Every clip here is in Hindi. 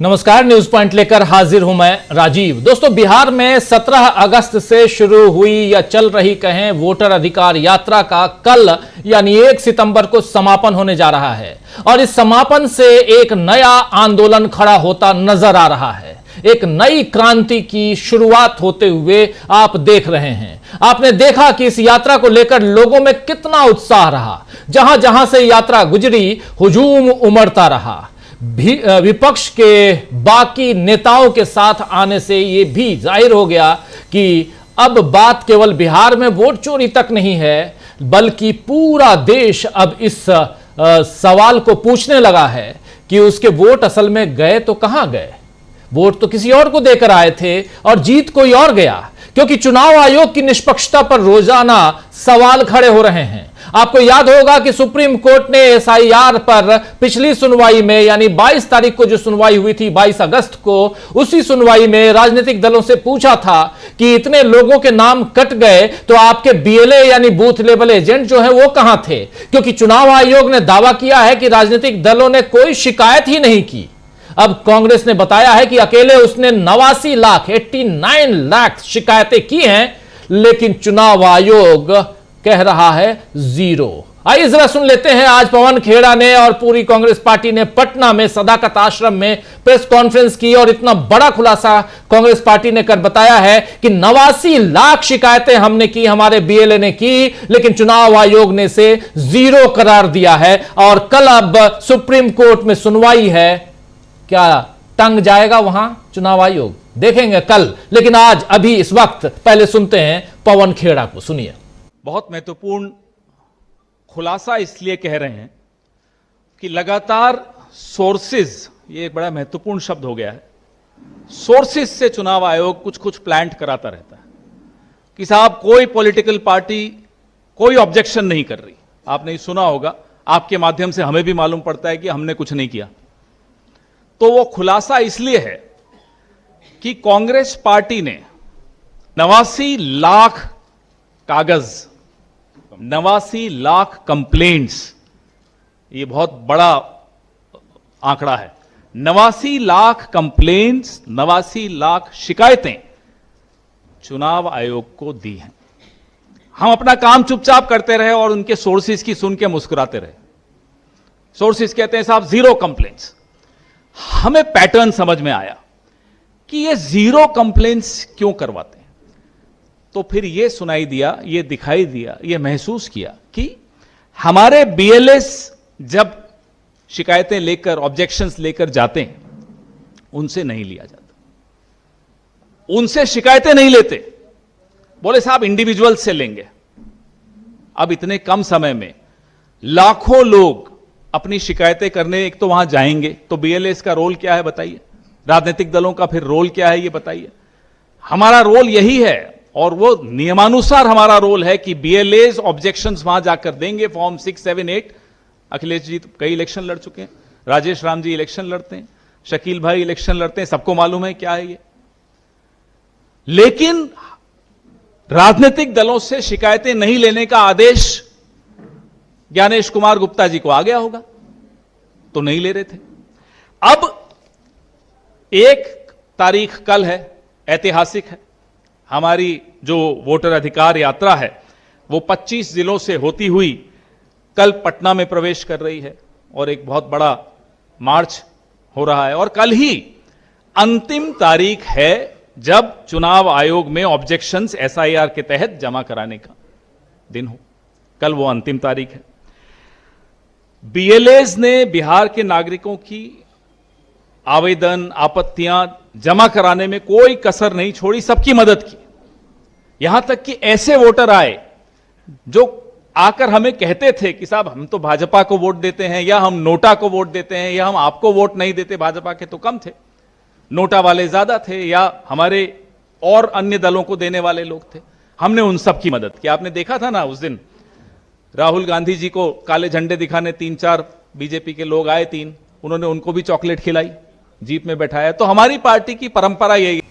नमस्कार, न्यूज पॉइंट लेकर हाजिर हूं मैं राजीव। दोस्तों, बिहार में 17 अगस्त से शुरू हुई या चल रही कहें वोटर अधिकार यात्रा का कल यानी 1 सितंबर को समापन होने जा रहा है और इस समापन से एक नया आंदोलन खड़ा होता नजर आ रहा है। एक नई क्रांति की शुरुआत होते हुए आप देख रहे हैं। आपने देखा कि इस यात्रा को लेकर लोगों में कितना उत्साह रहा। जहां जहां से यात्रा गुजरी, हुजूम उमड़ता रहा। विपक्ष के बाकी नेताओं के साथ आने से यह भी जाहिर हो गया कि अब बात केवल बिहार में वोट चोरी तक नहीं है, बल्कि पूरा देश अब इस सवाल को पूछने लगा है कि उसके वोट असल में गए तो कहां गए। वोट तो किसी और को देकर आए थे और जीत कोई और गया, क्योंकि चुनाव आयोग की निष्पक्षता पर रोजाना सवाल खड़े हो रहे हैं। आपको याद होगा कि सुप्रीम कोर्ट ने एसआईआर पर पिछली सुनवाई में यानी 22 तारीख को जो सुनवाई हुई थी, 22 अगस्त को, उसी सुनवाई में राजनीतिक दलों से पूछा था कि इतने लोगों के नाम कट गए तो आपके बीएलए यानी बूथ लेवल एजेंट जो है वो कहां थे, क्योंकि चुनाव आयोग ने दावा किया है कि राजनीतिक दलों ने कोई शिकायत ही नहीं की। अब कांग्रेस ने बताया है कि अकेले उसने 89 लाख शिकायतें की हैं, लेकिन चुनाव आयोग कह रहा है 0। आइए जरा सुन लेते हैं। आज पवन खेड़ा ने और पूरी कांग्रेस पार्टी ने पटना में सदाकत आश्रम में प्रेस कॉन्फ्रेंस की और इतना बड़ा खुलासा कांग्रेस पार्टी ने कर बताया है कि 89 लाख शिकायतें हमने की, हमारे बीएलए ने की, लेकिन चुनाव आयोग ने इसे 0 करार दिया है। और कल अब सुप्रीम कोर्ट में सुनवाई है। क्या टंग जाएगा वहां चुनाव आयोग, देखेंगे कल। लेकिन आज अभी इस वक्त पहले सुनते हैं पवन खेड़ा को। सुनिए। बहुत महत्वपूर्ण खुलासा इसलिए कह रहे हैं कि लगातार सोर्सेज, ये एक बड़ा महत्वपूर्ण शब्द हो गया है, सोर्सेज से चुनाव आयोग कुछ कुछ प्लांट कराता रहता है कि साहब कोई पॉलिटिकल पार्टी कोई ऑब्जेक्शन नहीं कर रही। आपने ये सुना होगा, आपके माध्यम से हमें भी मालूम पड़ता है कि हमने कुछ नहीं किया। तो वो खुलासा इसलिए है कि कांग्रेस पार्टी ने 89 लाख कागज, 89 लाख कंप्लेंट्स, ये बहुत बड़ा आंकड़ा है, 89 लाख कंप्लेंट्स, 89 लाख शिकायतें चुनाव आयोग को दी हैं। हम अपना काम चुपचाप करते रहे और उनके सोर्सेज की सुन के मुस्कुराते रहे। सोर्सेज कहते हैं साहब 0 कंप्लेंट्स। हमें पैटर्न समझ में आया कि ये 0 कंप्लेंट्स क्यों करवाते हैं। तो फिर ये सुनाई दिया, ये दिखाई दिया, ये महसूस किया कि हमारे बीएलएस जब शिकायतें लेकर, ऑब्जेक्शंस लेकर जाते हैं, उनसे नहीं लिया जाता, उनसे शिकायतें नहीं लेते, बोले साहब इंडिविजुअल से लेंगे। अब इतने कम समय में लाखों लोग अपनी शिकायतें करने एक तो वहां जाएंगे, तो बीएलएस का रोल क्या है बताइए, राजनीतिक दलों का फिर रोल क्या है ये बताइए। हमारा रोल यही है और वो नियमानुसार हमारा रोल है कि बीएलएस ऑब्जेक्शंस वहां जाकर देंगे। फॉर्म 6, 7, 8। अखिलेश जी तो कई इलेक्शन लड़ चुके हैं, राजेश राम जी इलेक्शन लड़ते हैं, शकील भाई इलेक्शन लड़ते हैं, सबको मालूम है क्या है ये। लेकिन राजनीतिक दलों से शिकायतें नहीं लेने का आदेश ज्ञानेश कुमार गुप्ता जी को आ गया होगा, तो नहीं ले रहे थे। अब 1 तारीख कल है, ऐतिहासिक है। हमारी जो वोटर अधिकार यात्रा है वो 25 जिलों से होती हुई कल पटना में प्रवेश कर रही है और एक बहुत बड़ा मार्च हो रहा है। और कल ही अंतिम तारीख है जब चुनाव आयोग में ऑब्जेक्शंस एसआईआर के तहत जमा कराने का दिन हो। कल वो अंतिम तारीख है। बीएलएस ने बिहार के नागरिकों की आवेदन, आपत्तियां जमा कराने में कोई कसर नहीं छोड़ी, सबकी मदद की। यहां तक कि ऐसे वोटर आए जो आकर हमें कहते थे कि साहब हम तो भाजपा को वोट देते हैं, या हम नोटा को वोट देते हैं, या हम आपको वोट नहीं देते, भाजपा के तो कम थे, नोटा वाले ज्यादा थे, या हमारे और अन्य दलों को देने वाले लोग थे। हमने उन सब की मदद की। आपने देखा था ना उस दिन राहुल गांधी जी को काले झंडे दिखाने 3-4 बीजेपी के लोग आए, 3, उन्होंने उनको भी चॉकलेट खिलाई, जीप में बैठाया। तो हमारी पार्टी की परंपरा यही।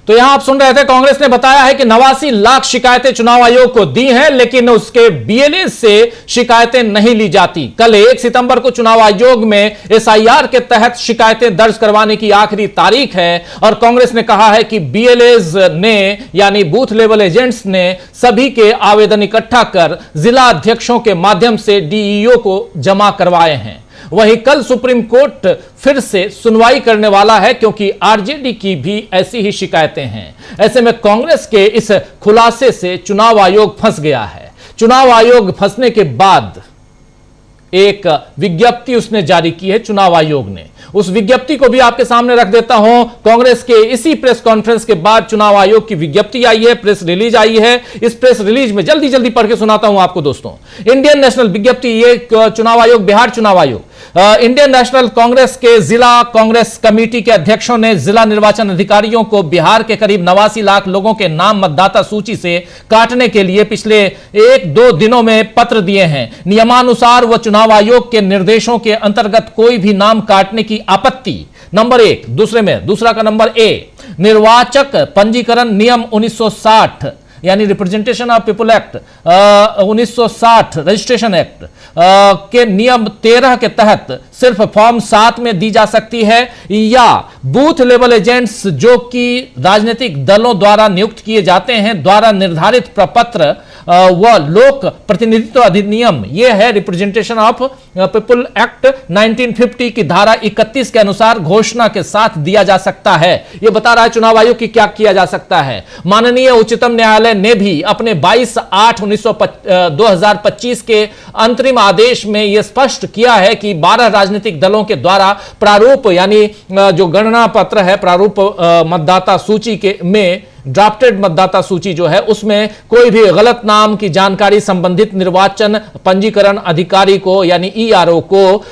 तो यहां आप सुन रहे थे, कांग्रेस ने बताया है कि 89 लाख शिकायतें चुनाव आयोग को दी हैं, लेकिन उसके बीएलए से शिकायतें नहीं ली जाती। कल 1 सितंबर को चुनाव आयोग में एसआईआर के तहत शिकायतें दर्ज करवाने की आखिरी तारीख है और कांग्रेस ने कहा है कि बीएलएज ने यानी बूथ लेवल एजेंट्स ने सभी के आवेदन इकट्ठा कर जिला अध्यक्षों के माध्यम से डीईओ को जमा करवाए हैं। वहीं कल सुप्रीम कोर्ट फिर से सुनवाई करने वाला है, क्योंकि आरजेडी की भी ऐसी ही शिकायतें हैं। ऐसे में कांग्रेस के इस खुलासे से चुनाव आयोग फंस गया है। चुनाव आयोग फंसने के बाद एक विज्ञप्ति उसने जारी की है चुनाव आयोग ने। उस विज्ञप्ति को भी आपके सामने रख देता हूं। कांग्रेस के इसी प्रेस कॉन्फ्रेंस के बाद चुनाव आयोग की विज्ञप्ति आई है, प्रेस रिलीज आई है। इस प्रेस रिलीज में जल्दी जल्दी पढ़ के सुनाता हूं आपको दोस्तों। इंडियन नेशनल विज्ञप्ति, ये चुनाव आयोग, बिहार चुनाव आयोग, इंडियन नेशनल कांग्रेस के जिला कांग्रेस कमेटी के अध्यक्षों ने जिला निर्वाचन अधिकारियों को बिहार के करीब 89 लाख लोगों के नाम मतदाता सूची से काटने के लिए पिछले 1-2 दिनों में पत्र दिए हैं। नियमानुसार व चुनाव आयोग के निर्देशों के अंतर्गत कोई भी नाम काटने की आपत्ति, नंबर 1, दूसरा का नंबर ए, निर्वाचक पंजीकरण नियम 1960 यानी representation of people act 1960 registration act के नियम 13 के तहत सिर्फ फॉर्म 7 में दी जा सकती है, या बूथ लेवल एजेंट्स जो कि राजनीतिक दलों द्वारा नियुक्त किए जाते हैं द्वारा निर्धारित प्रपत्र व लोक प्रतिनिधित्व अधिनियम, यह है रिप्रेजेंटेशन ऑफ पीपल एक्ट 1950 की धारा 31 के अनुसार घोषणा के साथ दिया जा सकता है। यह बता रहा है चुनाव आयोग की क्या किया जा सकता है। माननीय उच्चतम न्यायालय ने भी अपने 22/8/2025 के अंतरिम आदेश में यह स्पष्ट किया है कि 12 राजनीतिक दलों के द्वारा प्रारूप यानी जो गणना पत्र है, प्रारूप मतदाता सूची के में ड्राफ्टेड मतदाता सूची जो है उसमें कोई भी गलत नाम की जानकारी संबंधित निर्वाचन पंजीकरण अधिकारी को यानी ईआरओ को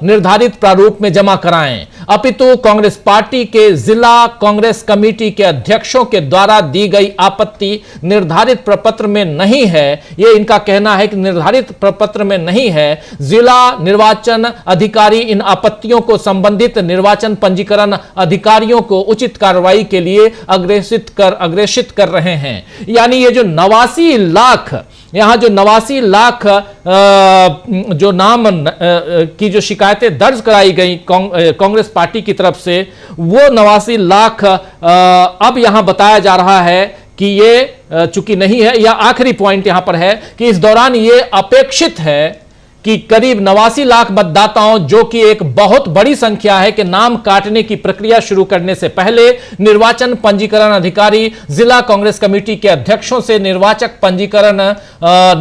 निर्धारित प्रारूप में जमा कराएं। अपितु कांग्रेस पार्टी के जिला कांग्रेस कमेटी के अध्यक्षों के द्वारा दी गई आपत्ति निर्धारित प्रपत्र में नहीं है। यह इनका कहना है कि निर्धारित प्रपत्र में नहीं है। जिला निर्वाचन अधिकारी इन आपत्तियों को संबंधित निर्वाचन पंजीकरण अधिकारियों को उचित कार्रवाई के लिए अग्रेषित कर रहे हैं। यानी ये जो 89 लाख, यहां जो 89 लाख जो नाम की जो शिकायतें दर्ज कराई गई कांग्रेस पार्टी की तरफ से, वो 89 लाख अब यहां बताया जा रहा है कि ये चूंकि नहीं है, या आखिरी पॉइंट यहां पर है कि इस दौरान ये अपेक्षित है कि करीब 89 लाख मतदाताओं, जो कि एक बहुत बड़ी संख्या है, कि नाम काटने की प्रक्रिया शुरू करने से पहले निर्वाचन पंजीकरण अधिकारी जिला कांग्रेस कमेटी के अध्यक्षों से निर्वाचक पंजीकरण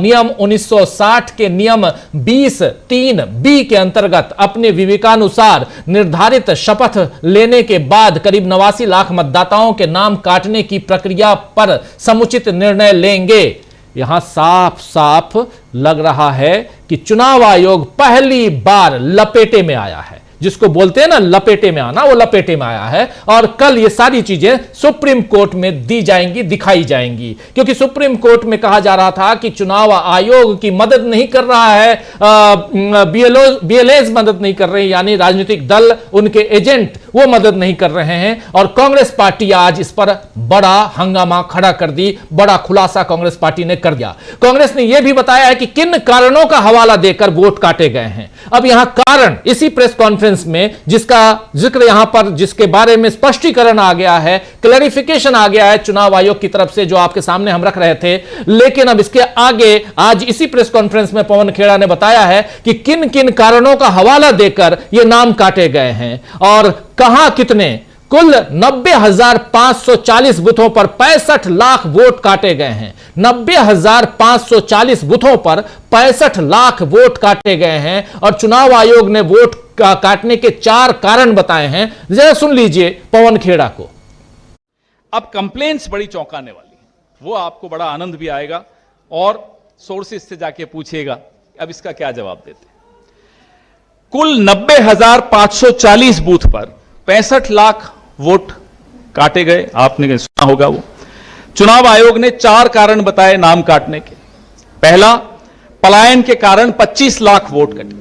नियम 1960 के नियम 20(3)(b) के अंतर्गत अपने विवेकानुसार निर्धारित शपथ लेने के बाद करीब 89 लाख मतदाताओं के नाम काटने की प्रक्रिया पर समुचित निर्णय लेंगे। यहां साफ साफ लग रहा है कि चुनाव आयोग पहली बार लपेटे में आया है। जिसको बोलते हैं ना लपेटे में आना, वो लपेटे में आया है। और कल ये सारी चीजें सुप्रीम कोर्ट में दी जाएंगी, दिखाई जाएंगी, क्योंकि सुप्रीम कोर्ट में कहा जा रहा था कि चुनाव आयोग की मदद नहीं कर रहा है, बीएलएज मदद नहीं कर रहे, यानी राजनीतिक दल, उनके एजेंट वो मदद नहीं कर रहे हैं। और कांग्रेस पार्टी आज इस पर बड़ा हंगामा खड़ा कर दी, बड़ा खुलासा कांग्रेस पार्टी ने कर दिया। कांग्रेस ने यह भी बताया है कि किन कारणों का हवाला देकर वोट काटे गए हैं। अब यहां कारण इसी प्रेस कॉन्फ्रेंस में जिसका जिक्र यहां पर, जिसके बारे में स्पष्टीकरण आ गया है, क्लैरिफिकेशन आ गया है चुनाव आयोग की तरफ से, जो आपके सामने हम रख रहे थे। लेकिन अब इसके आगे आज इसी प्रेस कॉन्फ्रेंस में पवन खेड़ा ने बताया है कि किन किन कारणों का हवाला देकर ये नाम काटे गए हैं और कहां कितने। कुल 90,540 बूथों पर 65 लाख वोट काटे गए हैं। 90,540 बूथों पर 65 लाख वोट काटे गए हैं। और चुनाव आयोग ने वोट काटने के 4 कारण बताए हैं। जरा सुन लीजिए पवन खेड़ा को। अब कंप्लेंट्स बड़ी चौंकाने वाली हैं, वो आपको बड़ा आनंद भी आएगा और सोर्सेस से जाके पूछिएगा अब इसका क्या जवाब देते हैं। कुल 90,540 बूथ पर 65 लाख वोट काटे गए। आपने सुना होगा वो। चुनाव आयोग ने 4 कारण बताए नाम काटने के। पहला, पलायन के कारण 25 लाख वोट कटे।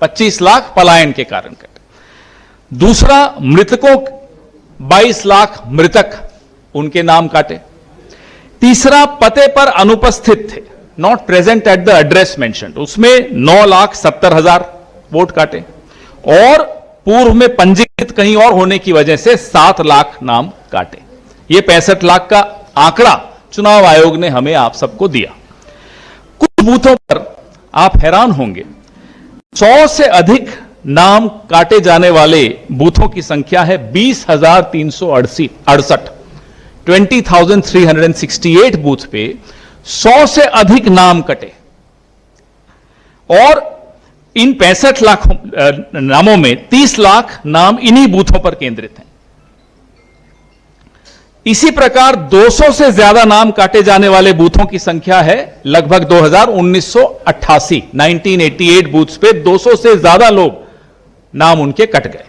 25 लाख पलायन के कारण कटे। दूसरा, 22 लाख मृतक उनके नाम काटे। तीसरा, पते पर अनुपस्थित थे, not present at the address mentioned, उसमें 9,70,000 वोट काटे। और पूर्व में पंजीकृत कहीं और होने की वजह से 7 लाख नाम काटे। यह 65 लाख का आंकड़ा चुनाव आयोग ने हमें आप सबको दिया। कुछ बूथों पर आप हैरान होंगे, 100 से अधिक नाम काटे जाने वाले बूथों की संख्या है 20,368। 20,368 बूथ पे 100 से अधिक नाम कटे और इन 65 लाख नामों में 30 लाख नाम इन्हीं बूथों पर केंद्रित हैं। इसी प्रकार 200 से ज्यादा नाम काटे जाने वाले बूथों की संख्या है लगभग 1988 1988 बूथ्स पे 200 से ज्यादा लोग नाम उनके कट गए।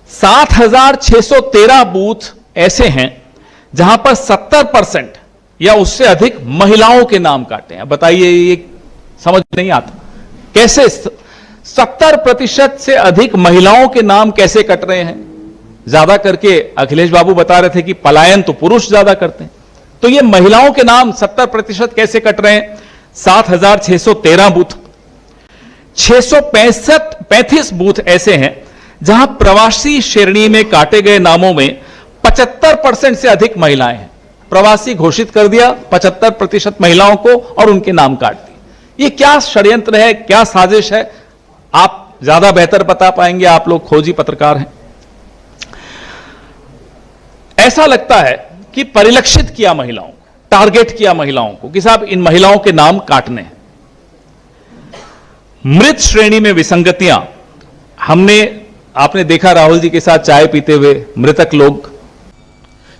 7,613 बूथ ऐसे हैं जहां पर 70% या उससे अधिक महिलाओं के नाम काटे हैं। बताइए, ये समझ नहीं आता कैसे 70% से अधिक महिलाओं के नाम कैसे कट रहे हैं। ज्यादा करके अखिलेश बाबू बता रहे थे कि पलायन तो पुरुष ज्यादा करते हैं, तो ये महिलाओं के नाम 70% कैसे कट रहे हैं। 7,613 बूथ, 635 बूथ ऐसे हैं जहां प्रवासी श्रेणी में काटे गए नामों में 75% से अधिक महिलाएं हैं। प्रवासी घोषित कर दिया 75% महिलाओं को और उनके नाम काट दिए। ये क्या षड्यंत्र है, क्या साजिश है, आप ज्यादा बेहतर बता पाएंगे, आप लोग खोजी पत्रकार हैं। ऐसा लगता है कि परिलक्षित किया महिलाओं, टारगेट किया महिलाओं को कि साहब इन महिलाओं के नाम काटने हैं। मृत श्रेणी में विसंगतियां आपने देखा राहुल जी के साथ चाय पीते हुए मृतक लोग।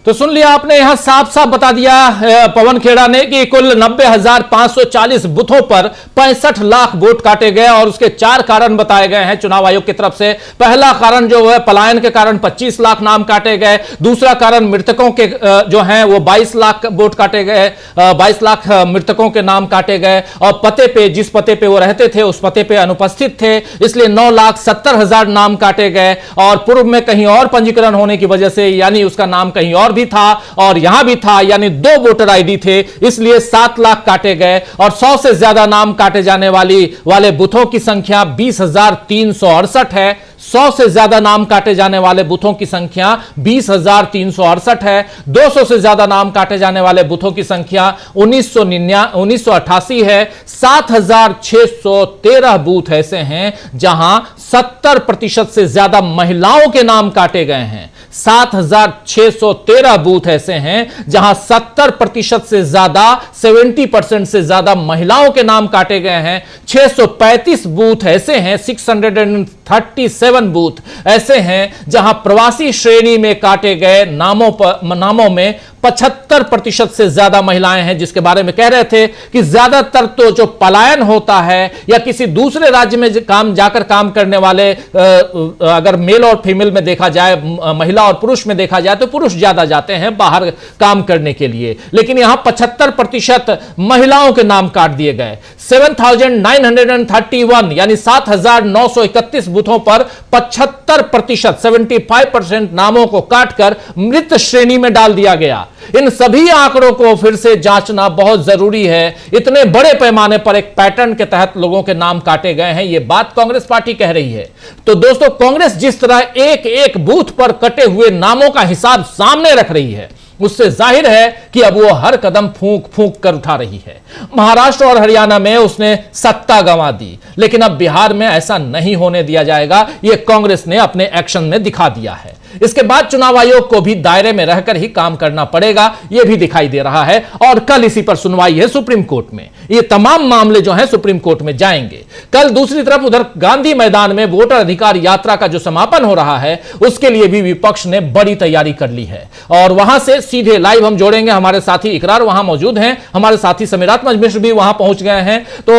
तो सुन लिया आपने, यहां साफ साफ बता दिया पवन खेड़ा ने कि कुल 90,540 बूथों पर 65 लाख वोट काटे गए और उसके 4 कारण बताए गए हैं चुनाव आयोग की तरफ से। पहला कारण जो है पलायन के कारण 25 लाख नाम काटे गए। दूसरा कारण मृतकों के जो हैं वो 22 लाख वोट काटे गए, 22 लाख मृतकों के नाम काटे गए। और पते पे, जिस पते पे वो रहते थे उस पते पे अनुपस्थित थे, इसलिए 9,70,000 नाम काटे गए। और पूर्व में कहीं और पंजीकरण होने की वजह से, यानी उसका नाम कहीं और भी था और यहां भी था, यानी 2 वोटर आईडी थे, इसलिए 7 लाख काटे गए। और 100 से ज्यादा नाम काटे जाने वाले बूथों की संख्या 20,368 है। 100 से ज्यादा नाम काटे जाने वाले बूथों की संख्या 20,368 है। 200 से ज्यादा नाम काटे जाने वाले बूथों की संख्या 1988 है। 7,613 बूथ ऐसे हैं जहां 70% से ज्यादा महिलाओं के नाम काटे गए हैं। 7,613 बूथ ऐसे हैं जहां 70% से ज्यादा, 70% से ज्यादा महिलाओं के नाम काटे गए हैं। 635 बूथ ऐसे हैं, 637 बूथ ऐसे हैं जहां प्रवासी श्रेणी में काटे गए नामों में 75% से ज्यादा महिलाएं हैं, जिसके बारे में कह रहे थे कि ज्यादातर तो जो पलायन होता है या किसी दूसरे राज्य में जाकर काम करने वाले, अगर मेल और फीमेल में देखा जाए, महिला और पुरुष में देखा जाए तो पुरुष ज्यादा जाते हैं बाहर काम करने के लिए, लेकिन यहां 75% महिलाओं के नाम काट दिए गए। 7,931 यानी 7,931 बूथों पर 75%, 75% नामों को काटकर मृत श्रेणी में डाल दिया गया। इन सभी आंकड़ों को फिर से जांचना बहुत जरूरी है। इतने बड़े पैमाने पर एक पैटर्न के तहत लोगों के नाम काटे गए हैं, यह बात कांग्रेस पार्टी कह रही है। तो दोस्तों, कांग्रेस जिस तरह एक एक बूथ पर कटे हुए नामों का हिसाब सामने रख रही है, उससे जाहिर है कि अब वो हर कदम फूंक फूंक कर उठा रही है। महाराष्ट्र और हरियाणा में उसने सत्ता गंवा दी, लेकिन अब बिहार में ऐसा नहीं होने दिया जाएगा। यह कांग्रेस ने अपने एक्शन में दिखा दिया है। इसके बाद चुनाव आयोग को भी दायरे में रहकर ही काम करना पड़ेगा, यह भी दिखाई दे रहा है। और कल इसी पर सुनवाई है सुप्रीम कोर्ट में। ये तमाम मामले जो हैं सुप्रीम कोर्ट में जाएंगे कल। दूसरी तरफ उधर गांधी मैदान में वोटर अधिकार यात्रा का जो समापन हो रहा है, उसके लिए भी विपक्ष ने बड़ी तैयारी कर ली है। और वहां से सीधे लाइव हम जोड़ेंगे, हमारे साथी इकरार वहां मौजूद हैं, हमारे साथी समीरात मिश्र भी वहां पहुंच गए हैं। तो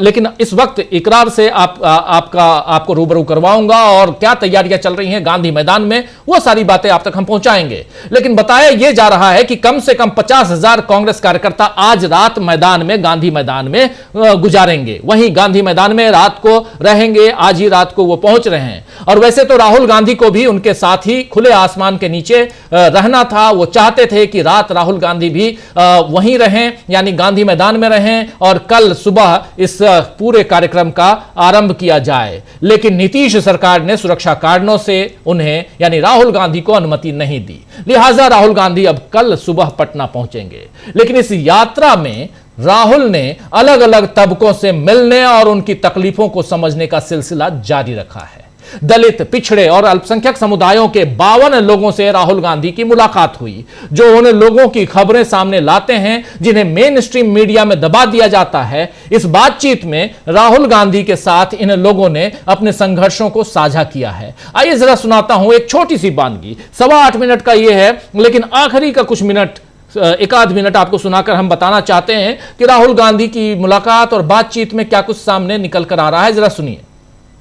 लेकिन इस वक्त इकरार से आपको रूबरू करवाऊंगा और क्या तैयारियां चल रही हैं गांधी मैदान में, वो सारी बातें आप तक हम पहुंचाएंगे। लेकिन बताया यह जा रहा है कि कम से कम 50,000 कांग्रेस कार्यकर्ता आज रात मैदान में, गांधी मैदान में गुजारेंगे। वहीं गांधी मैदान में रात को रहेंगे, आज ही रात को वो पहुंच रहे हैं। और वैसे तो राहुल गांधी को भी उनके साथ ही खुले आसमान के नीचे रहना था। वो चाहते थे कि रात राहुल गांधी भी वहीं रहें, यानी गांधी मैदान में रहें और कल सुबह इस पूरे कार्यक्रम का आरंभ किया जाए। लेकिन नीतीश सरकार ने सुरक्षा कारणों से उन्हें यानी राहुल गांधी को अनुमति नहीं दी, लिहाजा राहुल गांधी अब कल सुबह पटना पहुंचेंगे। लेकिन इस यात्रा में राहुल ने अलग अलग तबकों से मिलने और उनकी तकलीफों को समझने का सिलसिला जारी रखा है। दलित, पिछड़े और अल्पसंख्यक समुदायों के 52 लोगों से राहुल गांधी की मुलाकात हुई, जो उन लोगों की खबरें सामने लाते हैं जिन्हें मेन स्ट्रीम मीडिया में दबा दिया जाता है। इस बातचीत में राहुल गांधी के साथ इन लोगों ने अपने संघर्षों को साझा किया है। आइए जरा सुनाता हूं एक छोटी सी बानगी, 8.25 मिनट का यह है, लेकिन आखिरी का कुछ मिनट, एक आध मिनट आपको सुनाकर हम बताना चाहते हैं कि राहुल गांधी की मुलाकात और बातचीत में क्या कुछ सामने निकल कर आ रहा है। जरा सुनिए।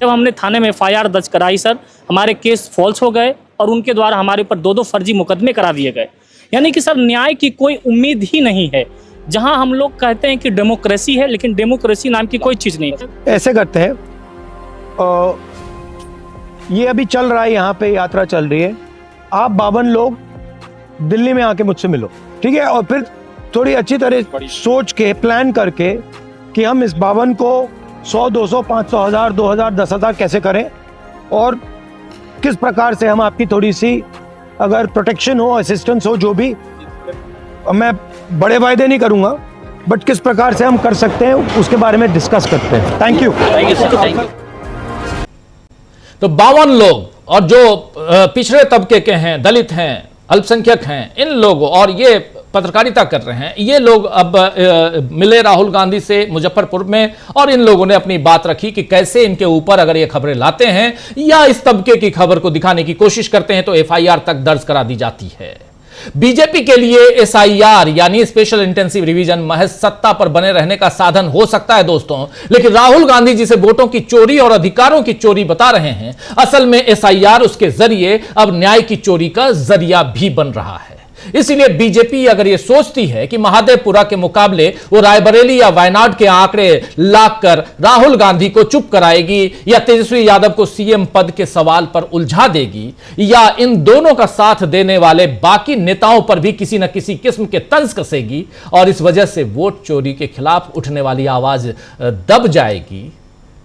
जब हमने थाने में FIR दर्ज कराई सर, हमारे केस फॉल्स हो गए और उनके द्वारा हमारे ऊपर 2 फर्जी मुकदमे करा दिए गए। यानी कि सर न्याय की कोई उम्मीद ही नहीं है। जहां हम लोग कहते हैं कि डेमोक्रेसी है, लेकिन डेमोक्रेसी नाम की कोई चीज़ नहीं है। ऐसे करते हैं, ये अभी चल रहा है, यहाँ पे यात्रा चल रही है, आप 52 लोग दिल्ली में आके मुझसे मिलो, ठीक है? और फिर थोड़ी अच्छी तरह सोच के प्लान करके कि हम इस 52 को 100, 200, 500, 1000, 2000, 10,000 कैसे करें और किस प्रकार से हम आपकी थोड़ी सी अगर प्रोटेक्शन हो, असिस्टेंस हो, जो भी, मैं बड़े वायदे नहीं करूंगा, बट किस प्रकार से हम कर सकते हैं उसके बारे में डिस्कस करते हैं। Thank you. तो 52 लोग और जो पिछड़े तबके के हैं, दलित हैं, अल्पसंख्यक हैं, इन लोगों, और ये पत्रकारिता कर रहे हैं, ये लोग अब मिले राहुल गांधी से मुजफ्फरपुर में और इन लोगों ने अपनी बात रखी कि कैसे इनके ऊपर अगर ये खबरें लाते हैं या इस तबके की खबर को दिखाने की कोशिश करते हैं तो FIR तक दर्ज करा दी जाती है। बीजेपी के लिए SIR यानी स्पेशल इंटेंसिव रिवीजन महज सत्ता पर बने रहने का साधन हो सकता है दोस्तों, लेकिन राहुल गांधी जिसे वोटों की चोरी और अधिकारों की चोरी बता रहे हैं, असल में SIR उसके जरिए अब न्याय की चोरी का जरिया भी बन रहा है। इसलिए बीजेपी अगर यह सोचती है कि महादेवपुरा के मुकाबले वो रायबरेली या वायनाड के आंकड़े लाकर राहुल गांधी को चुप कराएगी या तेजस्वी यादव को CM पद के सवाल पर उलझा देगी या इन दोनों का साथ देने वाले बाकी नेताओं पर भी किसी न किसी किस्म के तंज कसेगी और इस वजह से वोट चोरी के खिलाफ उठने वाली आवाज दब जाएगी,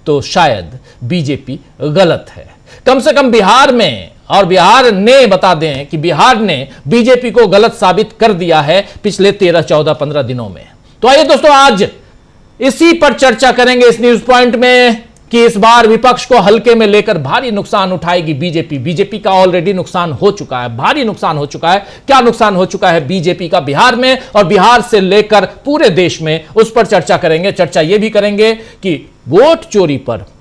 तो शायद बीजेपी गलत है। कम से कम बिहार में, और बिहार ने, बता दें कि बिहार ने बीजेपी को गलत साबित कर दिया है पिछले 13, 14, 15 दिनों में। तो आइए दोस्तों आज इसी पर चर्चा करेंगे इस न्यूज पॉइंट में कि इस बार विपक्ष को हल्के में लेकर भारी नुकसान उठाएगी बीजेपी। बीजेपी का ऑलरेडी नुकसान हो चुका है, भारी नुकसान हो चुका है। क्या नुकसान हो चुका है बीजेपी का बिहार में और बिहार से लेकर पूरे देश में, उस पर चर्चा करेंगे। चर्चा यह भी करेंगे कि वोट चोरी पर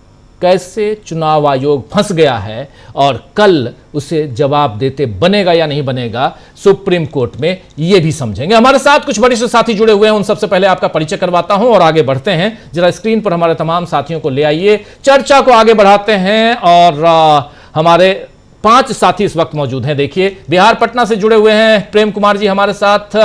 कैसे चुनाव आयोग फंस गया है और कल उसे जवाब देते बनेगा या नहीं बनेगा सुप्रीम कोर्ट में, यह भी समझेंगे। हमारे साथ कुछ वरिष्ठ साथी जुड़े हुए हैं, उन सबसे पहले आपका परिचय करवाता हूं और आगे बढ़ते हैं। जरा स्क्रीन पर हमारे तमाम साथियों को ले आइए, चर्चा को आगे बढ़ाते हैं। और हमारे 5 साथी इस वक्त मौजूद हैं। देखिए, बिहार पटना से जुड़े हुए हैं प्रेम कुमार जी हमारे साथ,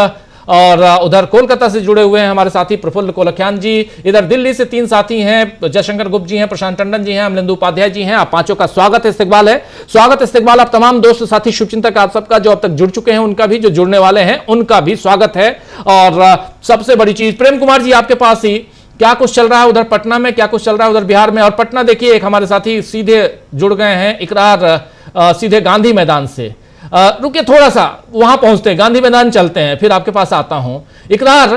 और उधर कोलकाता से जुड़े हुए हैं हमारे साथी प्रफुल्ल कोलख्यान जी। इधर दिल्ली से 3 साथी हैं, जयशंकर गुप्त जी हैं, प्रशांत टंडन जी हैं, अमलेंदु उपाध्याय जी हैं। आप पांचों का स्वागत इस्तकबाल है। स्वागत इस्तकबाल आप तमाम दोस्त साथी शुभचिंतक आप सबका, जो अब तक जुड़ चुके हैं उनका भी, जो जुड़ने वाले हैं उनका भी स्वागत है। और सबसे बड़ी चीज, प्रेम कुमार जी आपके पास ही, क्या कुछ चल रहा है उधर पटना में, क्या कुछ चल रहा है उधर बिहार में? और पटना देखिए, एक हमारे साथी सीधे जुड़ गए हैं, इकरार सीधे गांधी मैदान से। रुकिए थोड़ा सा, वहां पहुंचते हैं, गांधी मैदान चलते हैं, फिर आपके पास आता हूं। इकरार,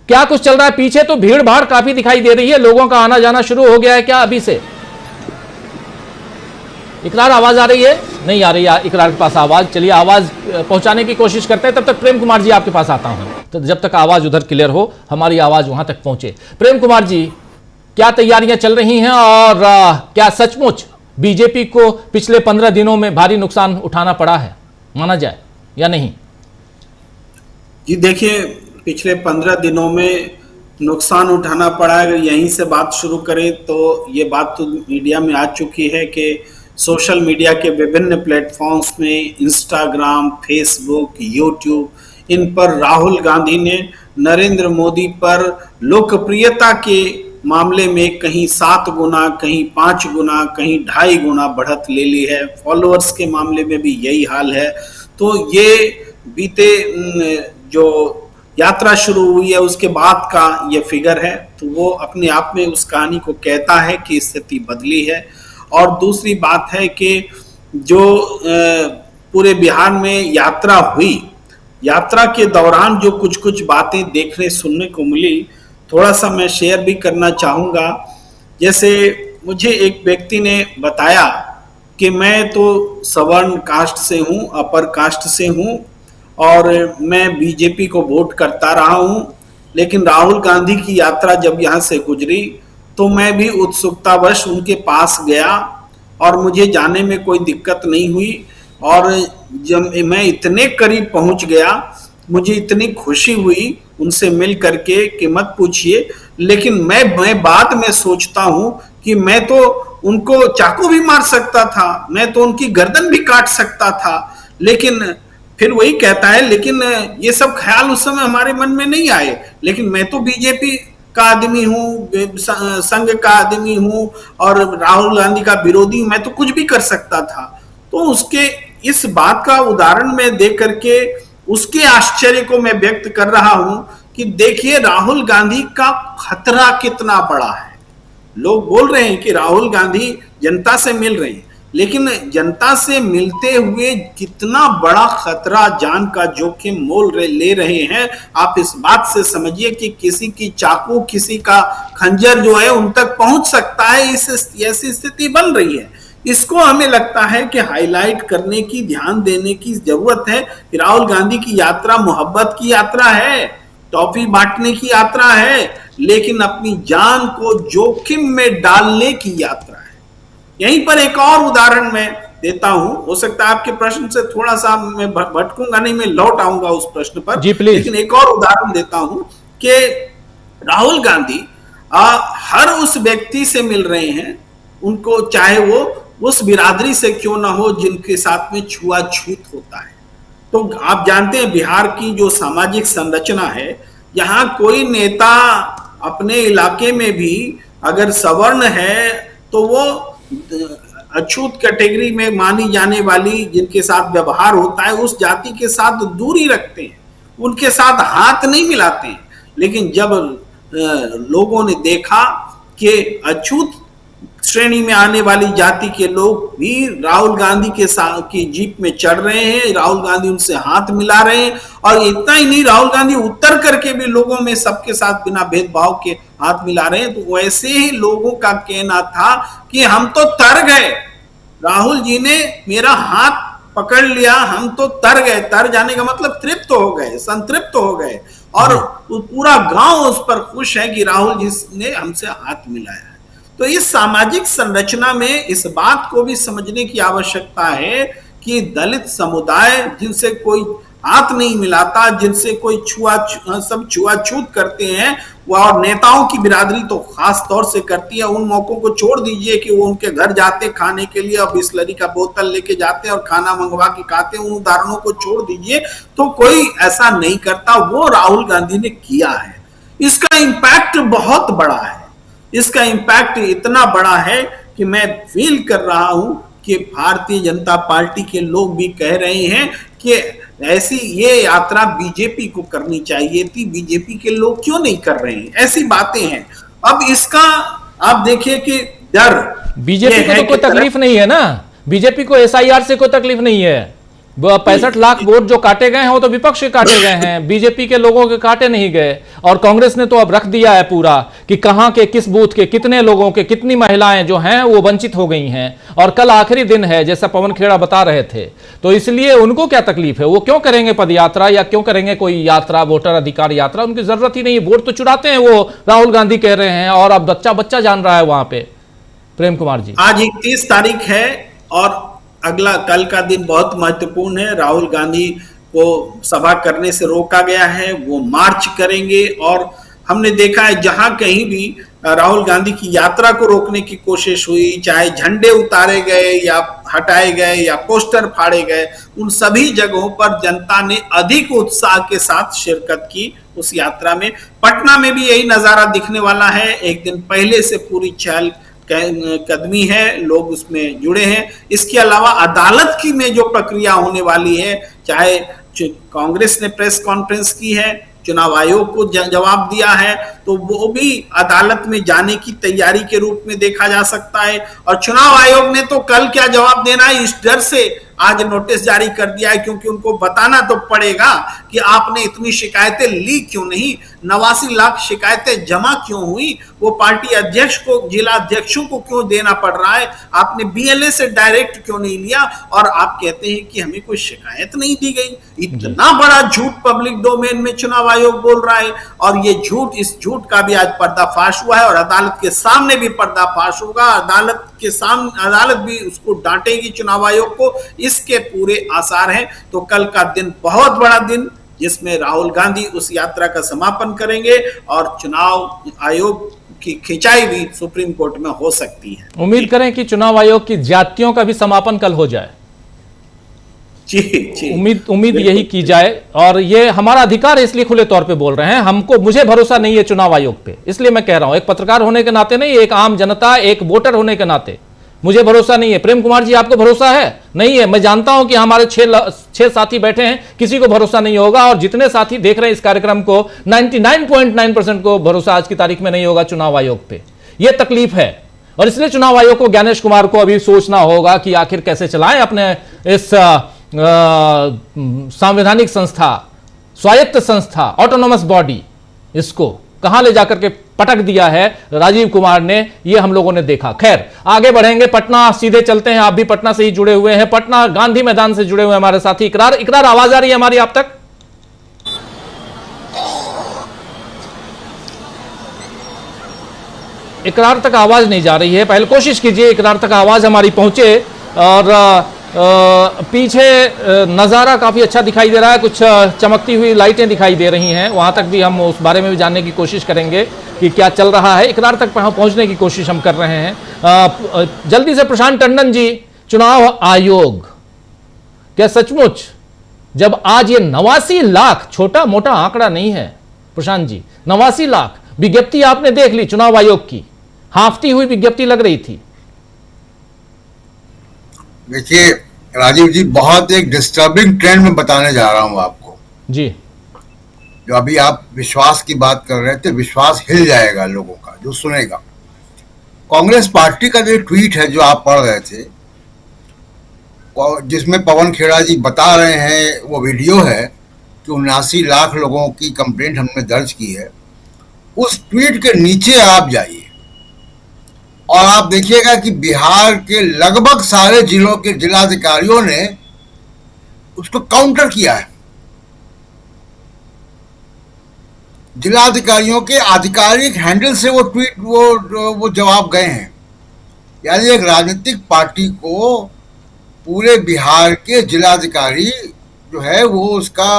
क्या कुछ चल रहा है पीछे? तो भीड़ भाड़ काफी दिखाई दे रही है, लोगों का आना जाना शुरू हो गया है क्या अभी से? इकरार आवाज आ रही है? नहीं आ रही है इकरार के पास आवाज। चलिए आवाज पहुंचाने की कोशिश करते हैं, तब तक प्रेम कुमार जी आपके पास आता हूं, तो जब तक आवाज उधर क्लियर हो, हमारी आवाज वहां तक पहुंचे। प्रेम कुमार जी, क्या तैयारियां चल रही हैं और क्या सचमुच बीजेपी को पिछले 15 दिनों में भारी नुकसान उठाना पड़ा है, माना जाए या नहीं? जी देखिए, पिछले 15 दिनों में नुकसान उठाना पड़ा है। अगर यहीं से बात शुरू करें तो ये बात तो मीडिया में आ चुकी है कि सोशल मीडिया के विभिन्न प्लेटफॉर्म्स में, इंस्टाग्राम, फेसबुक, यूट्यूब, इन पर राहुल गांधी ने नरेंद्र मोदी पर लोकप्रियता के मामले में कहीं 7 गुना, कहीं 5 गुना, कहीं 2.5 गुना बढ़त ले ली है। फॉलोअर्स के मामले में भी यही हाल है। तो ये बीते जो यात्रा शुरू हुई है उसके बाद का ये फिगर है, तो वो अपने आप में उस कहानी को कहता है कि स्थिति बदली है। और दूसरी बात है कि जो पूरे बिहार में यात्रा हुई, यात्रा के दौरान जो कुछ कुछ बातें देखने सुनने को मिली, थोड़ा सा मैं शेयर भी करना चाहूँगा। जैसे मुझे एक व्यक्ति ने बताया कि मैं तो सवर्ण कास्ट से हूँ, अपर कास्ट से हूँ और मैं बीजेपी को वोट करता रहा हूँ, लेकिन राहुल गांधी की यात्रा जब यहाँ से गुजरी तो मैं भी उत्सुकतावश उनके पास गया और मुझे जाने में कोई दिक्कत नहीं हुई। और जब मैं इतने करीब पहुंच गया, मुझे इतनी खुशी हुई उनसे मिल करके कि मत पूछिए। लेकिन मैं बाद में सोचता हूं कि मैं तो उनको चाकू भी मार सकता था, मैं तो उनकी गर्दन भी काट सकता था। लेकिन फिर वही कहता है, लेकिन ये सब ख्याल उस समय हमारे मन में नहीं आए। लेकिन मैं तो बीजेपी का आदमी हूँ, संघ का आदमी हूँ और राहुल गांधी का विरोधी हूँ, मैं तो कुछ भी कर सकता था। तो उसके इस बात का उदाहरण में दे करके उसके आश्चर्य को मैं व्यक्त कर रहा हूं कि देखिए राहुल गांधी का खतरा कितना बड़ा है। लोग बोल रहे हैं कि राहुल गांधी जनता से मिल रहे हैं, लेकिन जनता से मिलते हुए कितना बड़ा खतरा, जान का जोखिम मोल ले रहे हैं। आप इस बात से समझिए कि किसी की चाकू, किसी का खंजर जो है उन तक पहुंच सकता है, ऐसी स्थिति बन रही है। इसको हमें लगता है कि हाईलाइट करने की, ध्यान देने की जरूरत है कि राहुल गांधी की यात्रा मोहब्बत की यात्रा है, टॉफी बांटने की यात्रा है, लेकिन अपनी जान को जोखिम में डालने की यात्रा है। यहीं पर एक और उदाहरण मैं देता हूं, हो सकता है आपके प्रश्न से थोड़ा सा मैं भटकूंगा नहीं, मैं लौट आऊंगा उस प्रश्न पर जी प्लीज। लेकिन एक और उदाहरण देता हूं कि राहुल गांधी हर उस व्यक्ति से मिल रहे हैं, उनको चाहे वो उस बिरादरी से क्यों ना हो जिनके साथ में छुआछूत होता है। तो आप जानते हैं बिहार की जो सामाजिक संरचना है, यहाँ कोई नेता अपने इलाके में भी अगर सवर्ण है तो वो अछूत कैटेगरी में मानी जाने वाली जिनके साथ व्यवहार होता है उस जाति के साथ दूरी रखते हैं, उनके साथ हाथ नहीं मिलाते हैं। लेकिन जब लोगों ने देखा कि अछूत श्रेणी में आने वाली जाति के लोग भी राहुल गांधी के साथ की जीप में चढ़ रहे हैं, राहुल गांधी उनसे हाथ मिला रहे हैं, और इतना ही नहीं, राहुल गांधी उतर करके भी लोगों में सबके साथ बिना भेदभाव के हाथ मिला रहे हैं। तो वैसे ही लोगों का कहना था कि हम तो तर गए, राहुल जी ने मेरा हाथ पकड़ लिया, हम तो तर गए। तर जाने का मतलब तृप्त हो गए, संतृप्त हो गए, और पूरा गांव उस पर खुश है कि राहुल जी ने हमसे हाथ मिलाया। तो इस सामाजिक संरचना में इस बात को भी समझने की आवश्यकता है कि दलित समुदाय जिनसे कोई हाथ नहीं मिलाता, जिनसे कोई सब छुआछूत करते हैं, और नेताओं की बिरादरी तो खास तौर से करती है। उन मौकों को छोड़ दीजिए कि वो उनके घर जाते खाने के लिए और बिस्लरी का बोतल लेके जाते और खाना मंगवा के खाते, उन उदाहरणों को छोड़ दीजिए तो कोई ऐसा नहीं करता। वो राहुल गांधी ने किया है। इसका इम्पैक्ट बहुत बड़ा है, इसका इम्पैक्ट इतना बड़ा है कि मैं फील कर रहा हूं कि भारतीय जनता पार्टी के लोग भी कह रहे हैं कि ऐसी ये यात्रा बीजेपी को करनी चाहिए थी, बीजेपी के लोग क्यों नहीं कर रहे हैं, ऐसी बातें हैं। अब इसका आप देखिए कि डर, बीजेपी को तो कोई तकलीफ नहीं है ना, बीजेपी को एसआईआर से कोई तकलीफ नहीं है। 65 लाख वोट जो काटे गए हैं वो तो विपक्ष के काटे गए हैं, बीजेपी के लोगों के काटे नहीं गए। और कांग्रेस ने तो अब रख दिया है पूरा कि कहां के किस बूथ के कितने लोगों के कितनी महिलाएं जो हैं वो वंचित हो गई हैं। और कल आखिरी दिन है जैसा पवन खेड़ा बता रहे थे, तो इसलिए उनको क्या तकलीफ है, वो क्यों करेंगे पदयात्रा या क्यों करेंगे कोई यात्रा, वोटर अधिकार यात्रा, उनकी जरूरत ही नहीं। वोट तो चुराते हैं वो, राहुल गांधी कह रहे हैं, और अब बच्चा बच्चा जान रहा है वहां पे। प्रेम कुमार जी, आज 31 तारीख है और अगला कल का दिन बहुत महत्वपूर्ण है। राहुल गांधी को सभा करने से रोका गया है, वो मार्च करेंगे। और हमने देखा है जहां कहीं भी राहुल गांधी की यात्रा को रोकने की कोशिश हुई, चाहे झंडे उतारे गए या हटाए गए या पोस्टर फाड़े गए, उन सभी जगहों पर जनता ने अधिक उत्साह के साथ शिरकत की उस यात्रा में। पटना में भी यही नजारा दिखने वाला है। एक दिन पहले से पूरी चहल कदमी है, लोग उसमें जुड़े हैं। इसके अलावा अदालत की में जो प्रक्रिया होने वाली है, चाहे कांग्रेस ने प्रेस कॉन्फ्रेंस की है, चुनाव आयोग को जवाब दिया है, तो वो भी अदालत में जाने की तैयारी के रूप में देखा जा सकता है। और चुनाव आयोग ने तो कल क्या जवाब देना है इस डर से आज नोटिस जारी कर दिया है, क्योंकि उनको बताना तो पड़ेगा कि आपने इतनी शिकायतें ली क्यों नहीं, 89 लाख शिकायतें जमा क्यों हुई, वो पार्टी अध्यक्ष को, जिला अध्यक्षों को क्यों देना पड़ रहा है, आपने बीएलए से डायरेक्ट क्यों नहीं लिया, और आप कहते हैं कि हमें कोई शिकायत नहीं दी गई। इतना बड़ा झूठ पब्लिक डोमेन में चुनाव आयोग बोल रहा है, और ये झूठ, इस झूठ का भी आज पर्दाफाश हुआ है और अदालत के सामने भी पर्दाफाश होगा। अदालत के सामने अदालत भी उसको डांटेगी चुनाव आयोग को, इसके पूरे आसार हैं। तो कल का दिन बहुत बड़ा दिन, जिसमें राहुल गांधी उस यात्रा का समापन करेंगे और चुनाव आयोग की खिंचाई भी सुप्रीम कोर्ट में हो सकती है। उम्मीद करें कि चुनाव आयोग की ज्यादतियों का भी समापन कल हो जाए। जी उम्मीद यही की जाए, और ये हमारा अधिकार है, इसलिए खुले तौर पे बोल रहे हैं। मुझे भरोसा नहीं है चुनाव आयोग पे, इसलिए मैं कह रहा हूं, एक पत्रकार होने के नाते नहीं, एक आम जनता, एक वोटर होने के नाते मुझे भरोसा नहीं है। प्रेम कुमार जी, आपको भरोसा है? नहीं है। मैं जानता हूं कि हमारे 6 साथी बैठे हैं, किसी को भरोसा नहीं होगा, और जितने साथी देख रहे हैं इस कार्यक्रम को, 99.9% को भरोसा आज की तारीख में नहीं होगा चुनाव आयोग पे। यह तकलीफ है, और इसलिए चुनाव आयोग को, ज्ञानेश कुमार को अभी सोचना होगा कि आखिर कैसे चलाएं अपने इस संवैधानिक संस्था, स्वायत्त संस्था, ऑटोनोमस बॉडी, इसको कहां ले जाकर के पटक दिया है राजीव कुमार ने, ये हम लोगों ने देखा। खैर, आगे बढ़ेंगे, पटना सीधे चलते हैं। आप भी पटना से ही जुड़े हुए हैं, पटना गांधी मैदान से जुड़े हुए हमारे साथी इकरार आवाज आ रही है हमारी आप तक? इकरार तक आवाज नहीं जा रही है, पहले कोशिश कीजिए इकरार तक आवाज हमारी पहुंचे। और पीछे नज़ारा काफ़ी अच्छा दिखाई दे रहा है, कुछ चमकती हुई लाइटें दिखाई दे रही हैं, वहाँ तक भी हम उस बारे में भी जानने की कोशिश करेंगे कि क्या चल रहा है। इकरार तक पहुँचने की कोशिश हम कर रहे हैं। जल्दी से प्रशांत टंडन जी, चुनाव आयोग क्या सचमुच, जब आज ये 89 लाख, छोटा मोटा आंकड़ा नहीं है प्रशांत जी, 89 लाख विज्ञप्ति आपने देख ली चुनाव आयोग की, हाफती हुई विज्ञप्ति लग रही थी। देखिए राजीव जी, बहुत एक डिस्टर्बिंग ट्रेंड में बताने जा रहा हूं आपको जी। जो अभी आप विश्वास की बात कर रहे थे, विश्वास हिल जाएगा लोगों का जो सुनेगा। कांग्रेस पार्टी का जो ट्वीट है जो आप पढ़ रहे थे, जिसमें पवन खेड़ा जी बता रहे हैं, वो वीडियो है कि 79 लाख लोगों की कंप्लेंट हमने दर्ज की है, उस ट्वीट के नीचे आप जाइए और आप देखिएगा कि बिहार के लगभग सारे जिलों के जिलाधिकारियों ने उसको काउंटर किया है। जिलाधिकारियों के आधिकारिक हैंडल से वो ट्वीट, वो जवाब गए हैं। यानी एक राजनीतिक पार्टी को पूरे बिहार के जिलाधिकारी जो है वो उसका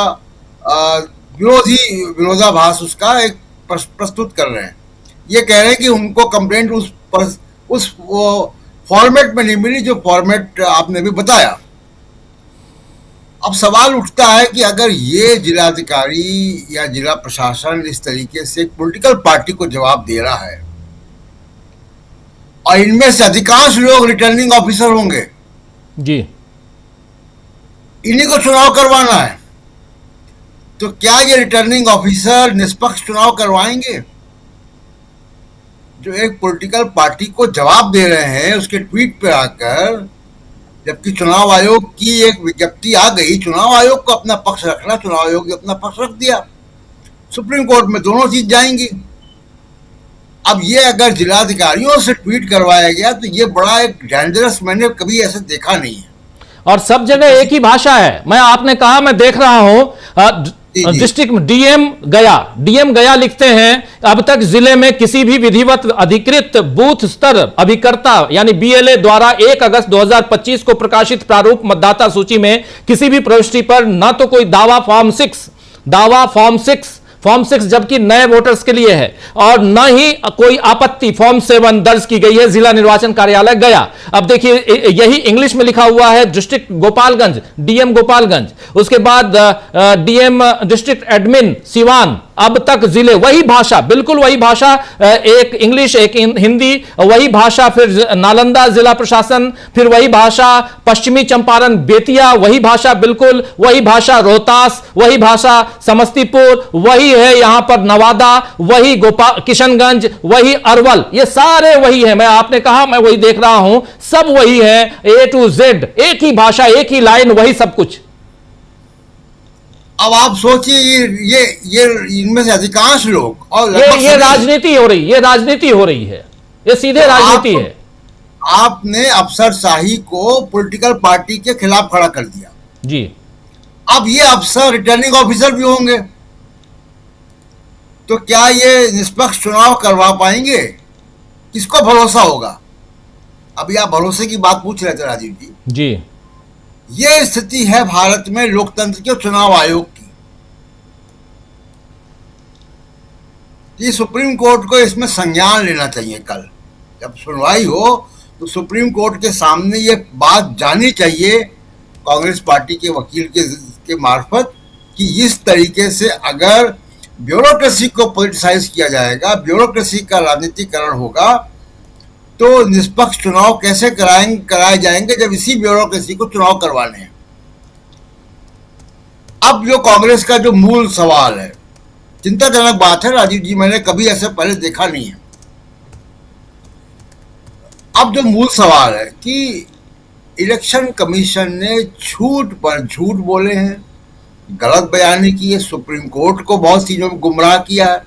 विरोधाभास उसका एक प्रस्तुत कर रहे हैं। ये कह रहे हैं कि उनको कंप्लेंट उस फॉर्मेट में नहीं मिली जो फॉर्मेट आपने भी बताया। अब सवाल उठता है कि अगर ये जिलाधिकारी या जिला प्रशासन इस तरीके से पॉलिटिकल पार्टी को जवाब दे रहा है और इनमें से अधिकांश लोग रिटर्निंग ऑफिसर होंगे जी, इन्हीं को चुनाव करवाना है, तो क्या ये रिटर्निंग ऑफिसर निष्पक्ष चुनाव करवाएंगे? जो एक पॉलिटिकल पार्टी को जवाब दे रहे हैं उसके ट्वीट पे आकर, जबकि चुनाव आयोग की एक विज्ञप्ति आ गई, चुनाव आयोग को अपना पक्ष रखना, चुनाव आयोग ने अपना पक्ष रख दिया, सुप्रीम कोर्ट में दोनों चीज जाएंगी। अब ये अगर जिलाधिकारियों से ट्वीट करवाया गया तो ये बड़ा एक डेंजरस, मैंने कभी ऐसे देखा नहीं है। और सब जगह एक ही भाषा है। मैं, आपने कहा, मैं देख रहा हूं डिस्ट्रिक्ट डीएम गया लिखते हैं, अब तक जिले में किसी भी विधिवत अधिकृत बूथ स्तर अभिकर्ता यानी बीएलए द्वारा 1 अगस्त 2025 को प्रकाशित प्रारूप मतदाता सूची में किसी भी प्रविष्टि पर न तो कोई दावा फॉर्म 6 फॉर्म 6 जबकि नए वोटर्स के लिए है, और न ही कोई आपत्ति फॉर्म 7 दर्ज की गई है जिला निर्वाचन कार्यालय गया। अब देखिए यही इंग्लिश में लिखा हुआ है डिस्ट्रिक्ट गोपालगंज, डीएम गोपालगंज, उसके बाद डीएम डिस्ट्रिक्ट एडमिन सिवान। अब तक जिले वही भाषा, बिल्कुल वही भाषा, एक इंग्लिश एक हिंदी, वही भाषा फिर नालंदा जिला प्रशासन, फिर वही भाषा पश्चिमी चंपारण बेतिया, वही भाषा बिल्कुल वही भाषा रोहतास, वही भाषा समस्तीपुर, वही है यहां पर नवादा, वही किशनगंज, वही अरवल, ये सारे वही है। मैं आपने कहा मैं वही देख रहा हूं, सब वही है, A to Z, एक ही भाषा एक ही लाइन, वही सब कुछ। अब आप सोचिए ये इनमें से अधिकांश लोग और ये राजनीति हो रही, ये राजनीति हो रही है, ये सीधे राजनीति है। आपने अफसरशाही को पॉलिटिकल पार्टी के खिलाफ खड़ा कर दिया जी। अब ये अफसर रिटर्निंग ऑफिसर भी होंगे, तो क्या ये निष्पक्ष चुनाव करवा पाएंगे? किसको भरोसा होगा? अभी आप भरोसे की बात पूछ रहे थे राजीव जी। ये स्थिति है भारत में लोकतंत्र के चुनाव आयोग की। ये सुप्रीम कोर्ट को इसमें संज्ञान लेना चाहिए। कल जब सुनवाई हो तो सुप्रीम कोर्ट के सामने ये बात जानी चाहिए कांग्रेस पार्टी के वकील के मार्फत कि इस तरीके से अगर ब्यूरोक्रेसी को पॉलिटिसाइज किया जाएगा, ब्यूरोक्रेसी का राजनीतिकरण होगा, तो निष्पक्ष चुनाव कैसे कराए जाएंगे जब इसी ब्यूरोक्रेसी को चुनाव करवाने हैं। अब जो कांग्रेस का जो मूल सवाल है, चिंताजनक बात है राजीव जी, मैंने कभी ऐसे पहले देखा नहीं है। अब जो मूल सवाल है कि इलेक्शन कमीशन ने झूठ पर झूठ बोले हैं, गलत बयानी की है, सुप्रीम कोर्ट को बहुत चीजों में गुमराह किया है।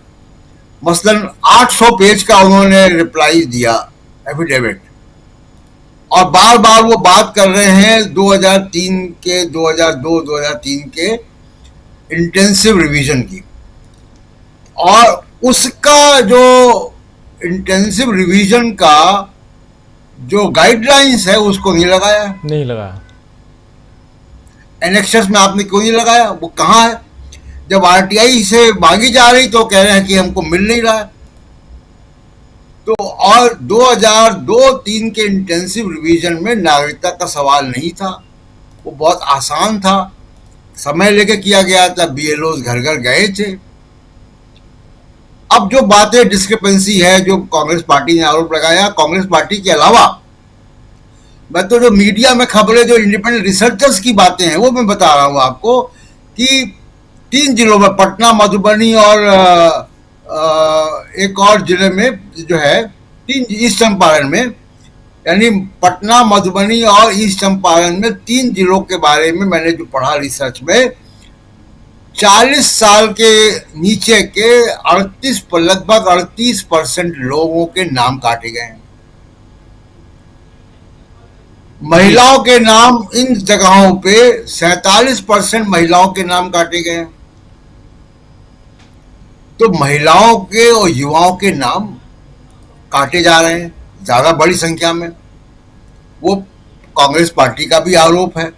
मसलन 800 पेज का उन्होंने रिप्लाई दिया एफिडेविट, और बार बार वो बात कर रहे हैं 2003 के 2002-2003 के इंटेंसिव रिवीजन की, और उसका जो इंटेंसिव रिवीजन का जो गाइडलाइंस है उसको नहीं लगाया। एनेक्सर्स में आपने क्यों नहीं लगाया? वो कहाँ है? जब आरटीआई से मांगी जा रही तो कह रहे हैं कि हमको मिल नहीं रहा है। तो और 2002-03 के इंटेंसिव रिवीजन में नागरिकता का सवाल नहीं था, वो बहुत आसान था, समय लेके किया गया था, बीएलओ घर घर गए थे। अब जो बातें डिस्क्रिपेंसी है, जो कांग्रेस पार्टी ने आरोप लगाया, कांग्रेस पार्टी के अलावा मैं तो जो मीडिया में खबरें, जो इंडिपेंडेंट रिसर्चर्स की बातें हैं, वो मैं बता रहा हूं आपको कि 3 जिलों में, पटना, मधुबनी और एक और जिले में जो है, 3 ईस्ट चंपारण में, यानी पटना, मधुबनी और ईस्ट चंपारण में 3 जिलों के बारे में मैंने जो पढ़ा रिसर्च में, 40 साल के नीचे के लगभग 38% लोगों के नाम काटे गए हैं। महिलाओं के नाम इन जगहों पे 47% महिलाओं के नाम काटे गए हैं। तो महिलाओं के और युवाओं के नाम काटे जा रहे हैं ज्यादा बड़ी संख्या में। वो कांग्रेस पार्टी का भी आरोप है,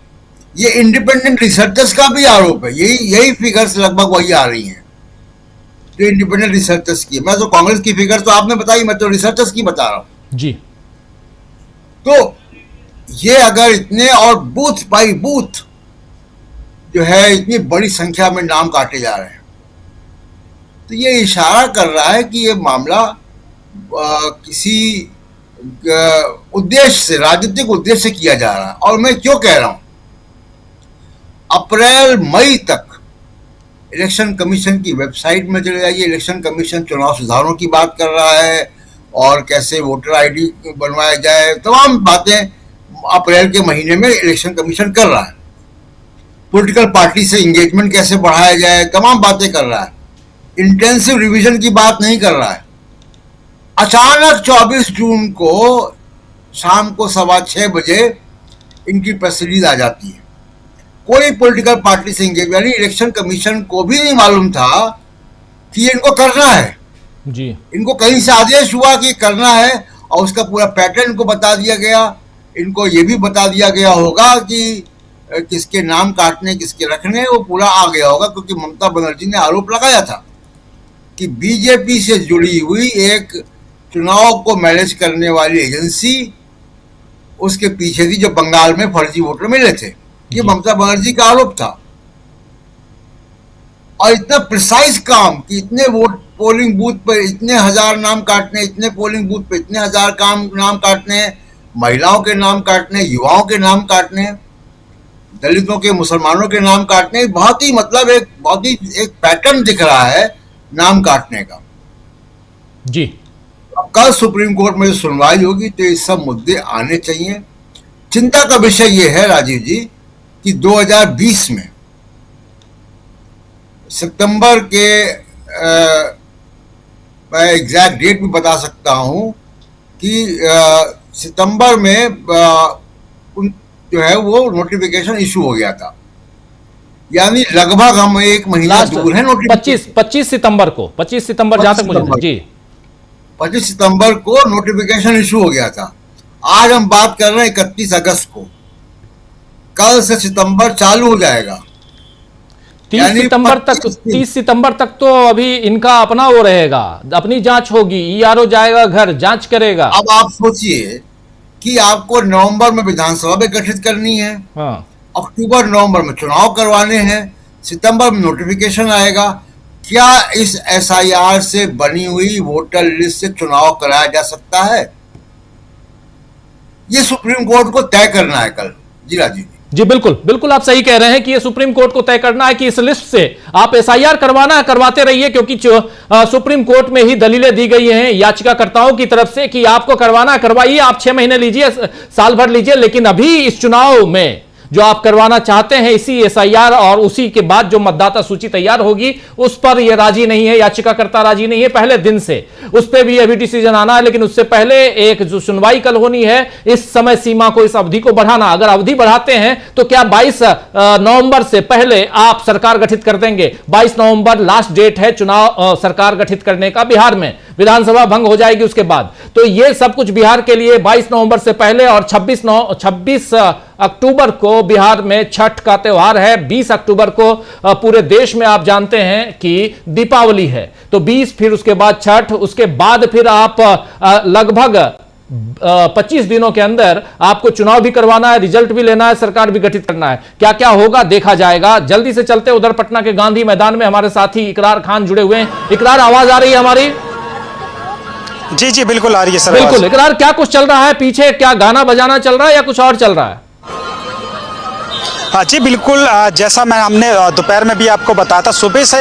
ये इंडिपेंडेंट रिसर्चर्स का भी आरोप है। यही फिगर्स लगभग वही आ रही हैं जो इंडिपेंडेंट रिसर्चर्स की। मैं तो कांग्रेस की फिगर्स तो आपने बताई, मैं तो रिसर्चर्स की बता रहा हूं जी। तो ये अगर इतने और बूथ बाई बूथ जो है इतनी बड़ी संख्या में नाम काटे जा रहे हैं, तो ये इशारा कर रहा है कि ये मामला किसी उद्देश्य से, राजनीतिक उद्देश्य से किया जा रहा है। और मैं क्यों कह रहा हूं, अप्रैल मई तक इलेक्शन कमीशन की वेबसाइट में चले जाइए, इलेक्शन कमीशन चुनाव सुधारों की बात कर रहा है और कैसे वोटर आईडी बनवाया जाए, तमाम बातें अप्रैल के महीने में इलेक्शन कमीशन कर रहा है। पॉलिटिकल पार्टी से एंगेजमेंट कैसे बढ़ाया जाए, तमाम बातें कर रहा है। इंटेंसिव रिवीजन की बात नहीं कर रहा है। अचानक 24 जून को शाम को 6:15 बजे इनकी प्रेस रिलीज आ जाती है। कोई पॉलिटिकल पार्टी से एंगेज, यानी इलेक्शन कमीशन को भी नहीं मालूम था कि इनको करना है जी। इनको कहीं से आदेश हुआ कि करना है और उसका पूरा पैटर्न इनको बता दिया गया। इनको ये भी बता दिया गया होगा कि किसके नाम काटने, किसके रखने, वो पूरा आ गया होगा, क्योंकि ममता बनर्जी ने आरोप लगाया था कि बीजेपी से जुड़ी हुई एक चुनाव को मैनेज करने वाली एजेंसी उसके पीछे थी, जो बंगाल में फर्जी वोटर मिले थे। ये ममता बनर्जी का आरोप था। और इतना प्रिसाइज काम कि इतने वोट पोलिंग बूथ पर इतने हजार नाम काटने, इतने पोलिंग बूथ पर इतने हजार नाम काटने, महिलाओं के नाम काटने, युवाओं के नाम काटने, दलितों के, मुसलमानों के नाम काटने, बहुत ही मतलब एक पैटर्न दिख रहा है नाम काटने का जी। अब कल सुप्रीम कोर्ट में सुनवाई होगी तो ये सब मुद्दे आने चाहिए। चिंता का विषय ये है राजीव जी कि 2020 में सितंबर के मैं एग्जैक्ट डेट भी बता सकता हूं कि सितंबर में जो है वो नोटिफिकेशन इशू हो गया था, यानी लगभग हम एक महीना दूर है। 25 सितंबर को, 25 सितंबर जहां तक मुझे जी 25 सितंबर को नोटिफिकेशन इशू हो गया था। आज हम बात कर रहे हैं 31 अगस्त को। कल से सितंबर चालू हो जाएगा। 30 सितंबर तक तो अभी इनका अपना वो रहेगा, अपनी जांच होगी, ईआरओ जाएगा घर, जांच करेगा। अब आप सोचिए कि आपको नवंबर में विधानसभा भी गठित करनी है, अक्टूबर नवंबर में चुनाव करवाने हैं, सितंबर में नोटिफिकेशन आएगा। क्या इस एसआईआर से बनी हुई वोटर लिस्ट से चुनाव कराया जा सकता है? ये सुप्रीम कोर्ट को तय करना है कल। जी राजीव जी, बिल्कुल बिल्कुल आप सही कह रहे हैं कि ये सुप्रीम कोर्ट को तय करना है कि इस लिस्ट से आप एसआईआर करवाना है, करवाते रहिए, क्योंकि सुप्रीम कोर्ट में ही दलीलें दी गई हैं याचिकाकर्ताओं की तरफ से कि आपको करवाना है, करवाइए, आप 6 महीने लीजिए, साल भर लीजिए, लेकिन अभी इस चुनाव में जो आप करवाना चाहते हैं इसी एसआईआर और उसी के बाद जो मतदाता सूची तैयार होगी उस पर यह राजी नहीं है, याचिकाकर्ता राजी नहीं है पहले दिन से। उस पर भी अभी डिसीजन आना है, लेकिन उससे पहले एक जो सुनवाई कल होनी है, इस समय सीमा को, इस अवधि को बढ़ाना, अगर अवधि बढ़ाते हैं तो क्या 22 नवंबर से पहले आप सरकार गठित कर देंगे? 22 नवंबर लास्ट डेट है चुनाव सरकार गठित करने का बिहार में, विधानसभा भंग हो जाएगी उसके बाद। तो यह सब कुछ बिहार के लिए 22 नवंबर से पहले, और 26 अक्टूबर को बिहार में छठ का त्योहार है, 20 अक्टूबर को पूरे देश में आप जानते हैं कि दीपावली है, तो 20 फिर उसके बाद छठ, उसके बाद फिर आप लगभग 25 दिनों के अंदर आपको चुनाव भी करवाना है, रिजल्ट भी लेना है, सरकार भी गठित करना है। क्या क्या होगा देखा जाएगा। जल्दी से चलते उधर पटना के गांधी मैदान में हमारे साथी इकरार खान जुड़े हुए हैं। इकरार, आवाज आ रही है हमारी? जी जी बिल्कुल आ रही है सर। बिल्कुल इकरार, क्या कुछ चल रहा है पीछे? क्या गाना बजाना चल रहा है या कुछ और चल रहा है? जी बिल्कुल, जैसा हमने दोपहर में भी आपको बताया था, सुबह से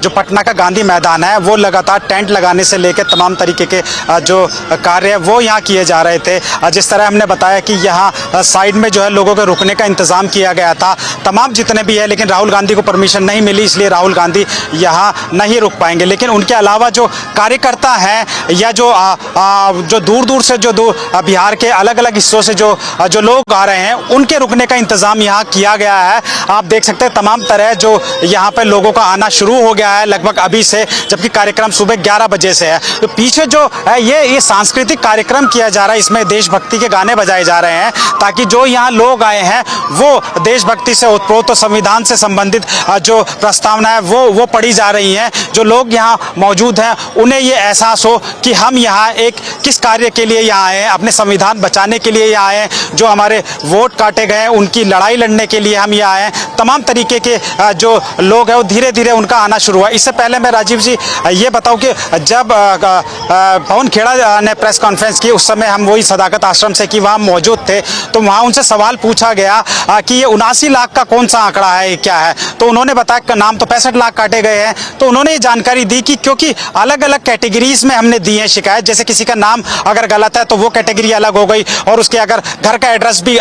जो पटना का गांधी मैदान है वो लगातार टेंट लगाने से लेकर तमाम तरीके के जो कार्य है वो यहाँ किए जा रहे थे। जिस तरह हमने बताया कि यहाँ साइड में जो है लोगों के रुकने का इंतज़ाम किया गया था, तमाम जितने भी है, लेकिन राहुल गांधी को परमिशन नहीं मिली, इसलिए राहुल गांधी यहाँ नहीं रुक पाएंगे। लेकिन उनके अलावा जो कार्यकर्ता हैं या जो दूर दूर से जो बिहार के अलग अलग हिस्सों से जो लोग आ रहे हैं, उनके रुकने का इंतज़ाम यहाँ किया गया है। आप देख सकते हैं तमाम तरह जो यहाँ पे लोगों का आना शुरू हो गया है लगभग अभी से, जबकि कार्यक्रम सुबह 11 बजे से है। तो पीछे जो है ये सांस्कृतिक कार्यक्रम किया जा रहा है, इसमें देशभक्ति के गाने बजाए जा रहे हैं ताकि जो यहाँ लोग आए हैं वो देशभक्ति से ओतप्रोत, संविधान से संबंधित जो प्रस्तावना है वो पढ़ी जा रही हैं। जो लोग यहाँ मौजूद हैं उन्हें ये एहसास हो कि हम यहाँ एक किस कार्य के लिए यहाँ आए हैं, अपने संविधान बचाने के लिए यहाँ आए हैं, जो हमारे वोट काटे गए हैं उनकी लड़ाई लड़ने के लिए हम यहाँ आए हैं। तमाम तरीके के जो लोग हैं वो धीरे धीरे उनका आना शुरू हुआ। इससे पहले मैं राजीव जी ये बताऊं कि जब पवन खेड़ा ने प्रेस कॉन्फ्रेंस की, उस समय हम वही सदाकत आश्रम से कि वहाँ मौजूद थे, तो वहाँ उनसे सवाल पूछा गया कि ये 79 लाख का कौन सा आंकड़ा है, क्या है? तो उन्होंने बताया कि नाम तो 65 लाख काटे गए हैं। तो उन्होंने ये जानकारी दी कि क्योंकि अलग अलग कैटेगरीज में हमने दी है शिकायत, जैसे किसी का नाम अगर गलत है तो वो कैटेगरी अलग हो गई, और उसके अगर घर का एड्रेस भी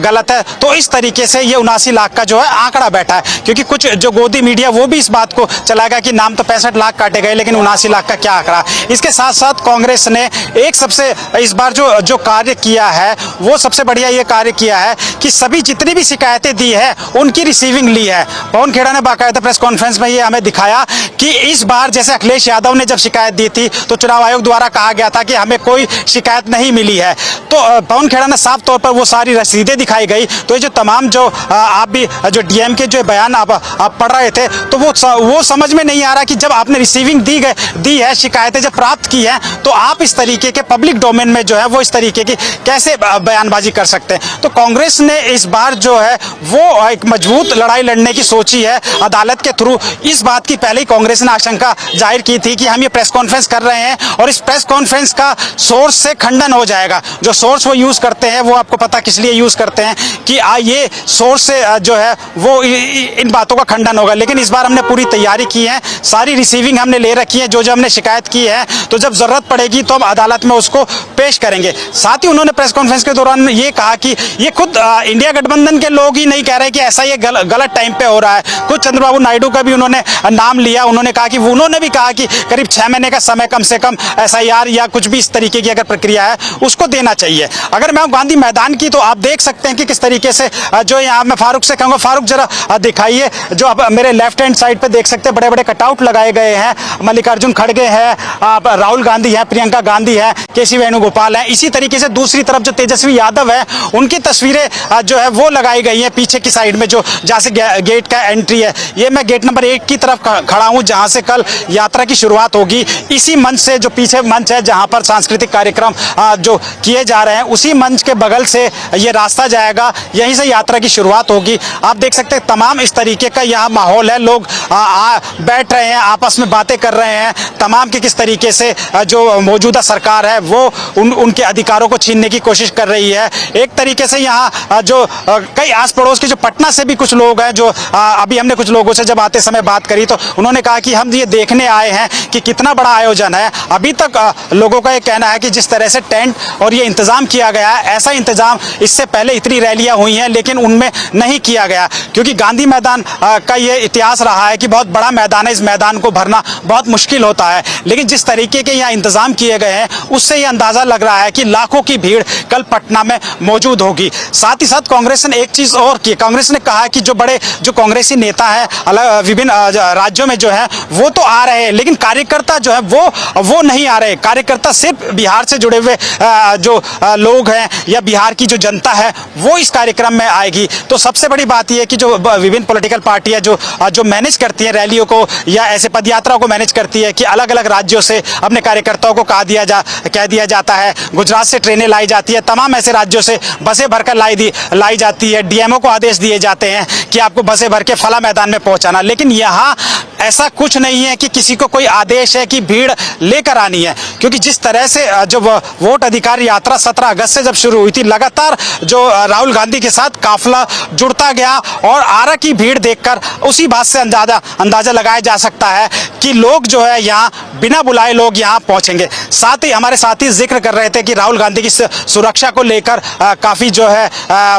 गलत है, तो इस तरीके से ये 79 लाख का जो है आंकड़ा बैठा है। क्योंकि कुछ जो गोदी मीडिया वो भी इस बात को चलाएगा कि नाम तो 65 लाख काटे गए, लेकिन 79 लाख का क्या आंकड़ा। इसके साथ साथ कांग्रेस ने एक सबसे इस बार जो कार्य किया है वो सबसे बढ़िया ये कार्य किया है कि सभी जितनी भी शिकायतें दी है उनकी रिसीविंग ली है। पवन खेड़ा ने बाकायदा प्रेस कॉन्फ्रेंस में ये हमें दिखाया कि इस बार जैसे अखिलेश यादव ने जब शिकायत दी थी तो चुनाव आयोग द्वारा कहा गया था कि हमें कोई शिकायत नहीं मिली है, तो पवन खेड़ा ने साफ तौर पर वो सारी रसीदें दिखाई गई। तो ये जो तमाम जो आप भी जो डीएम के जो बयान आप पढ़ रहे थे, तो वो समझ में नहीं आ रहा कि जब आपने रिसीविंग दी है, शिकायतें जब प्राप्त की है, तो आप इस तरीके के पब्लिक डोमेन में जो है वो इस तरीके की कैसे बयानबाजी कर सकते हैं। तो कांग्रेस ने इस बार जो है वो एक मजबूत लड़ाई लड़ने की सोची है अदालत के थ्रू। इस बात की पहले ही कांग्रेस ने आशंका जाहिर की थी कि हम ये प्रेस कॉन्फ्रेंस कर रहे हैं और इस प्रेस कॉन्फ्रेंस का सोर्स से खंडन हो जाएगा। जो सोर्स वो यूज करते हैं वो आपको पता किस लिए यूज करते हैं कि ये सोर्स से जो है वो इन बातों का खंडन होगा। लेकिन इस बार हमने पूरी तैयारी की है, सारी रिसीविंग हमने ले रखी है, जो हमने शिकायत की है, तो जब जरूरत पड़ेगी तो हम अदालत में उसको पेश करेंगे। साथ ही उन्होंने प्रेस कॉन्फ्रेंस के दौरान ये कहा कि ये खुद इंडिया गठबंधन के लोग ही नहीं कह रहे कि ऐसा ये गलत टाइम पे हो रहा है। खुद चंद्रबाबू नायडू का भी उन्होंने नाम लिया। उन्होंने कहा कि करीब 6 महीने का समय कम से कम SIR या कुछ भी इस तरीके की अगर प्रक्रिया है उसको देना चाहिए। अगर मैं गांधी मैदान की, तो आप देख सकते हैं कि किस तरीके से जो यहाँ मैं फारूक से कहूँगा, फारूक जरा दिखाइए, जो आप मेरे लेफ्ट हैंड साइड पे देख सकते हैं बड़े बड़े कटआउट लगाए गए हैं। मल्लिकार्जुन खड़गे हैं, राहुल गांधी है, प्रियंका गांधी है, KC वेणुगोपाल है। इसी तरीके से दूसरी तरफ जो तेजस्वी यादव है उनकी तस्वीरें जो है वो लगाई गई है पीछे की साइड में, जो जहाँ से गेट का एंट्री है। ये मैं गेट नंबर 1 की तरफ खड़ा हूँ, जहाँ से कल यात्रा की शुरुआत होगी। इसी मंच से, जो पीछे मंच है जहाँ पर सांस्कृतिक कार्यक्रम जो किए जा रहे हैं, उसी मंच के बगल से ये रास्ता जाएगा, यहीं से यात्रा की शुरुआत होगी। आप देख सकते हैं तमाम इस तरीके का यहाँ माहौल है, लोग बैठ रहे हैं, आपस में बातें कर रहे हैं, तमाम के किस तरीके से जो मौजूदा सरकार है वो उनके अधिकारों को छीनने की कोशिश कर रही है। एक तरीके से यहाँ जो कई आस पड़ोस के जो पटना से भी कुछ लोग हैं, जो अभी हमने कुछ लोगों से जब आते समय बात करी तो उन्होंने कहा कि हम ये देखने आए हैं कि कितना बड़ा आयोजन है। अभी तक लोगों का ये कहना है कि जिस तरह से टेंट और ये इंतजाम किया गया है, ऐसा इंतजाम इससे पहले इतनी रैलियां हुई हैं लेकिन उनमें नहीं किया गया, क्योंकि गांधी मैदान का ये इतिहास रहा है कि बहुत बड़ा मैदान है, इस मैदान को भरना बहुत मुश्किल होता है। लेकिन जिस तरीके के यहाँ इंतजाम किए गए हैं उससे ये अंदाजा लग रहा है कि लाखों की भीड़ कल पटना में मौजूद होगी। साथ ही साथ कांग्रेस ने एक चीज और की, कांग्रेस ने कहा कि जो कांग्रेसी नेता है विभिन्न राज्यों में जो है वो तो आ रहे हैं, लेकिन कार्यकर्ता जो है वो नहीं आ रहे। कार्यकर्ता सिर्फ बिहार से जुड़े हुए जो लोग हैं या बिहार की जो जनता है वो इस कार्यक्रम में आएगी। तो सबसे बड़ी बात यह है कि जो विभिन्न पॉलिटिकल पार्टियां जो मैनेज करती है रैलियों को या ऐसे पदयात्रा को मैनेज करती है कि अलग अलग राज्यों से अपने कार्यकर्ताओं को कह दिया जाता है। गुजरात से ट्रेनें लाई जाती है, तमाम ऐसे राज्यों से बसें भरकर लाई जाती है। DMO को आदेश दिए जाते हैं कि आपको बसें भर के फला मैदान में पहुंचाना। लेकिन यहाँ ऐसा कुछ नहीं है कि किसी को कोई आदेश है कि भीड़ लेकर आनी है, क्योंकि जिस तरह से जो वोट अधिकार यात्रा 17 अगस्त से जब शुरू हुई थी, लगातार जो राहुल गांधी के साथ काफिला जुड़ता गया और आरा की भीड़ देखकर उसी बात से अंदाजा लगाया जा सकता है कि लोग जो है यहाँ बिना बुलाए लोग यहाँ पहुंचेंगे। साथ ही हमारे साथी जिक्र कर रहे थे कि राहुल गांधी की सुरक्षा को लेकर काफी जो है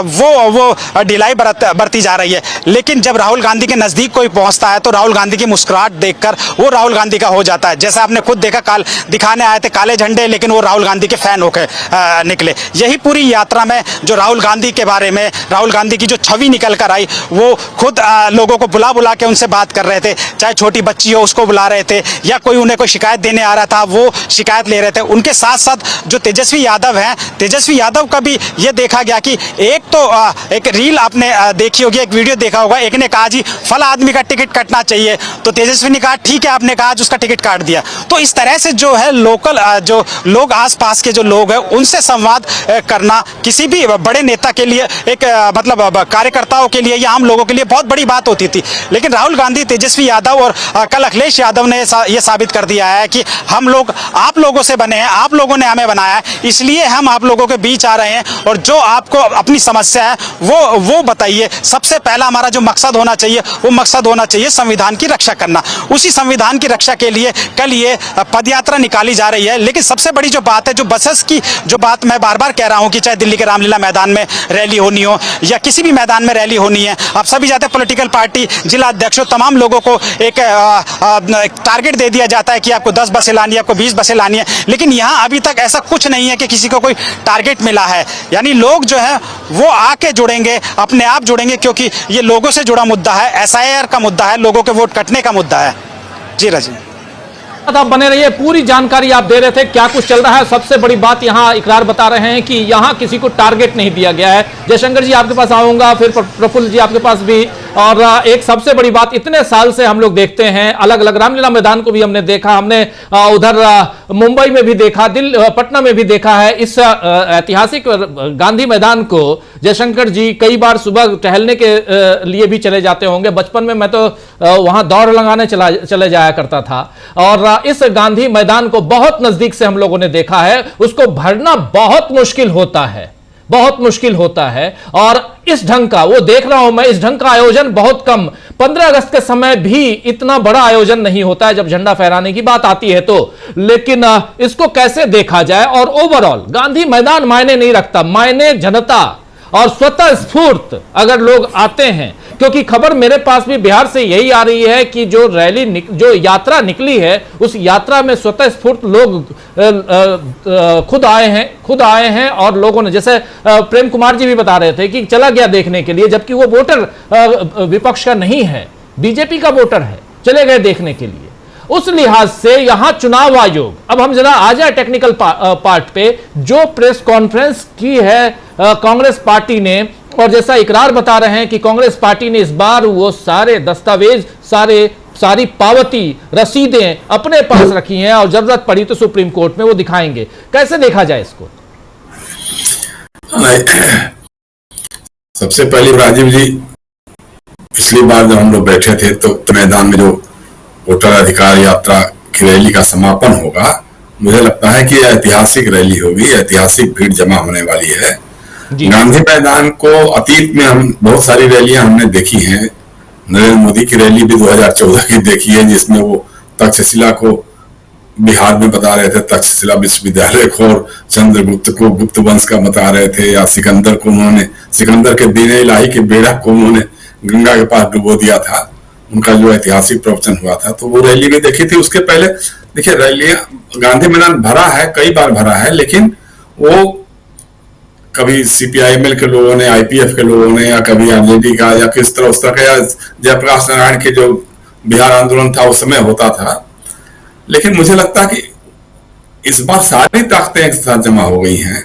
वो ढिलाई बरती जा रही है। लेकिन जब राहुल गांधी के नजदीक कोई पहुंचता है तो राहुल गांधी की मुस्कुराहट देखकर वो राहुल गांधी का हो जाता है। जैसा आपने खुद देखा, दिखाने आए थे काले झंडे, लेकिन वो राहुल गांधी के फैन होकर निकले। यही पूरी यात्रा में जो राहुल गांधी के बारे में, राहुल गांधी की जो छवि निकल कर आई, वो खुद लोगों को बुला के उनसे बात कर रहे थे। चाहे छोटी बच्ची हो उसको बुला रहे थे, या उन्हें कोई शिकायत देने आ रहा था वो शिकायत ले रहे थे। उनके साथ साथ जो तेजस्वी यादव हैं, तेजस्वी यादव का भी ये देखा गया कि एक रील आपने देखी होगी, एक वीडियो देखा होगा, एक ने कहा जी फला आदमी का टिकट कटना चाहिए, तो तेजस्वी ने कहा ठीक है, आपने कहा उसका टिकट काट दिया। तो इस तरह से जो है लोकल जो लोग आसपास के जो लोग हैं उनसे संवाद करना किसी भी बड़े नेता के लिए, एक मतलब कार्यकर्ताओं के लिए या आम लोगों के लिए बहुत बड़ी बात होती थी। लेकिन राहुल गांधी, तेजस्वी यादव और कल अखिलेश यादव ने ये साबित कर दिया है कि हम लोग आप लोगों से बने हैं, आप लोगों ने हमें बनाया है, इसलिए हम आप लोगों के बीच आ रहे हैं और जो आपको अपनी समस्या है वो बताइए। सबसे पहला हमारा जो मकसद होना चाहिए वो मकसद होना चाहिए संविधान की रक्षा करना। उसी संविधान की रक्षा के लिए कल ये पदयात्रा निकाली जा रही है। लेकिन सबसे बड़ी जो बात है, जो बसेस की जो बात मैं बार बार कह रहा हूं कि चाहे दिल्ली के रामलीला मैदान में रैली होनी हो या किसी भी मैदान में रैली होनी है, आप सभी जाते हैं, पॉलिटिकल पार्टी, जिला अध्यक्षों, तमाम लोगों को एक टारगेट दे दिया जाता है कि आपको 10 बसें लानी है, आपको 20 बसें लानी है। लेकिन यहाँ अभी तक ऐसा कुछ नहीं है कि किसी को कोई टारगेट मिला है। यानी लोग जो है वो आके जुड़ेंगे, अपने आप जुड़ेंगे, क्योंकि ये लोगों से जुड़ा मुद्दा है, SIR का मुद्दा है, लोगों के वोट कटने का मुद्दा है। जी राजी। आप बने रहिए, पूरी जानकारी आप दे रहे थे क्या कुछ चल रहा है। सबसे बड़ी बात यहाँ इकरार बता रहे हैं कि यहाँ किसी को टारगेट नहीं दिया गया है। जयशंकर जी आपके पास आऊंगा, फिर प्रफुल्ल जी आपके पास भी। और एक सबसे बड़ी बात, इतने साल से हम लोग देखते हैं, अलग अलग रामलीला मैदान को भी हमने देखा, हमने उधर मुंबई में भी देखा, पटना में भी देखा है। इस ऐतिहासिक गांधी मैदान को जयशंकर जी कई बार सुबह टहलने के लिए भी चले जाते होंगे। बचपन में मैं तो वहां दौड़ लगाने चले जाया करता था। और इस गांधी मैदान को बहुत नजदीक से हम लोगों ने देखा है। उसको भरना बहुत मुश्किल होता है, बहुत मुश्किल होता है। और इस ढंग का, वो देख रहा हूं मैं, इस ढंग का आयोजन बहुत कम, 15 अगस्त के समय भी इतना बड़ा आयोजन नहीं होता है जब झंडा फहराने की बात आती है तो। लेकिन इसको कैसे देखा जाए? और ओवरऑल गांधी मैदान मायने नहीं रखता, मायने जनता और स्वतः स्फूर्त अगर लोग आते हैं। क्योंकि खबर मेरे पास भी बिहार से यही आ रही है कि जो रैली, जो यात्रा निकली है, उस यात्रा में स्वतः स्फूर्त लोग खुद आए हैं। और लोगों ने, जैसे प्रेम कुमार जी भी बता रहे थे कि चला गया देखने के लिए, जबकि वो वोटर विपक्ष का नहीं है, बीजेपी का वोटर है, चले गए देखने के लिए। उस लिहाज से यहां चुनाव आयोग, अब हम जरा आ जाए टेक्निकल पार्ट पे, जो प्रेस कॉन्फ्रेंस की है कांग्रेस पार्टी ने, और जैसा इकरार बता रहे हैं कि कांग्रेस पार्टी ने इस बार वो सारे दस्तावेज, सारी पावती, रसीदें अपने पास रखी हैं और जरूरत पड़ी तो सुप्रीम कोर्ट में वो दिखाएंगे। कैसे देखा जाए इसको? सबसे पहले राजीव जी, पिछली बार जब हम लोग बैठे थे तो मैदान में जो वोटर अधिकार यात्रा की रैली का समापन होगा, मुझे लगता है कि ऐतिहासिक रैली होगी, ऐतिहासिक भीड़ जमा होने वाली है। गांधी मैदान को अतीत में हम बहुत सारी रैलियां हमने देखी हैं। नरेंद्र मोदी की रैली भी 2014 की देखी है, जिसमें वो तक्षशिला को बिहार में बता रहे थे, तक्षशिला विश्वविद्यालय को, और चंद्रगुप्त को गुप्त वंश का बता रहे थे, या सिकंदर को उन्होंने, सिकंदर के दीन इलाही के बेड़ा को उन्होंने गंगा के पास डुबो दिया था। उनका जो ऐतिहासिक प्रवचन हुआ था, तो वो रैली भी देखी थी। उसके पहले देखिए, रैलियां, गांधी मैदान भरा है, कई बार भरा है, लेकिन वो कभी सीपीआईएमएल के लोगों ने, आईपीएफ के लोगों ने, या कभी आरजेडी का, या किस तरह उस तरह का, या जयप्रकाश नारायण के जो बिहार आंदोलन था उस समय होता था। लेकिन मुझे लगता है कि इस बार सारी ताकतें एक साथ जमा हो गई हैं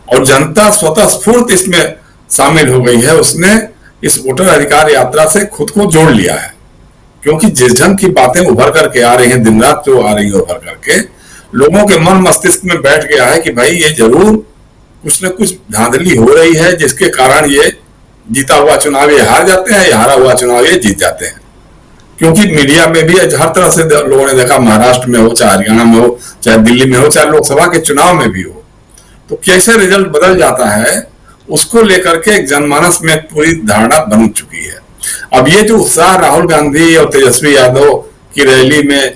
और जनता स्वतः स्फूर्त इसमें शामिल हो गई है। उसने इस वोटर अधिकार यात्रा से खुद को जोड़ लिया है, क्योंकि जिस ढंग की बातें उभर करके आ रही हैं, दिन रात जो आ रही है उभर करके, लोगों के मन मस्तिष्क में बैठ गया है कि भाई ये जरूर कुछ न कुछ धांधली हो रही है, जिसके कारण ये जीता हुआ चुनाव ये हार जाते हैं, या हारा हुआ चुनाव ये जीत जाते हैं। क्योंकि मीडिया में भी हर तरह से लोगों ने देखा, महाराष्ट्र में हो, चाहे हरियाणा में हो, चाहे दिल्ली में हो, चाहे लोकसभा के चुनाव में भी हो, तो कैसे रिजल्ट बदल जाता है, उसको लेकर के एक जनमानस में पूरी धारणा बन चुकी है। अब ये जो उत्साह राहुल गांधी और तेजस्वी यादव की रैली में,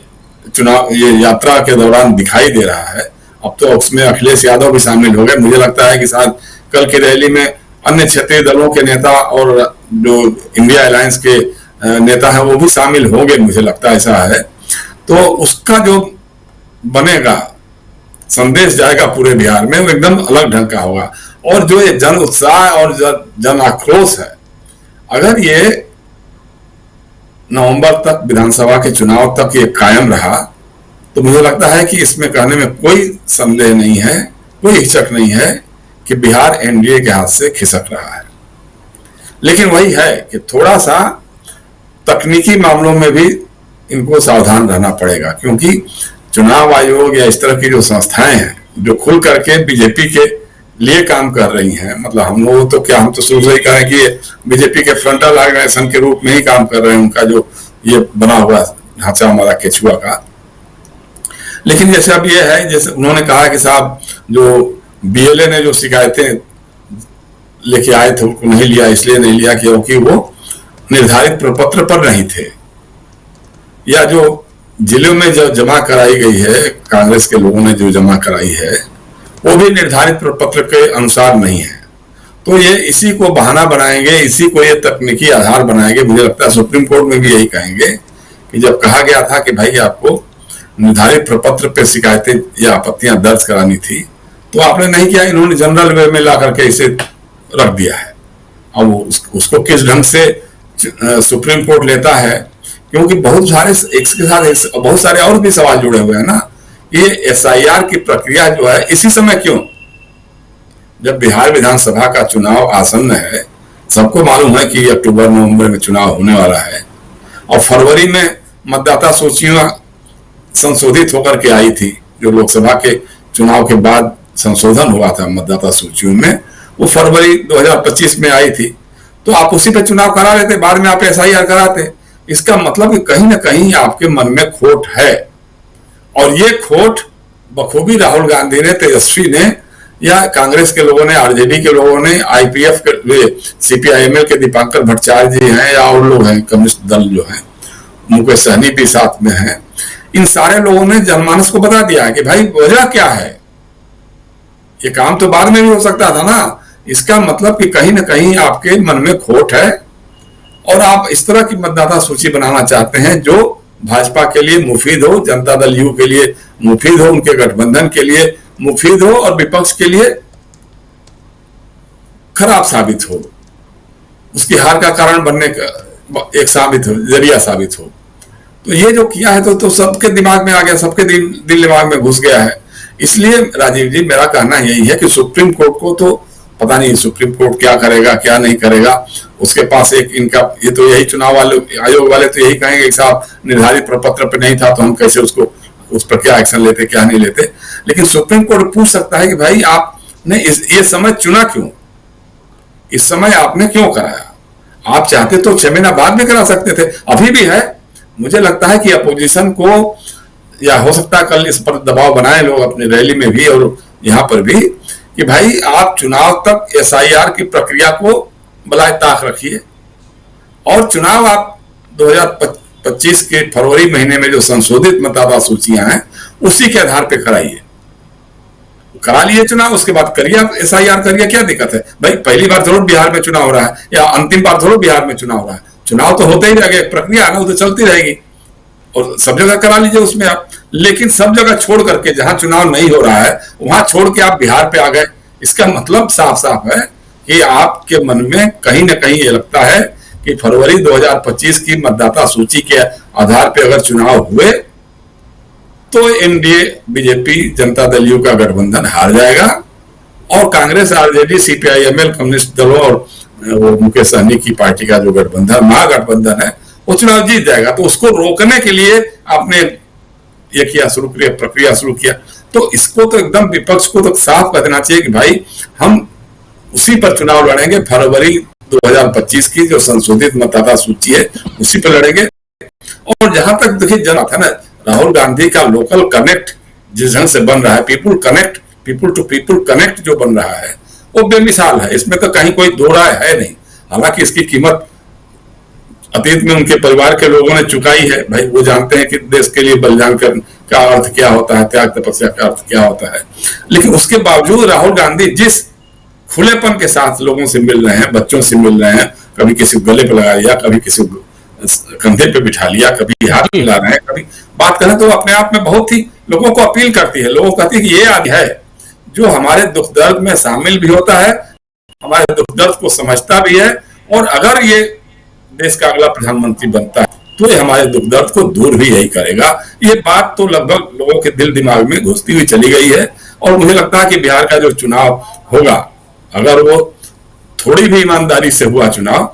चुनाव ये यात्रा के दौरान दिखाई दे रहा है, अब तो उसमें अखिलेश यादव भी शामिल हो गए। मुझे लगता है कि शायद कल की रैली में अन्य क्षेत्रीय दलों के नेता और जो इंडिया अलायंस के नेता हैं वो भी शामिल होंगे, मुझे लगता है ऐसा है। तो उसका जो बनेगा संदेश जाएगा पूरे बिहार में, वो एकदम अलग ढंग का होगा। और जो ये जन उत्साह और जन आक्रोश है, अगर ये नवंबर तक, विधानसभा के चुनाव तक ये कायम रहा, तो मुझे लगता है कि इसमें कहने में कोई संदेह नहीं है, कोई हिचक नहीं है कि बिहार एनडीए के हाथ से खिसक रहा है। लेकिन वही है कि थोड़ा सा तकनीकी मामलों में भी इनको सावधान रहना पड़ेगा, क्योंकि चुनाव आयोग या इस तरह की जो संस्थाएं हैं जो खुल करके बीजेपी के लिए काम कर रही हैं, मतलब हम लोग तो क्या, हम तो शुरू से ही कहें कि बीजेपी के फ्रंटल ऑर्गेनाइजेशन के रूप में ही काम कर रहे हैं, उनका जो ये बना हुआ ढांचा हमारा केचुआ का। लेकिन जैसे अब ये है, जैसे उन्होंने कहा कि साहब जो बीएलए ने जो शिकायतें लेके आए थे उनको नहीं लिया, इसलिए नहीं लिया क्योंकि वो निर्धारित प्रपत्र पर नहीं थे, या जो जिलों में जो जमा कराई गई है, कांग्रेस के लोगों ने जो जमा कराई है वो भी निर्धारित प्रपत्र के अनुसार नहीं है। तो ये इसी को बहाना बनाएंगे, इसी को ये तकनीकी आधार बनाएंगे। मुझे लगता है सुप्रीम कोर्ट में भी यही कहेंगे कि जब कहा गया था कि भाई आपको निर्धारित प्रपत्र पे शिकायतें या आपत्तियां दर्ज करानी थी, तो आपने नहीं किया, इन्होंने जनरल वे में ला करके इसे रख दिया है। अब उसको किस ढंग से सुप्रीम कोर्ट लेता है क्योंकि बहुत सारे इसके साथ बहुत सारे और भी सवाल जुड़े हुए हैं ना। ये एसआईआर की प्रक्रिया जो है इसी समय क्यों, जब बिहार विधानसभा का चुनाव आसन्न है, सबको मालूम है कि अक्टूबर नवंबर में चुनाव होने वाला है, और फरवरी में मतदाता सूचियां संशोधित होकर के आई थी, जो लोकसभा के चुनाव के बाद संशोधन हुआ था मतदाता सूचियों में, वो फरवरी 2025 में आई थी। तो आप उसी पे चुनाव करा लेते, बाद में आप एसआईआर कराते। इसका मतलब कि कहीं ना कहीं आपके मन में खोट है, और ये खोट बखूबी राहुल गांधी ने, तेजस्वी ने, या कांग्रेस के लोगों ने, आरजेडी के लोगों ने, आईपीएफ के, सीपीआईएमएल के दीपांकर भट्टाचार्य जी हैं, या और लोग हैं, कम्युनिस्ट दल जो हैं, मुकेश सहनी भी साथ में हैं, इन सारे लोगों ने जनमानस को बता दिया है कि भाई वजह क्या है। ये काम तो बाद में भी हो सकता था ना। इसका मतलब कि कहीं ना कहीं आपके मन में खोट है, और आप इस तरह की मतदाता सूची बनाना चाहते हैं जो भाजपा के लिए मुफीद हो, जनता दल यू के लिए मुफीद हो, उनके गठबंधन के लिए मुफीद हो, और विपक्ष के लिए खराब साबित हो, उसकी हार का कारण बनने का एक साबित हो, जरिया साबित हो। तो ये जो किया है तो सबके दिमाग में आ गया, सबके दिल दिमाग में घुस गया है। इसलिए राजीव जी, मेरा कहना यही है कि सुप्रीम कोर्ट को तो पता नहीं सुप्रीम कोर्ट क्या करेगा क्या नहीं करेगा, उसके पास एक इनका ये तो यही चुनाव वाले आयोग वाले तो यही कहेंगे कि साहब निर्धारित प्रपत्र पे नहीं था तो हम कैसे उसको उस पर क्या एक्शन लेते क्या नहीं लेते। लेकिन सुप्रीम कोर्ट पूछ सकता है कि भाई आपने ये समय चुना क्यों, इस समय आपने क्यों कराया। आप चाहते तो 6 महीना बाद भी करा सकते थे, अभी भी है। मुझे लगता है कि अपोजिशन को, या हो सकता है कल इस पर दबाव बनाए लोग अपनी रैली में भी और यहाँ पर भी, कि भाई आप चुनाव तक एसआईआर की प्रक्रिया को बलाए ताक रखिए, और चुनाव आप 2025 के फरवरी महीने में जो संशोधित मतदाता सूचियां हैं उसी के आधार पर कराइए। करा लिए चुनाव, उसके बाद करिए आप एसआईआर करिए, क्या दिक्कत है भाई। पहली बार जरूर बिहार में चुनाव हो रहा है, या अंतिम बार जरूर बिहार में चुनाव हो रहा है। चुनाव तो होते ही रहेगा, प्रक्रिया है ना, वो तो चलती रहेगी, और सब जगह करा लीजिए उसमें आप। लेकिन सब जगह छोड़ करके, जहां चुनाव नहीं हो रहा है वहां छोड़ के आप बिहार पे आ गए, इसका मतलब साफ साफ है कि आपके मन में कहीं ना कहीं ये लगता है कि फरवरी 2025 की मतदाता सूची के आधार पे अगर चुनाव हुए तो NDA BJP Janata Dal you का गठबंधन हार जाएगा, और कांग्रेस आरजेडी सीपीआईएमएल कम्युनिस्ट दलों और मुकेश सहनी की पार्टी का जो गठबंधन महागठबंधन है वो चुनाव जीत जाएगा। तो उसको रोकने के लिए आपने ये किया, शुरू किया, प्रक्रिया शुरू किया। तो इसको तो एकदम विपक्ष को तो साफ कर देना चाहिए कि भाई हम उसी पर चुनाव लड़ेंगे, फरवरी 2025 की जो संशोधित मतदाता सूची है उसी पर लड़ेंगे। और जहां तक देखिए जना था ना, राहुल गांधी का लोकल कनेक्ट जिस ढंग से बन रहा है, people connect, people to people connect जो बन रहा है वो बेमिसाल है, इसमें तो कहीं कोई दो राय है नहीं। हालांकि इसकी कीमत अतीत में उनके परिवार के लोगों ने चुकाई है, भाई वो जानते हैं कि देश के लिए बलिदान का अर्थ क्या होता है, त्याग तपस्या का अर्थ क्या होता है। लेकिन उसके बावजूद राहुल गांधी जिस खुलेपन के साथ लोगों से मिल रहे हैं, बच्चों से मिल रहे हैं, कभी किसी को गले पे लगा लिया, कभी किसी को कंधे पे बिठा लिया, कभी हाथ मिला रहे हैं, कभी बात करें, तो अपने आप में बहुत ही लोगों को अपील करती है। लोगों कहती है कि ये आदमी है जो हमारे दुख दर्द में शामिल भी होता है, हमारे दुख दर्द को समझता भी है, और अगर ये देश का अगला प्रधानमंत्री बनता है तो ये हमारे दुख दर्द को दूर भी यही करेगा। ये बात तो लगभग लोगों के दिल दिमाग में घुसती हुई चली गई है। और मुझे लगता है कि बिहार का जो चुनाव होगा, अगर वो थोड़ी भी ईमानदारी से हुआ चुनाव,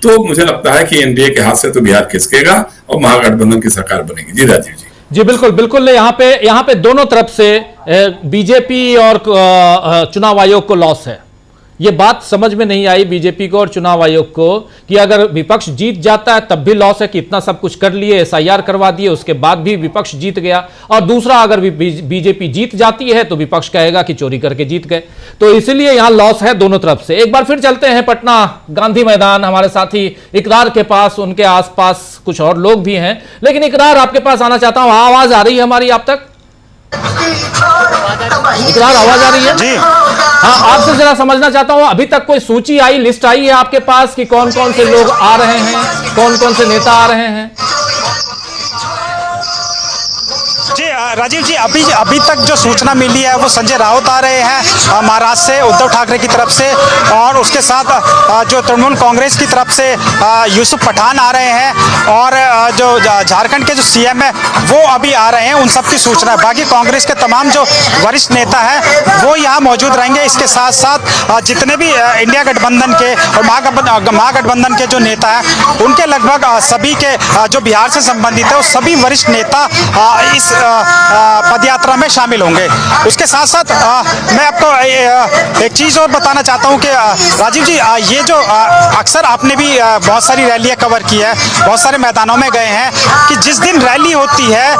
तो मुझे लगता है कि एनडीए के हाथ से तो बिहार खिसकेगा और महागठबंधन की सरकार बनेगी। जी राजीव जी। जी बिल्कुल बिल्कुल। यहाँ पे दोनों तरफ से बीजेपी और चुनाव आयोग को लॉस है। ये बात समझ में नहीं आई बीजेपी को और चुनाव आयोग को कि अगर विपक्ष जीत जाता है तब भी लॉस है कि इतना सब कुछ कर लिए, एसआईआर करवा दिए, उसके बाद भी विपक्ष जीत गया। और दूसरा, अगर बीजेपी जीत जाती है तो विपक्ष कहेगा कि चोरी करके जीत गए। तो इसीलिए यहां लॉस है दोनों तरफ से। एक बार फिर चलते हैं पटना गांधी मैदान, हमारे साथी इकरार के पास। उनके आसपास कुछ और लोग भी हैं, लेकिन इकरार आपके पास आना चाहता हूं। आवाज आ रही है हमारी आप तक? इकरार आवाज आ रही है जी? हाँ, आपसे जरा समझना चाहता हूं, अभी तक कोई सूची आई, लिस्ट आई है आपके पास कि कौन कौन से लोग आ रहे हैं, कौन कौन से नेता आ रहे हैं? जी राजीव जी, अभी तक जो सूचना मिली है वो संजय राउत आ रहे हैं महाराष्ट्र से उद्धव ठाकरे की तरफ से, और उसके साथ जो तृणमूल कांग्रेस की तरफ से यूसुफ पठान आ रहे हैं, और जो झारखंड के जो सीएम है वो अभी आ रहे हैं। उन सब की सूचना है। बाकी कांग्रेस के तमाम जो वरिष्ठ नेता हैं वो यहाँ मौजूद रहेंगे। इसके साथ साथ जितने भी इंडिया गठबंधन के और महागठबंधन के जो नेता हैं उनके लगभग सभी के जो बिहार से संबंधित है वो सभी वरिष्ठ नेता इस पदयात्रा में शामिल होंगे। उसके साथ साथ मैं आपको एक चीज़ और बताना चाहता हूं कि राजीव जी, ये जो अक्सर आपने भी बहुत सारी रैलियां कवर की है, बहुत सारे मैदानों में गए हैं, कि जिस दिन रैली होती है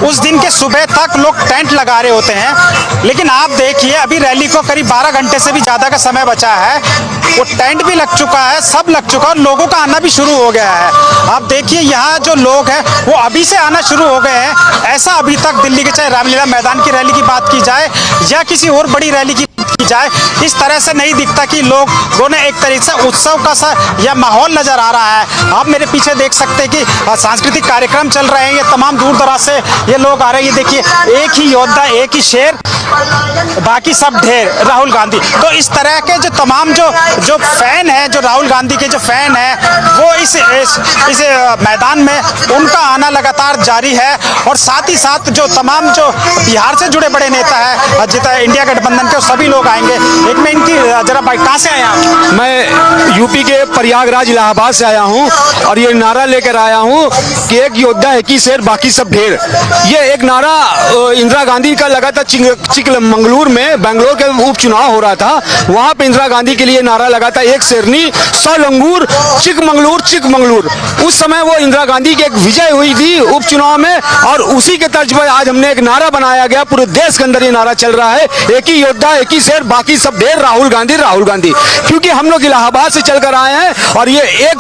उस दिन के सुबह तक लोग टेंट लगा रहे होते हैं, लेकिन आप देखिए अभी रैली को करीब 12 घंटे से भी ज़्यादा का समय बचा है, वो टेंट भी लग चुका है, सब लग चुका है और लोगों का आना भी शुरू हो गया है। आप देखिए यहाँ जो लोग हैं वो अभी से आना शुरू हो गए हैं। ऐसा अभी तक दिल्ली के चाहे रामलीला मैदान की रैली की बात की जाए या किसी और बड़ी रैली की जाए, इस तरह से नहीं दिखता कि लोगों ने एक तरीके से उत्सव का सा यह माहौल नजर आ रहा है। आप मेरे पीछे देख सकते हैं कि सांस्कृतिक कार्यक्रम चल रहे हैं, ये तमाम दूर दराज से ये लोग आ रहे हैं। ये देखिए, एक ही योद्धा एक ही शेर बाकी सब ढेर, राहुल गांधी। तो इस तरह के जो तमाम जो फैन हैं, जो राहुल गांधी के जो फैन हैं, वो इस मैदान में उनका आना लगातार जारी है। और साथ ही साथ जो तमाम जो बिहार से जुड़े बड़े नेता हैं जितना इंडिया गठबंधन के, सभी लोग आएंगे। एक में इनकी जरा भाई, कहाँ से आए आप? मैं यूपी के प्रयागराज इलाहाबाद से आया हूँ और ये नारा लेकर आया हूँ कि एक योद्धा एक ही शेर बाकी सब ढेर। ये एक नारा इंदिरा गांधी का लगा था चिकमंगलुरु में, बेंगलोर के उपचुनाव हो रहा था, वहां पे इंदिरा गांधी के लिए नारा लगा था, एक शेरनी 100 लंगूर, चिकमंगलुरु चिकमंगलुरु। उस समय वो इंदिरा गांधी की एक विजय हुई थी उपचुनाव में, और उसी के तर्ज पर आज हमने एक नारा बनाया गया। पूरे देश के अंदर ये नारा चल रहा है, एक ही योद्धा एक ही शेर बाकी सब ढेर, राहुल गांधी राहुल गांधी। क्योंकि हम लोग इलाहाबाद से चलकर आए हैं और ये एक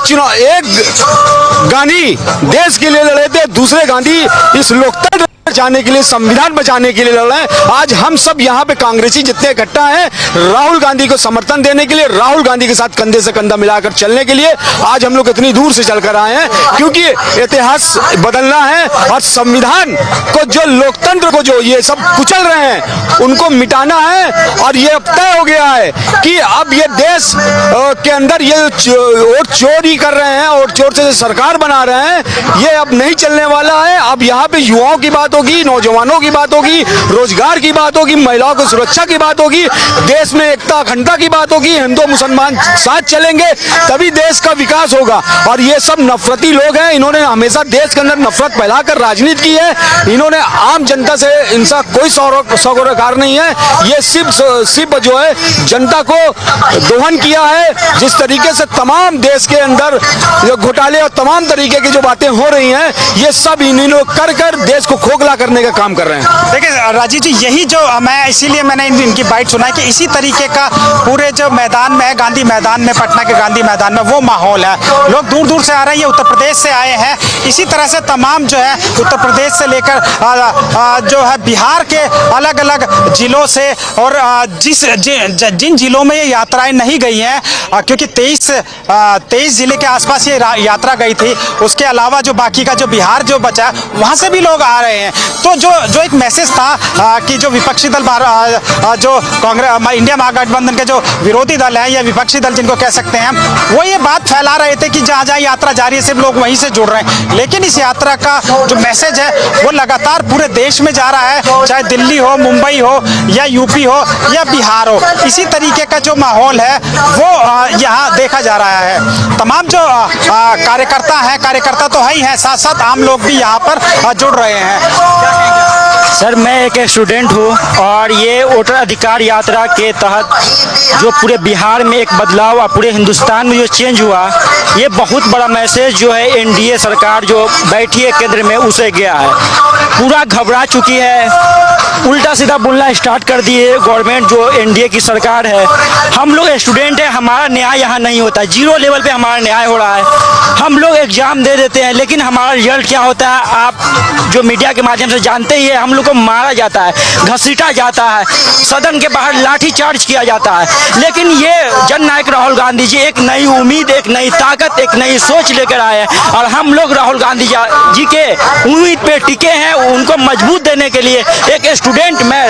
गांधी देश के लिए लड़े थे, दूसरे गांधी इस लोकतंत्र बचाने के लिए, संविधान बचाने के लिए लड़े। आज हम सब यहाँ पे कांग्रेसी जितने इकट्ठा हैं, राहुल गांधी को समर्थन देने के लिए, राहुल गांधी के साथ कंधे से कंधा मिलाकर चलने के लिए आज हम लोग इतनी दूर से चलकर आए हैं। क्योंकि इतिहास बदलना है और संविधान को, जो लोकतंत्र को जो ये सब कुचल रहे हैं, उनको मिटाना है। और ये अब तय हो गया है कि अब ये देश के अंदर ये वोट चोरी कर रहे हैं और चोर से सरकार बना रहे हैं, ये अब नहीं चलने वाला है। अब यहाँ पे युवाओं की बात होगी, नौजवानों की बात होगी, रोजगार की बात होगी, महिलाओं की सुरक्षा की बात होगी, देश में एकता अखंडता की बात होगी। हिंदू मुसलमान साथ चलेंगे तभी देश का विकास होगा। और ये सब नफरती लोग हैं, इन्होंने हमेशा देश के अंदर नफरत फैलाकर राजनीति की है। इन्होंने आम जनता से, इनका कोई सरोकार नहीं है। ये सिर्फ जो है जनता को दोहन किया है। जिस तरीके से तमाम देश के अंदर जो घोटाले और तमाम तरीके की जो बातें हो रही हैं, ये सब इन लोग कर देश को खोखला करने का काम कर रहे हैं। देखिए राजीव जी, यही जो इसीलिए मैंने इनकी बाइट सुना है कि इसी तरीके का पूरे जो मैदान में है, गांधी मैदान में, पटना के गांधी मैदान में वो माहौल है। लोग दूर दूर से आ रहे हैं, ये उत्तर प्रदेश से आए हैं। इसी तरह से तमाम जो है उत्तर प्रदेश से लेकर जो है बिहार के अलग अलग जिलों से, और जिन जिलों में ये यात्राएं नहीं गई हैं, क्योंकि 23 जिले के आसपास ये यात्रा गई थी, उसके अलावा जो बाकी का जो बिहार जो बचा वहाँ से भी लोग आ रहे हैं। तो जो एक मैसेज था कि जो विपक्षी दल जो कांग्रेस इंडिया महागठबंधन के जो विरोधी दल हैं या विपक्षी दल जिनको कह सकते हैं, वो ये बात फैला रहे थे कि जहाँ जहाँ यात्रा जारी है सिर्फ लोग वहीं से जुड़ रहे हैं। लेकिन इस यात्रा का जो मैसेज है वो लगातार पूरे देश में जा रहा है, चाहे दिल्ली हो, मुंबई हो या यूपी हो या बिहार हो। इसी तरीके का जो माहौल है वो यहाँ देखा जा रहा है। तमाम जो कार्यकर्ता तो है ही हैं, साथ साथ आम लोग भी यहाँ पर जुड़ रहे हैं। सर, मैं एक स्टूडेंट हूँ और ये वोटर अधिकार यात्रा के तहत जो पूरे बिहार में एक बदलाव और पूरे हिंदुस्तान में जो चेंज हुआ, ये बहुत बड़ा मैसेज जो है एनडीए सरकार जो बैठी है केंद्र में उसे गया है। पूरा घबरा चुकी है, उल्टा सीधा बोलना स्टार्ट कर दिए गवर्नमेंट जो एनडीए की सरकार है। हम लोग स्टूडेंट हैं, हमारा न्याय यहाँ नहीं होता, जीरो लेवल पे हमारा न्याय हो रहा है। हम लोग एग्जाम दे देते हैं, लेकिन हमारा रिजल्ट क्या होता है आप जो मीडिया के माध्यम से जानते ही है। हम लोग को मारा जाता है, घसीटा जाता है, सदन के बाहर लाठी चार्ज किया जाता है। लेकिन ये जननायक राहुल गांधी जी एक नई उम्मीद, एक नई ताकत, एक नई सोच लेकर आए हैं और हम लोग राहुल गांधी जी के उम्मीद पे टिके हैं। उनको मजबूत देने के लिए एक स्टूडेंट मैं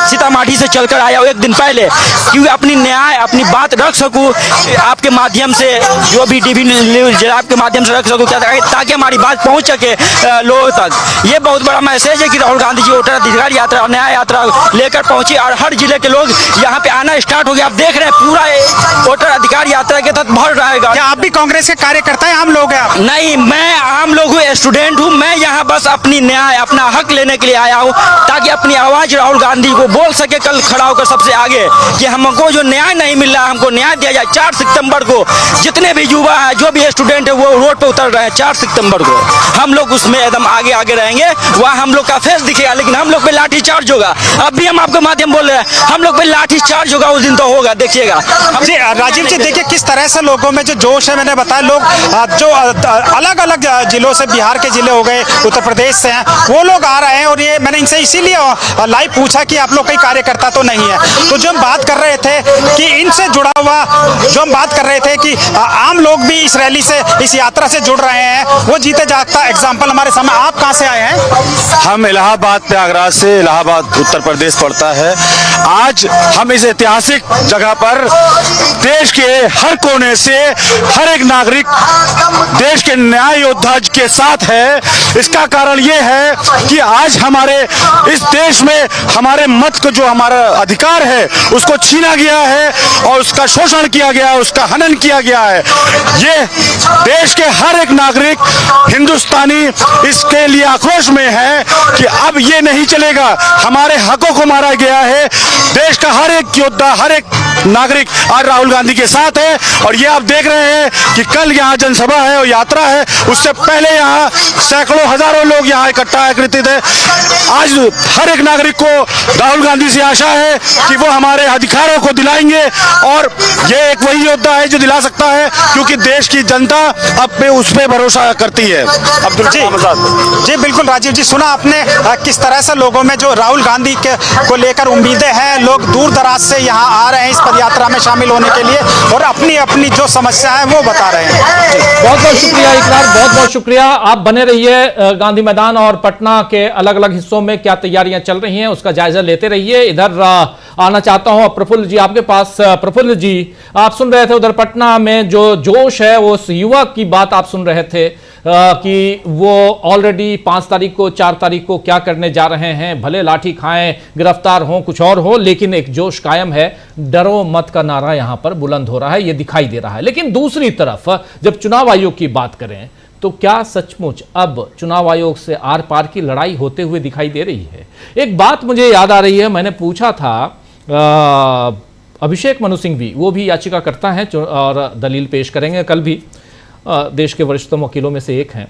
सीतामढ़ी से चलकर आया हूँ एक दिन पहले, क्योंकि अपनी न्याय, अपनी बात रख सकूँ आपके माध्यम से, जो भी टीवी न्यूज आपके माध्यम से रख सकूँ ताकि हमारी बात पहुँच सके लोगों तक। ये बहुत बड़ा मैसेज है कि राहुल गांधी जी वोटर अधिकार यात्रा, न्याय यात्रा लेकर पहुंची और हर जिले के लोग यहाँ पे आना स्टार्ट हो गया। आप देख रहे हैं पूरा वोटर अधिकार यात्रा के तहत भर रहेगा। क्या आप भी कांग्रेस के कार्यकर्ता हैं, आम लोग हैं आप? नहीं, मैं आम लोग हूँ, स्टूडेंट हूँ। मैं यहाँ बस अपनी न्याय, अपना हक लेने के लिए आया हूँ ताकि अपनी आवाज राहुल गांधी को बोल सके कल खड़ा होकर सबसे आगे कि हमको जो न्याय नहीं मिल रहा, हमको न्याय दिया जाए। 4 सितंबर को जितने भी युवा है, जो भी स्टूडेंट है, वो रोड पे उतर रहे हैं। 4 सितंबर को हम लोग उसमें एकदम आगे आगे रहेंगे। वहाँ हम लोग का फेस दिखेगा, लेकिन हम लोग पे लाठी चार्ज होगा। अब भी हम आपके माध्यम बोल रहे हैं, हम लोग पे लाठी चार्ज होगा, उस दिन तो होगा, देखिएगा। जी राजीव जी, देखिए किस तरह से लोगों में जो जोश है, मैंने बताया लोग जो अलग अलग जिलों से, बिहार के जिले हो गए, उत्तर प्रदेश से हैं, वो लोग आ रहे हैं। और ये मैंने इनसे इसीलिए लाइव पूछा कि आप लोग कई कार्यकर्ता तो नहीं है। तो जो हम बात कर रहे थे कि इनसे जुड़ा हुआ, जो हम बात कर रहे थे कि आम लोग भी इस रैली से, इस यात्रा से जुड़ रहे हैं, वो जीते जागता एग्जाम्पल हमारे सामने। आप कहाँ से आए हैं? हम इलाहाबाद प्रयागराज से, इलाहाबाद उत्तर प्रदेश पड़ता है। आज हम इस ऐतिहासिक जगह पर देश के हर कोने से हर एक नागरिक देश के न्याय योद्धा के साथ है। इसका कारण ये है कि आज हमारे इस देश में हमारे मत को, जो हमारा अधिकार है, उसको छीना गया है और उसका शोषण किया गया है, उसका हनन किया गया है। ये देश के हर एक नागरिक हिंदुस्तानी इसके लिए आक्रोश में है कि अब ये नहीं चलेगा, हमारे हकों को मारा गया है। देश का हर एक योद्धा, हर एक नागरिक आज राहुल गांधी के साथ है। और ये आप देख रहे हैं कि कल यहाँ जनसभा है और यात्रा है, उससे पहले यहाँ सैकड़ों हजारों लोग यहाँ इकट्ठा एकत्रित है। आज हर एक नागरिक को राहुल गांधी से आशा है कि वो हमारे अधिकारों को दिलाएंगे और ये एक वही योद्धा है जो दिला सकता है, क्योंकि देश की जनता अब पे उस पर भरोसा करती है। अब्दुल जी बिल्कुल राजीव जी, सुना आपने किस तरह से लोगों में जो राहुल गांधी को लेकर उम्मीदें हैं, लोग दूर दराज से यहाँ आ रहे हैं इस पद यात्रा में शामिल होने के लिए और अपनी अपनी जो समस्या है वो बता रहे हैं। बहुत बहुत शुक्रिया इकरार, बहुत बहुत शुक्रिया। आप बने रहिए गांधी मैदान और पटना के अलग अलग हिस्सों में क्या तैयारियां चल रही हैं उसका जायजा लेते रहिए। इधर आना चाहता हूं प्रफुल्ल जी आपके पास। प्रफुल्ल जी, आप सुन रहे थे उधर पटना में जो जोश है, वो उस युवक की बात आप सुन रहे थे कि वो ऑलरेडी 5 तारीख को, 4 तारीख को क्या करने जा रहे हैं। भले लाठी खाएं, गिरफ्तार हों, कुछ और हो, लेकिन एक जोश कायम है। डरो मत का नारा यहां पर बुलंद हो रहा है, ये दिखाई दे रहा है। लेकिन दूसरी तरफ जब चुनाव आयोग की बात करें तो क्या सचमुच अब चुनाव आयोग से आर पार की लड़ाई होते हुए दिखाई दे रही है? एक बात मुझे याद आ रही है, मैंने पूछा था अभिषेक मनु सिंघवी, वो भी याचिकाकर्ता हैं और दलील पेश करेंगे कल भी, देश के वरिष्ठतम वकीलों में से एक हैं।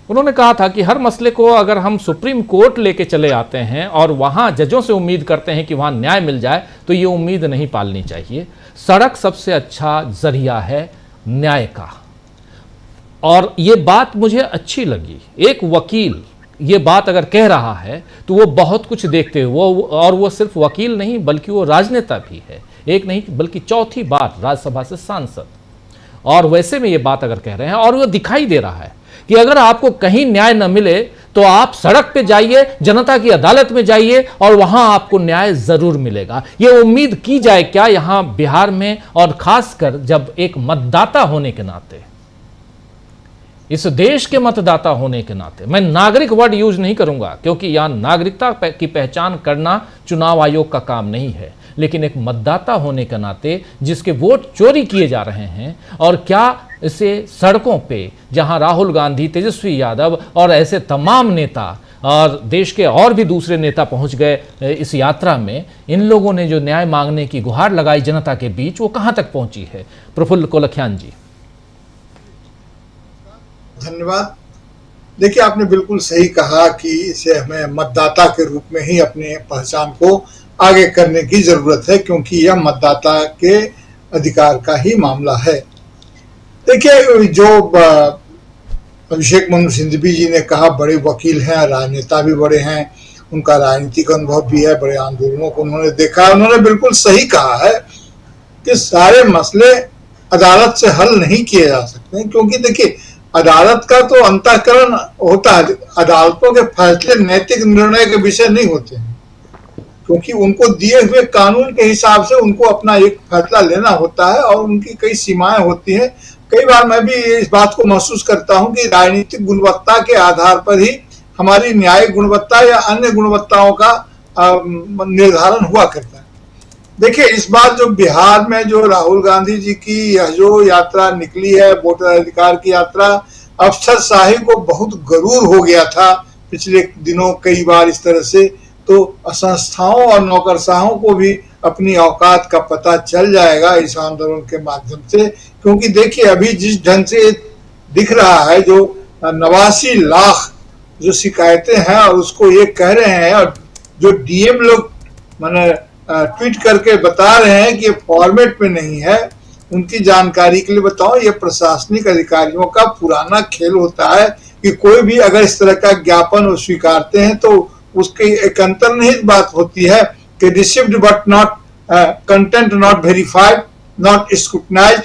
उन्होंने कहा था कि हर मसले को अगर हम सुप्रीम कोर्ट लेके चले आते हैं और वहां जजों से उम्मीद करते हैं कि वहां न्याय मिल जाए, तो ये उम्मीद नहीं पालनी चाहिए। सड़क सबसे अच्छा जरिया है न्याय का। और ये बात मुझे अच्छी लगी। एक वकील ये बात अगर कह रहा है तो वो बहुत कुछ देखते हुए, वो सिर्फ वकील नहीं बल्कि वो राजनेता भी है। एक नहीं बल्कि चौथी बार राज्यसभा से सांसद, और वैसे में ये बात अगर कह रहे हैं और वो दिखाई दे रहा है कि अगर आपको कहीं न्याय न मिले तो आप सड़क पे जाइए, जनता की अदालत में जाइए और वहां आपको न्याय जरूर मिलेगा। ये उम्मीद की जाए क्या यहां बिहार में, और खासकर जब एक मतदाता होने के नाते, इस देश के मतदाता होने के नाते, मैं नागरिक वर्ड यूज नहीं करूंगा क्योंकि यहां नागरिकता की पहचान करना चुनाव आयोग का काम नहीं है, लेकिन एक मतदाता होने के नाते जिसके वोट चोरी किए जा रहे हैं, और क्या इसे सड़कों पे जहां राहुल गांधी, तेजस्वी यादव और ऐसे तमाम नेता और देश के और भी दूसरे नेता पहुंच गए इस यात्रा में, इन लोगों ने जो न्याय मांगने की गुहार लगाई जनता के बीच, वो कहां तक पहुंची है? प्रफुल्ल कोलखियान जी। धन्यवाद। देखिए, आपने बिल्कुल सही कहा कि इसे हमें मतदाता के रूप में ही अपने पहचान को आगे करने की जरूरत है, क्योंकि यह मतदाता के अधिकार का ही मामला है। देखिए, जो अभिषेक मनु सिंघवी जी ने कहा, बड़े वकील हैं, राजनेता भी बड़े हैं, उनका राजनीतिक अनुभव भी है, बड़े आंदोलनों को उन्होंने देखा। उन्होंने बिल्कुल सही कहा है कि सारे मसले अदालत से हल नहीं किए जा सकते, क्योंकि देखिए अदालत का तो अंतःकरण होता है, अदालतों के फैसले नैतिक निर्णय के विषय नहीं होते हैं, क्योंकि उनको दिए हुए कानून के हिसाब से उनको अपना एक फैसला लेना होता है और उनकी कई सीमाएं होती हैं। कई बार मैं भी इस बात को महसूस करता हूं कि राजनीतिक गुणवत्ता के आधार पर ही हमारी न्यायिक गुणवत्ता या अन्य गुणवत्ताओं का निर्धारण हुआ करता है। देखिए इस बार जो बिहार में जो राहुल गांधी जी की यह जो यात्रा निकली है, वोटर अधिकार की यात्रा, अफसरशाही को बहुत गरूर हो गया था पिछले दिनों कई बार इस तरह से, तो संस्थाओं और नौकरशाहों को भी अपनी औकात का पता चल जाएगा इस आंदोलन के माध्यम से। क्योंकि देखिए अभी जिस ढंग से दिख रहा है, जो 89 लाख जो शिकायतें हैं और उसको ये कह रहे हैं, और जो डीएम लोग मैंने ट्वीट करके बता रहे हैं कि ये फॉर्मेट में नहीं है, उनकी जानकारी के लिए बताऊं, ये प्रशासनिक अधिकारियों का पुराना खेल होता है कि कोई भी अगर इस तरह का ज्ञापन वो स्वीकारते हैं तो उसकी एक अंतर्निहित बात होती है कि received but not content not verified not scrutinised,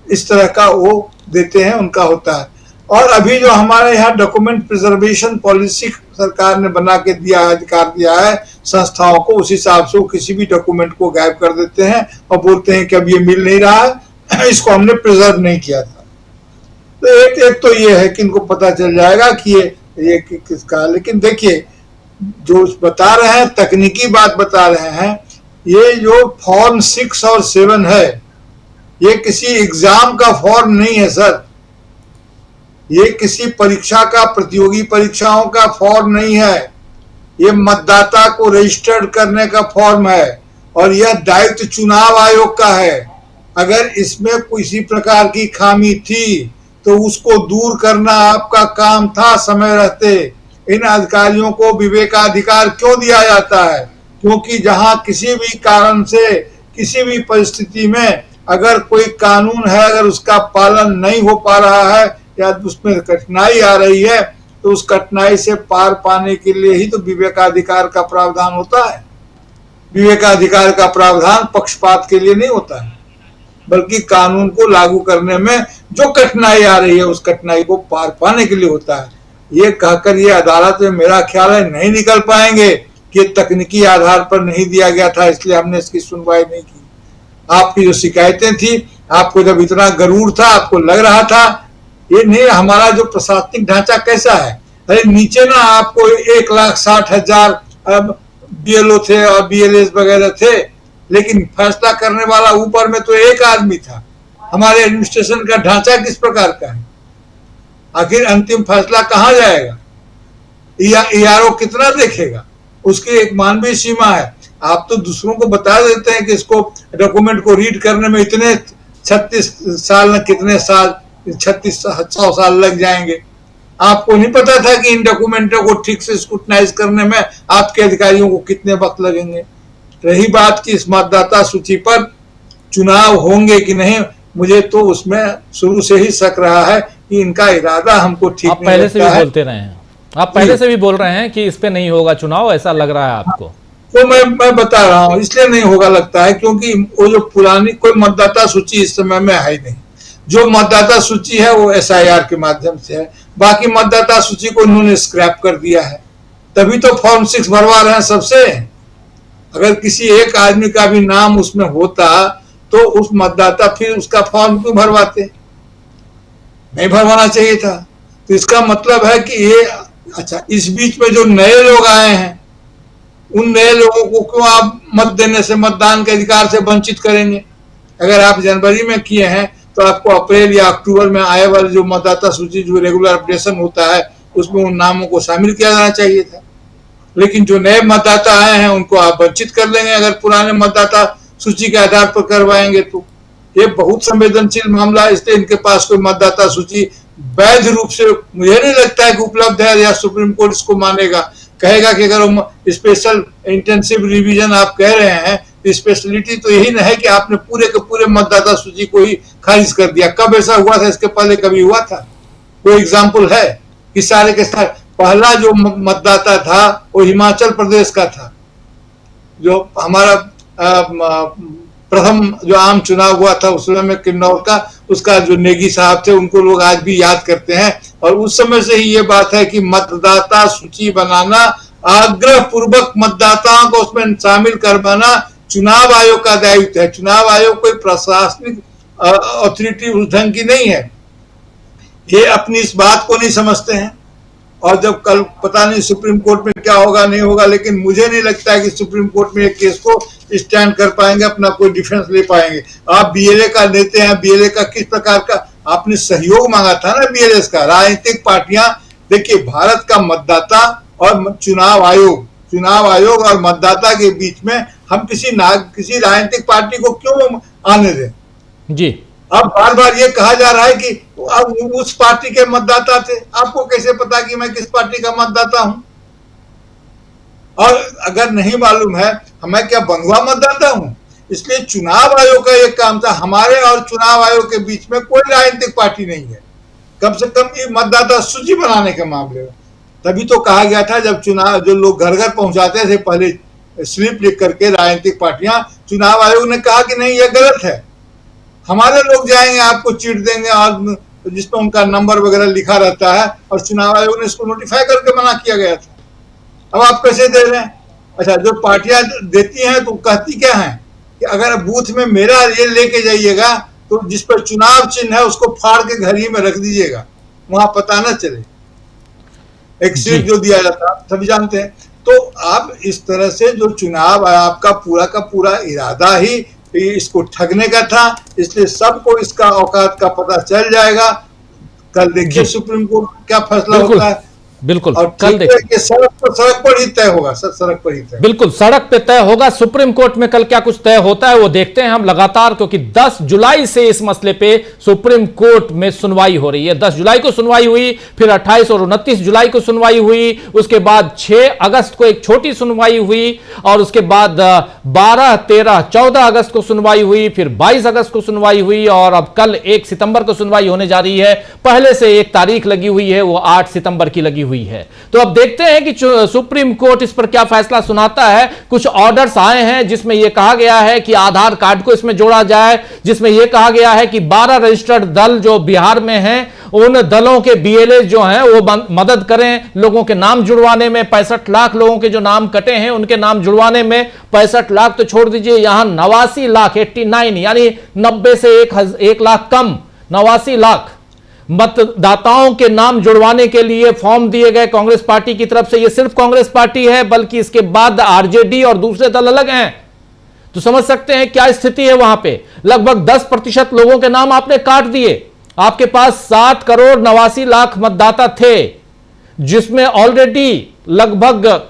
इस तरह का वो देते हैं, उनका होता है। और अभी जो हमारे यहाँ डॉक्यूमेंट प्रिजर्वेशन पॉलिसी सरकार ने बना के दिया है, अधिकार दिया है संस्थाओं को, उस हिसाब से वो किसी भी डॉक्यूमेंट को गायब कर देते हैं और बोलते हैं कि अब ये मिल नहीं रहा है, इसको हमने प्रिजर्व नहीं किया था। तो एक तो ये है कि इनको पता चल जाएगा कि ये किसका। लेकिन देखिए जो बता रहे हैं, तकनीकी बात बता रहे हैं, ये जो फॉर्म 6 और 7 है, ये किसी एग्जाम का फॉर्म नहीं है सर, ये किसी परीक्षा का, प्रतियोगी परीक्षाओं का फॉर्म नहीं है, ये मतदाता को रजिस्टर्ड करने का फॉर्म है और यह दायित्व चुनाव आयोग का है। अगर इसमें किसी प्रकार की खामी थी तो उसको दूर करना आपका काम था समय रहते। इन अधिकारियों को विवेकाधिकार क्यों दिया जाता है? क्योंकि जहां किसी भी कारण से, किसी भी परिस्थिति में अगर कोई कानून है, अगर उसका पालन नहीं हो पा रहा है या उसमें कठिनाई आ रही है, तो उस कठिनाई से पार पाने के लिए ही तो विवेकाधिकार का प्रावधान होता है। विवेकाधिकार का प्रावधान पक्षपात के लिए नहीं होता है, बल्कि कानून को लागू करने में जो कठिनाई आ रही है उस कठिनाई को पार पाने के लिए होता है। ये कहकर ये अदालत में मेरा ख्याल है नहीं निकल पाएंगे कि ये तकनीकी आधार पर नहीं दिया गया था इसलिए हमने इसकी सुनवाई नहीं की। आपकी जो शिकायतें थी, आपको जब इतना गरूर था, आपको लग रहा था ये नहीं, हमारा जो प्रशासनिक ढांचा कैसा है, अरे नीचे ना आपको 1,60,000 बीएलओ थे और बीएलएस वगैरह थे, लेकिन फैसला करने वाला ऊपर में तो एक आदमी था। हमारे एडमिनिस्ट्रेशन का ढांचा किस प्रकार का है? आखिर अंतिम फैसला कहां जाएगा? ईआरओ कितना देखेगा? उसकी एक मानवीय सीमा है। आप तो दूसरों को बता देते हैं कि इसको डॉक्यूमेंट को रीड करने में इतने 36 साल न कितने साल, 3600 साल लग जाएंगे। आपको नहीं पता था कि इन डॉक्यूमेंटों को ठीक से स्क्रूटनाइज करने में आपके अधिकारियों को कितने वक्त लगेंगे। रही बात की इस मतदाता सूची पर चुनाव होंगे कि नहीं, मुझे तो उसमें शुरू से ही शक रहा है कि इनका इरादा हमको ठीक नहीं लगता है। पहले से भी बोलते रहे हैं, आप पहले से भी बोल रहे हैं कि इस पे नहीं होगा चुनाव, ऐसा लग रहा है आपको? तो मैं बता रहा हूँ, इसलिए नहीं होगा लगता है क्योंकि वो जो पुरानी कोई मतदाता सूची इस समय में है ही नहीं। जो मतदाता सूची है वो SIR के माध्यम से है, बाकी मतदाता सूची को उन्होंने स्क्रैप कर दिया है। तभी तो फॉर्म 6 भरवा रहे हैं सबसे। अगर किसी एक आदमी का भी नाम उसमें होता तो उस मतदाता फिर उसका फॉर्म क्यों भरवाते? नहीं भरवाना चाहिए था। तो इसका मतलब है कि ये अच्छा, इस बीच में जो नए लोग आए हैं उन नए लोगों को क्यों आप मत देने से, मतदान के अधिकार से वंचित करेंगे? अगर आप जनवरी में किए हैं तो आपको अप्रैल या अक्टूबर में आए वाले जो मतदाता सूची जो रेगुलर अपडेशन होता है उसमें उन नामों को शामिल किया जाना चाहिए था। लेकिन जो नए मतदाता आए हैं उनको आप वंचित कर देंगे अगर पुराने मतदाता सूची के आधार पर करवाएंगे तो। ये बहुत संवेदनशील मामला है, इसलिए इनके पास कोई मतदाता सूची वैध रूप से मुझे नहीं लगता है कि उपलब्ध है, या सुप्रीम कोर्ट इसको मानेगा, कहेगा कि अगर स्पेशल इंटेंसिव रिवीजन आप कह रहे हैं तो स्पेशलिटी तो यही ना है कि आपने पूरे के पूरे मतदाता सूची को ही खारिज कर दिया। कब ऐसा हुआ था? इसके पहले कभी हुआ था? कोई एग्जाम्पल है कि सारे के सारे? पहला जो मतदाता था वो हिमाचल प्रदेश का था, जो हमारा प्रथम जो आम चुनाव हुआ था उस समय में किन्नौर का, उसका जो नेगी साहब थे उनको लोग आज भी याद करते हैं। और उस समय से ही ये बात है कि मतदाता सूची बनाना, आग्रह पूर्वक मतदाताओं को उसमें शामिल करवाना चुनाव आयोग का दायित्व है। चुनाव आयोग कोई प्रशासनिक अथॉरिटी उस ढंग की नहीं है, ये अपनी इस बात को नहीं समझते हैं। और जब कल पता नहीं सुप्रीम कोर्ट में क्या होगा नहीं होगा, लेकिन मुझे नहीं लगता है कि सुप्रीम कोर्ट में एक केस को स्टैंड कर पाएंगे, अपना कोई डिफेंस ले पाएंगे। आप बीएलए का लेते हैं, बीएलए का किस प्रकार का आपने सहयोग मांगा था ना बीएलए का। राजनीतिक पार्टियां, देखिए भारत का मतदाता और चुनाव आयोग और मतदाता के बीच में हम किसी राजनीतिक पार्टी को क्यों आने दें जी। अब बार बार ये कहा जा रहा है कि अब उस पार्टी के मतदाता थे। आपको कैसे पता कि मैं किस पार्टी का मतदाता हूं? और अगर नहीं मालूम है, मैं क्या बंधुआ मतदाता हूं? इसलिए चुनाव आयोग का एक काम था, हमारे और चुनाव आयोग के बीच में कोई राजनीतिक पार्टी नहीं है, कम से कम ये मतदाता सूची बनाने के मामले में। तभी तो कहा गया था, जब चुनाव जो लोग घर घर पहुंचाते थे पहले स्लिप लिख करके राजनीतिक पार्टियां, चुनाव आयोग ने कहा कि नहीं, यह गलत है, हमारे लोग जाएंगे आपको चिट देंगे, और जिसमें उनका नंबर वगैरह लिखा रहता है, और चुनाव आयोग ने इसको नोटिफाई करके मना किया गया था। अब आप कैसे दे रहे हैं? अच्छा, जो पार्टियां देती हैं तो कहती क्या है कि अगर बूथ में मेरा ये लेके जाइएगा तो जिस पर चुनाव चिन्ह है उसको फाड़ के घर ही में रख दीजिएगा, वहां पता न चले। एक सीट जो दिया जाता सभी जानते हैं। तो आप इस तरह से जो चुनाव आपका पूरा इरादा ही इसको ठगने का था, इसलिए सबको इसका औकात का पता चल जाएगा। कल देखिए सुप्रीम कोर्ट क्या फैसला होता है। बिल्कुल, और कल देखिए सड़क पर ही तय होगा, सड़क पर ही तय। बिल्कुल, सड़क पे तय होगा। सुप्रीम कोर्ट में कल क्या कुछ तय होता है वो देखते हैं हम लगातार, क्योंकि 10 जुलाई से इस मसले पे सुप्रीम कोर्ट में सुनवाई हो रही है। 10 जुलाई को सुनवाई हुई, फिर 28 और 29 जुलाई को सुनवाई हुई, उसके बाद 6 अगस्त को एक छोटी सुनवाई हुई, और उसके बाद 12, 13, 14 अगस्त को सुनवाई हुई, फिर 22 अगस्त को सुनवाई हुई, और अब कल 1 सितंबर को सुनवाई होने जा रही है। पहले से एक तारीख लगी हुई है, वो 8 सितंबर की लगी हुई है। तो अब देखते हैं कि सुप्रीम कोर्ट इस पर क्या फैसला सुनाता है। कुछ ऑर्डर्स आए हैं जिसमें यह कहा गया है कि आधार कार्ड को इसमें जोड़ा जाए, जिसमें यह कहा गया है कि 12 रजिस्टर्ड दल जो बिहार में हैं, उन दलों के बीएलए जो हैं वो मदद करें लोगों के नाम जुड़वाने में। 65 लाख लोगों के जो नाम कटे हैं उनके नाम जुड़वाने में। 65 लाख तो छोड़ दीजिए, यहां 89 लाख 89 यानी 90 से 1 लाख कम 89 लाख मतदाताओं के नाम जुड़वाने के लिए फॉर्म दिए गए कांग्रेस पार्टी की तरफ से। यह सिर्फ कांग्रेस पार्टी है, बल्कि इसके बाद आरजेडी और दूसरे दल अलग हैं। तो समझ सकते हैं क्या स्थिति है वहां पे। लगभग 10% लोगों के नाम आपने काट दिए। आपके पास 7 करोड़ 89 लाख मतदाता थे, जिसमें ऑलरेडी लगभग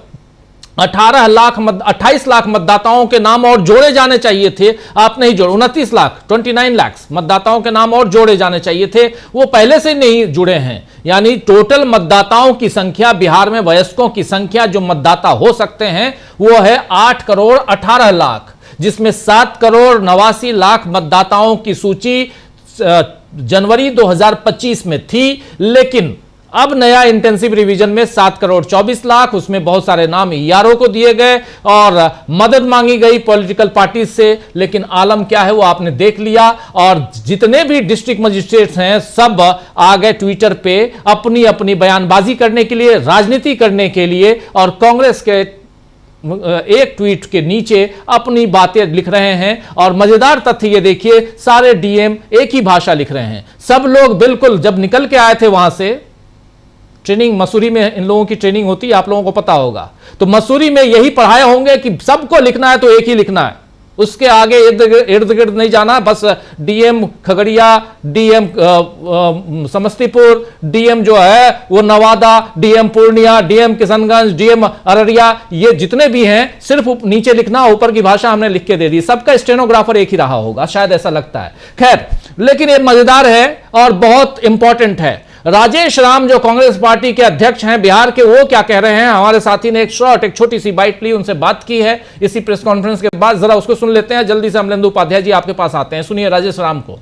28 लाख मतदाताओं के नाम और जोड़े जाने चाहिए थे। आप नहीं जोड़े। 29 लाख मतदाताओं के नाम और जोड़े जाने चाहिए थे, वो पहले से नहीं जुड़े हैं। यानी टोटल मतदाताओं की संख्या बिहार में, वयस्कों की संख्या जो मतदाता हो सकते हैं, वो है 8 करोड़ 18 लाख, जिसमें 7 करोड़ 89 लाख मतदाताओं की सूची जनवरी 2025 में थी। लेकिन अब नया इंटेंसिव रिवीजन में 7 करोड़ 24 लाख, उसमें बहुत सारे नाम ईआरओ को दिए गए और मदद मांगी गई पॉलिटिकल पार्टी से। लेकिन आलम क्या है वो आपने देख लिया, और जितने भी डिस्ट्रिक्ट मजिस्ट्रेट्स हैं सब आ गए ट्विटर पे अपनी अपनी बयानबाजी करने के लिए, राजनीति करने के लिए, और कांग्रेस के एक ट्वीट के नीचे अपनी बातें लिख रहे हैं। और मजेदार तथ्य ये देखिए, सारे डीएम एक ही भाषा लिख रहे हैं। सब लोग बिल्कुल जब निकल के आए थे वहां से, ट्रेनिंग मसूरी में इन लोगों की ट्रेनिंग होती है, आप लोगों को पता होगा, तो मसूरी में यही पढ़ाए होंगे कि सबको लिखना है तो एक ही लिखना है, उसके आगे इर्द गिर्द नहीं जाना। बस DM Khagaria, DM Samastipur, DM जो है वो Nawada, DM Purnia, DM Kishanganj, DM Araria, ये जितने भी हैं सिर्फ नीचे लिखना, ऊपर की भाषा हमने लिख के दे दी। सबका स्टेनोग्राफर एक ही रहा होगा, शायद ऐसा लगता है। खैर, लेकिन ये मजेदार है और बहुत इंपॉर्टेंट है। राजेश राम जो कांग्रेस पार्टी के अध्यक्ष हैं बिहार के, वो क्या कह रहे हैं, हमारे साथी ने एक छोटी सी बाइट ली, उनसे बात की है इसी प्रेस कॉन्फ्रेंस के बाद। जरा उसको सुन लेते हैं। जल्दी से अमलेंदु उपाध्याय जी आपके पास आते हैं, सुनिए राजेश राम को।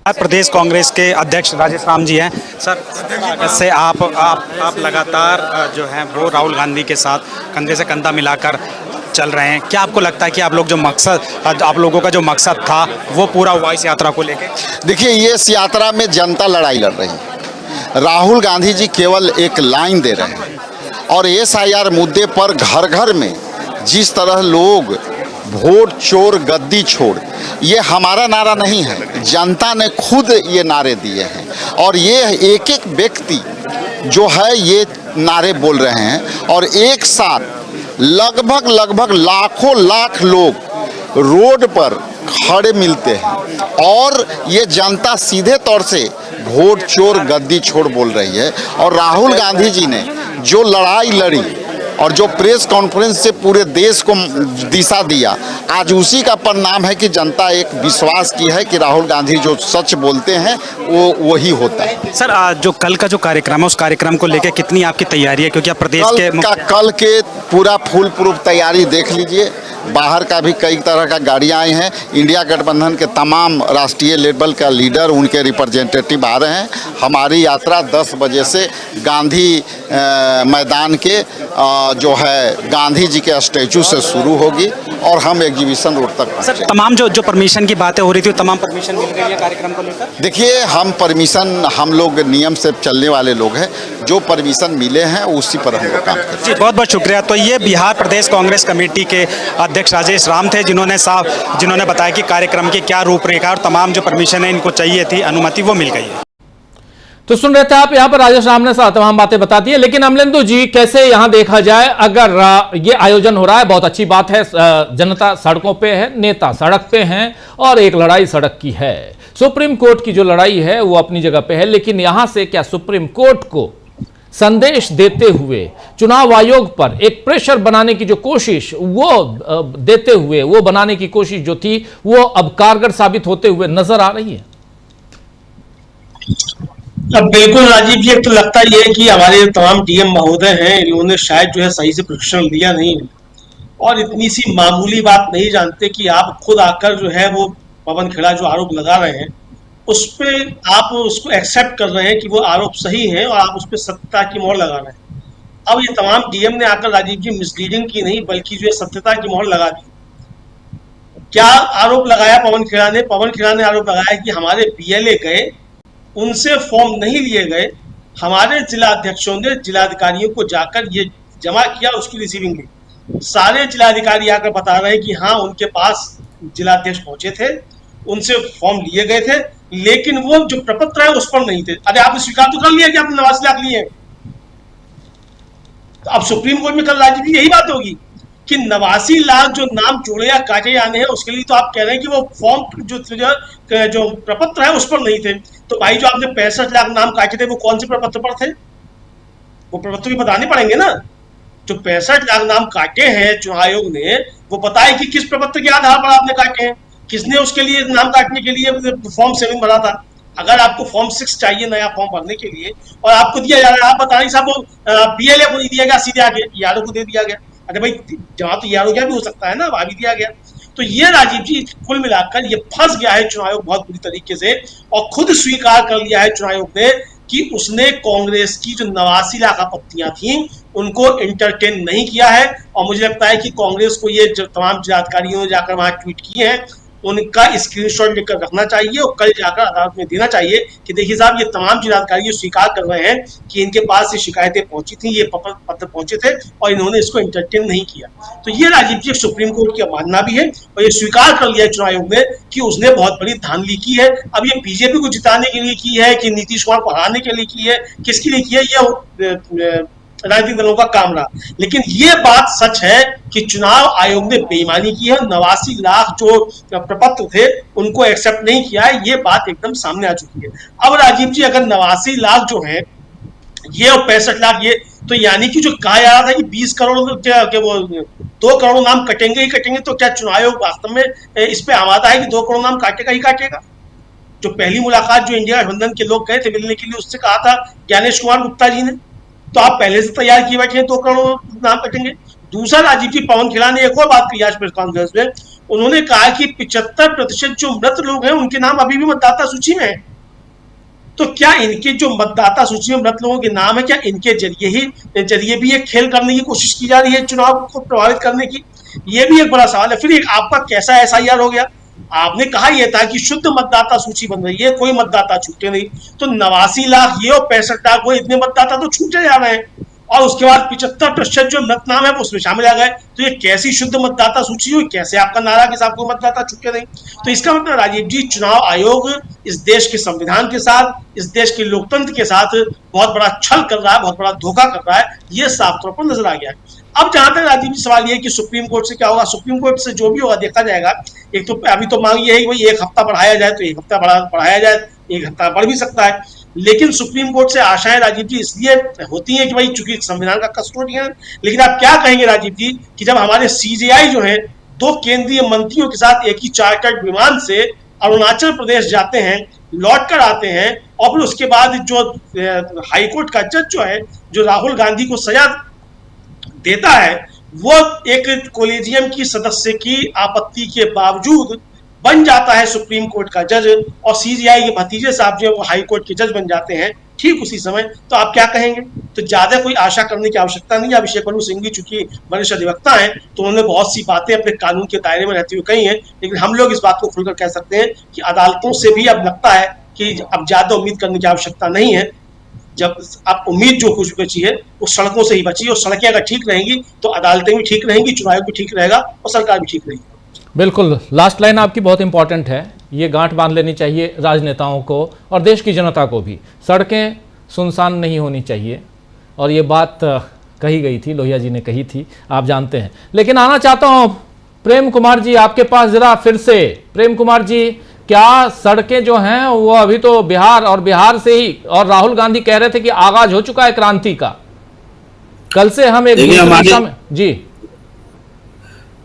प्रदेश कांग्रेस के अध्यक्ष राजेश राम जी हैं। सर, अगस्त से आप लगातार जो है वो राहुल गांधी के साथ कंधे से कंधा मिलाकर चल रहे हैं। क्या आपको लगता है कि आप लोगों का जो मकसद था वो पूरा हुआ इस यात्रा को लेकर? देखिए, ये इस यात्रा में जनता लड़ाई लड़ रही है। राहुल गांधी जी केवल एक लाइन दे रहे हैं और SIR मुद्दे पर घर घर में जिस तरह लोग वोट चोर गद्दी छोड़, ये हमारा नारा नहीं है, जनता ने खुद ये नारे दिए हैं और ये एक एक व्यक्ति जो है ये नारे बोल रहे हैं और एक साथ लगभग लाखों लाख लोग रोड पर खड़े मिलते हैं और ये जनता सीधे तौर से वोट चोर गद्दी छोड़ बोल रही है। और राहुल गांधी जी ने जो लड़ाई लड़ी और जो प्रेस कॉन्फ्रेंस से पूरे देश को दिशा दिया, आज उसी का परिणाम है कि जनता एक विश्वास की है कि राहुल गांधी जो सच बोलते हैं वो वही होता है। सर, जो कल का जो कार्यक्रम है उस कार्यक्रम को लेकर कितनी आपकी तैयारी है, क्योंकि आप प्रदेश कल के पूरा फुल प्रूफ तैयारी देख लीजिए। बाहर का भी कई तरह का गाड़ियाँ आई हैं। इंडिया गठबंधन के तमाम राष्ट्रीय लेवल का लीडर, उनके रिप्रेजेंटेटिव आ रहे हैं। हमारी यात्रा 10 बजे से गांधी मैदान के जो है गांधी जी के स्टैचू से शुरू होगी और हम एग्जीबिशन रोड तक पहुँचेंगे। सर, तमाम जो परमिशन की बातें हो रही थी तमाम परमिशन मिल गई है कार्यक्रम को लेकर? देखिए, हम लोग नियम से चलने वाले लोग हैं, जो परमिशन मिले हैं उसी पर हम लोग काम करते हैं। जी, बहुत बहुत शुक्रिया। तो ये बिहार प्रदेश कांग्रेस कमेटी के अध्यक्ष राजेश राम थे, जिन्होंने बताया कि कार्यक्रम की क्या रूपरेखा और तमाम जो परमिशन है इनको चाहिए थी अनुमति वो मिल गई है। तो सुन रहे थे आप, यहां पर राजेश राम ने तमाम बातें बता दी है। लेकिन अमलेंदु जी, कैसे यहां देखा जाए, अगर ये आयोजन हो रहा है बहुत अच्छी बात है, जनता सड़कों पे है, नेता सड़क पे हैं और एक लड़ाई सड़क की है। सुप्रीम कोर्ट की जो लड़ाई है वो अपनी जगह पे है, लेकिन यहां से क्या सुप्रीम कोर्ट को संदेश देते हुए चुनाव आयोग पर एक प्रेशर बनाने की जो कोशिश वो देते हुए वो बनाने की कोशिश जो थी वो अब कारगर साबित होते हुए नजर आ रही है? अब बिल्कुल राजीव जी, एक तो लगता ही है कि हमारे तमाम DM महोदय हैं, इन्होंने शायद जो है सही से प्रशिक्षण लिया नहीं और इतनी सी मामूली बात नहीं जानते कि आप खुद आकर जो है वो पवन खेड़ा जो आरोप लगा रहे हैं उस पे आप उसको एक्सेप्ट कर रहे हैं कि वो आरोप सही है और आप उस पर सत्यता की मोहर लगा रहे हैं। अब ये तमाम DM ने आकर राजीव जी मिसलीडिंग की नहीं बल्कि जो है सत्यता की मोहर लगा दी। क्या आरोप लगाया पवन खेड़ा ने? पवन खेड़ा ने आरोप लगाया कि हमारे BLA गए, उनसे फॉर्म नहीं लिए गए, हमारे जिला अध्यक्षों ने जिलाधिकारियों को जाकर ये जमा किया, उसकी रिसीविंग ली। सारे जिलाधिकारी आकर बता रहे हैं कि हाँ उनके पास जिलाध्यक्ष पहुंचे थे, उनसे फॉर्म लिए गए थे, लेकिन वो जो प्रपत्र है उस पर नहीं थे। अरे आपने स्वीकार तो कर लिया कि आपने 89 लाख लिए हैं। तो अब सुप्रीम कोर्ट में कल राजीव जी यही बात होगी कि 89 लाख जो नाम जोड़े या काटे जाने हैं उसके लिए तो आप कह रहे हैं कि वो फॉर्म जो प्रपत्र है उस पर नहीं थे। तो भाई जो आपने 65 लाख नाम काटे थे वो कौन से प्रपत्र पर थे? वो प्रपत्र भी बताने पड़ेंगे ना। जो 65 लाख नाम काटे हैं चुनाव आयोग ने, वो बताए कि किस प्रपत्र के आधार पर आपने काटे हैं, किसने उसके लिए नाम काटने के लिए फॉर्म 7 भरा था। अगर आपको फॉर्म 6 चाहिए नया फॉर्म भरने के लिए और आपको दिया जा रहा है, आप बता रहे साहब वो BLA को नहीं दिया गया, सीधे आगे यारों को दे दिया गया। अरे भाई जवाब तो यारों क्या भी हो सकता है ना, वहां भी दिया गया। तो ये राजीव जी कुल मिलाकर ये फंस गया है चुनाव आयोग बहुत बुरी तरीके से और खुद स्वीकार कर लिया है चुनाव आयोग ने कि उसने कांग्रेस की जो 89 लाख आपत्तियां थी उनको इंटरटेन नहीं किया है। और मुझे लगता है कि कांग्रेस को ये जो तमाम जिलाधिकारियों ने जाकर वहां ट्वीट किए हैं उनका स्क्रीनशॉट लेकर रखना चाहिए और कल जाकर अदालत में देना चाहिए कि देखिए साहब ये तमाम जिलाधिकारी स्वीकार कर रहे हैं कि इनके पास ये शिकायतें पहुंची थी, ये पत्र पहुंचे थे और इन्होंने इसको इंटरटेन नहीं किया। तो ये राजीव जी सुप्रीम कोर्ट की मानना भी है और ये स्वीकार कर लिया चुनाव आयोग ने कि उसने बहुत बड़ी धांधली की है। अब ये बीजेपी को जिताने के लिए की है कि नीतीश कुमार को हराने के लिए की है, किसके लिए की है, ये राजनीतिक दलों का काम रहा। लेकिन ये बात सच है कि चुनाव आयोग ने बेईमानी की है, 89 लाख जो प्रपत्र थे उनको एक्सेप्ट नहीं किया है, ये बात एकदम सामने आ चुकी है। अब राजीव जी अगर 89 लाख जो है ये और 65 लाख ये, तो यानी कि जो कहा जा रहा था कि 20 करोड़ के वो 2 करोड़ नाम कटेंगे ही कटेंगे, तो क्या चुनाव आयोग वास्तव में इस पे आमादा है कि 2 करोड़ नाम काटेगा ही काटेगा? जो पहली मुलाकात जो इंडिया गठबंधन के लोग गए थे मिलने के लिए, उससे कहा था ज्ञानेश कुमार गुप्ता जी ने, तो आप पहले से तैयार किए बैठे हैं 2 करोड़ नाम कटेंगे। दूसरा राजीव जी पवन खेड़ा ने एक और बात कही आज प्रेस कॉन्फ्रेंस में, उन्होंने कहा कि 75% जो मृत लोग हैं उनके नाम अभी भी मतदाता सूची में है। तो क्या इनके जो मतदाता सूची में मृत लोगों के नाम है, क्या इनके जरिए भी एक खेल करने की कोशिश की जा रही है चुनाव को प्रभावित करने की? ये भी एक बड़ा सवाल है। फिर एक आपका कैसा SIR हो गया? आपने कहा यह था कि शुद्ध मतदाता सूची बन रही है, कोई मतदाता छूटे नहीं, तो 89 लाख ये और 65 लाख वो, इतने मतदाता तो छूटे जा रहे हैं, और उसके बाद 75% जो मृत नाम है वो उसमें शामिल आ गए। तो ये कैसी शुद्ध मतदाता सूची हुई? कैसे आपका नारा कि साहब कोई मतदाता छूटे नहीं? तो इसका मतलब राजीव जी, चुनाव आयोग इस देश के संविधान के साथ, इस देश के लोकतंत्र के साथ बहुत बड़ा छल कर रहा है, बहुत बड़ा धोखा कर रहा है, ये साफ तौर पर नजर आ गया है। अब जहां तक राजीव जी सवाल ये है कि सुप्रीम कोर्ट से क्या होगा, सुप्रीम कोर्ट से जो भी होगा देखा जाएगा। एक तो अभी तो मांग ये है कि भाई 1 हफ्ता बढ़ाया जाए, तो 1 हफ्ता बढ़ाया जाए, 1 हफ्ता बढ़ भी सकता है, लेकिन सुप्रीम कोर्ट से आशाएं राजीव जी इसलिए होती हैं कि भाई चूंकि संविधान का कस्टोडियन। लेकिन आप क्या कहेंगे राजीव जी कि जब हमारे CJI जो है 2 केंद्रीय मंत्रियों के साथ एक ही चार्टर्ड विमान से अरुणाचल प्रदेश जाते हैं, लौट कर आते हैं, और फिर उसके बाद जो हाईकोर्ट का जज जो है, जो राहुल गांधी को सजा देता है, वो एक कॉलेजियम की सदस्य की आपत्ति के बावजूद बन जाता है सुप्रीम कोर्ट का जज, और CJI के भतीजे साहब जो है वो हाई कोर्ट के जज बन जाते हैं ठीक उसी समय। तो आप क्या कहेंगे? तो ज्यादा कोई आशा करने की आवश्यकता नहीं है। अभिषेक मनु सिंघवी चूंकि वरिष्ठ अधिवक्ता हैं, तो उन्होंने बहुत सी बातें अपने कानून के दायरे में रहते हुए कही हैं, लेकिन हम लोग इस बात को खुलकर कह सकते हैं कि अदालतों से भी अब लगता है कि अब ज्यादा उम्मीद करने की आवश्यकता नहीं है। जब आप उम्मीद जो कुछ बची है वो सड़कों से ही बची, और सड़कें अगर ठीक रहेंगी तो अदालतें भी ठीक रहेंगी, चुनाव भी ठीक रहेगा, और सरकार भी ठीक रहेगी। बिल्कुल, लास्ट लाइन आपकी बहुत इंपॉर्टेंट है, ये गांठ बांध लेनी चाहिए राजनेताओं को और देश की जनता को भी। सड़कें सुनसान नहीं होनी चाहिए, और ये बात कही गई थी, लोहिया जी ने कही थी, आप जानते हैं। लेकिन आना चाहता हूं प्रेम कुमार जी आपके पास जरा फिर से। प्रेम कुमार जी, क्या सड़कें जो हैं वो अभी तो बिहार और बिहार से ही, और राहुल गांधी कह रहे थे कि आगाज हो चुका है क्रांति का, कल से हम एक दूसरी दिशा में। जी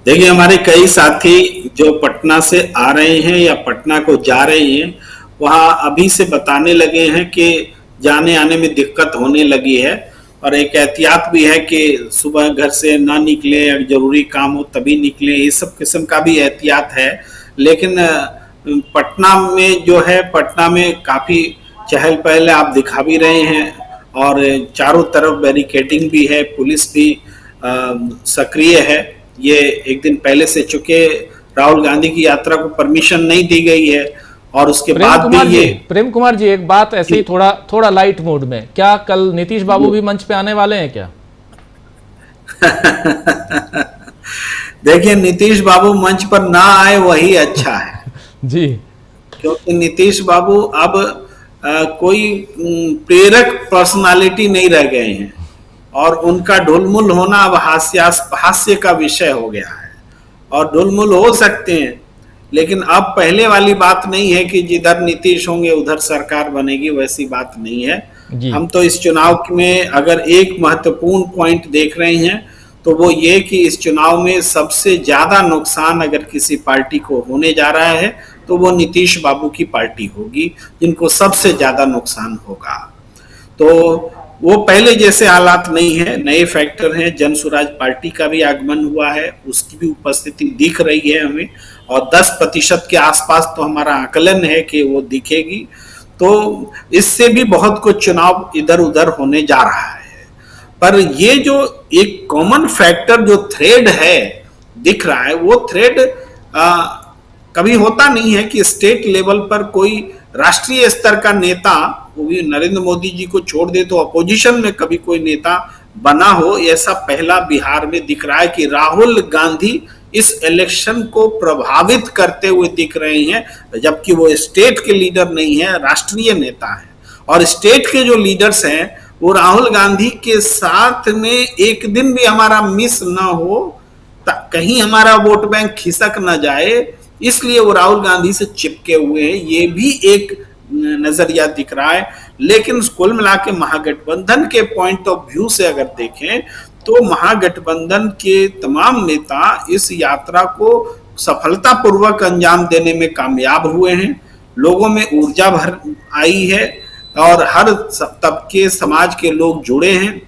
देखिए, हमारे कई साथी जो पटना से आ रहे हैं या पटना को जा रहे हैं, वहां अभी से बताने लगे हैं कि जाने आने में दिक्कत होने लगी है, और एक एहतियात भी है कि सुबह घर से ना निकले, अगर जरूरी काम हो तभी निकले, ये सब किस्म का भी एहतियात है। लेकिन पटना में जो है, पटना में काफी चहल पहल आप दिखा भी रहे हैं, और चारों तरफ बैरिकेडिंग भी है, पुलिस भी सक्रिय है। ये एक दिन पहले से चुके राहुल गांधी की यात्रा को परमिशन नहीं दी गई है, और उसके बाद भी ये। प्रेम कुमार जी, एक बात ऐसे ही थोड़ा लाइट मूड में, क्या कल नीतीश बाबू भी मंच पे आने वाले हैं क्या? देखिए, नीतीश बाबू मंच पर ना आए वही अच्छा है जी, क्योंकि नीतीश बाबू अब कोई प्रेरक पर्सनालिटी नहीं रह गए हैं, और उनका ढुलमुल होना अब हास्य का विषय हो गया है। और ढुलमुल हो सकते हैं, लेकिन अब पहले वाली बात नहीं है कि जिधर नीतीश होंगे उधर सरकार बनेगी, वैसी बात नहीं है। हम तो इस चुनाव में अगर एक महत्वपूर्ण पॉइंट देख रहे हैं तो वो ये कि इस चुनाव में सबसे ज्यादा नुकसान अगर किसी पार्टी को होने जा रहा है तो वो नीतीश बाबू की पार्टी होगी, जिनको सबसे ज्यादा नुकसान होगा। तो वो पहले जैसे हालात नहीं है, नए फैक्टर हैं। जन स्वराज पार्टी का भी आगमन हुआ है, उसकी भी उपस्थिति दिख रही है हमें, और 10% के आसपास तो हमारा आकलन है कि वो दिखेगी। तो इससे भी बहुत कुछ चुनाव इधर उधर होने जा रहा है। पर ये जो एक कॉमन फैक्टर जो थ्रेड है दिख रहा है, वो थ्रेड कभी होता नहीं है कि स्टेट लेवल पर कोई राष्ट्रीय स्तर का नेता, वो भी नरेंद्र मोदी जी को छोड़ दे तो अपोजिशन में कभी कोई नेता बना हो, ऐसा पहला बिहार में दिख रहा है कि राहुल गांधी इस इलेक्शन को प्रभावित करते हुए दिख रहे हैं, जबकि वो स्टेट के लीडर नहीं है, राष्ट्रीय नेता है। और स्टेट के जो लीडर्स हैं वो राहुल गांधी के साथ में एक दिन भी हमारा मिस ना हो, कहीं हमारा वोट बैंक खिसक ना जाए, इसलिए वो राहुल गांधी से चिपके हुए हैं। ये भी एक नजरिया दिख रहा है। लेकिन कुल मिला के महागठबंधन के पॉइंट ऑफ व्यू से अगर देखें तो महागठबंधन के तमाम नेता इस यात्रा को सफलतापूर्वक अंजाम देने में कामयाब हुए हैं। लोगों में ऊर्जा भर आई है और हर तबके समाज के लोग जुड़े हैं,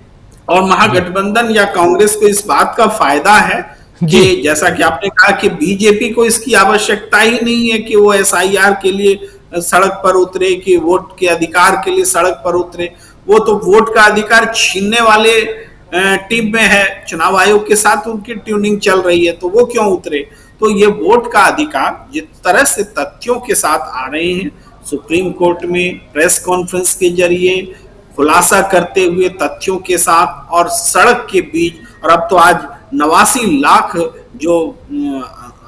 और महागठबंधन या कांग्रेस को इस बात का फायदा है कि जैसा कि आपने कहा कि बीजेपी को इसकी आवश्यकता ही नहीं है कि वो एसआईआर के लिए सड़क पर उतरे, कि वोट के अधिकार के लिए सड़क पर उतरे। वो तो वोट का अधिकार छीनने वाले टीम में है, चुनाव आयोग के साथ उनकी ट्यूनिंग चल रही है, तो वो क्यों उतरे। तो ये वोट का अधिकार जिस तरह से तथ्यों के साथ आ रहे हैं सुप्रीम कोर्ट में प्रेस कॉन्फ्रेंस के जरिए खुलासा करते हुए तथ्यों के साथ और सड़क के बीच, और अब तो आज 89 लाख जो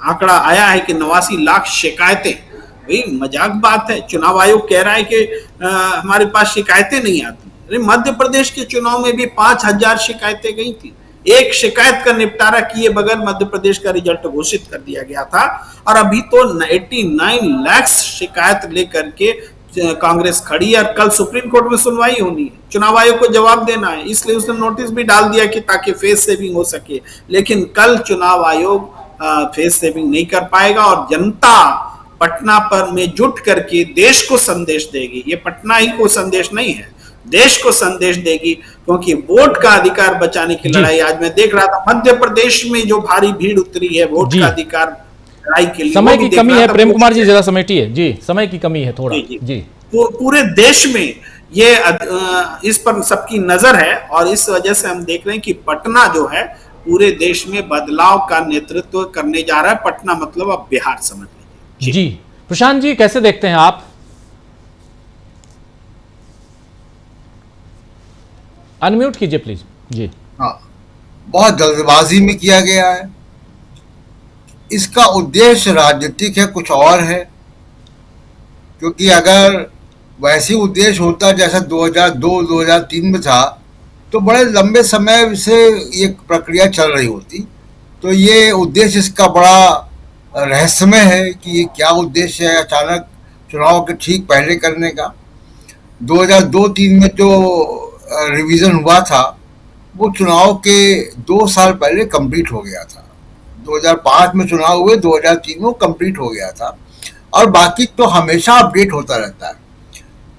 आंकड़ा आया है कि 89 लाख शिकायतें, भाई मजाक बात है। चुनाव आयोग कह रहा है कि हमारे पास शिकायतें नहीं आती। अरे मध्य प्रदेश के चुनाव में भी 5000 शिकायतें गई थी, एक शिकायत का निपटारा किए बगैर मध्य प्रदेश का रिजल्ट घोषित कर दिया गया था। और अभी तो 89 लाख शिकायत लेकर के कांग्रेस खड़ी है और कल सुप्रीम कोर्ट में सुनवाई होनी है, चुनाव आयोग को जवाब देना है, इसलिए उसने नोटिस भी डाल दिया कि ताकि फेस सेविंग हो सके। लेकिन कल चुनाव आयोग फेस सेविंग नहीं कर पाएगा और जनता पटना पर में जुट करके देश को संदेश देगी। ये पटना ही को संदेश नहीं है, देश को संदेश देगी, क्योंकि वोट का अधिकार बचाने की लड़ाई आज मैं देख रहा था मध्य प्रदेश में जो भारी भीड़ उतरी है वोट का अधिकार लड़ाई के लिए। समय की कमी है प्रेम कुमार जी, जरा समेटिए जी, समय की कमी है थोड़ा जी। पूरे देश में ये इस पर सबकी नजर है और इस वजह से हम देख रहे हैं कि पटना जो है पूरे देश में बदलाव का नेतृत्व करने जा रहा है। पटना मतलब अब बिहार समझ लीजिए जी। प्रशांत जी कैसे देखते हैं आप? अनम्यूट कीजिए प्लीज जी। हाँ, बहुत जल्दबाजी में किया गया है। इसका उद्देश्य राजनीतिक है, कुछ और है। क्योंकि अगर वैसी उद्देश्य होता जैसा 2002-2003 में था तो बड़े लंबे समय से ये प्रक्रिया चल रही होती। तो ये उद्देश्य इसका बड़ा रहस्यमय है कि ये क्या उद्देश्य है अचानक चुनाव के ठीक पहले करने का। 2002-03 में जो रिवीजन हुआ था वो चुनाव के 2 साल पहले कंप्लीट हो गया था। 2005 में चुनाव हुए, 2003 में कंप्लीट हो गया था और बाकी तो हमेशा अपडेट होता रहता है।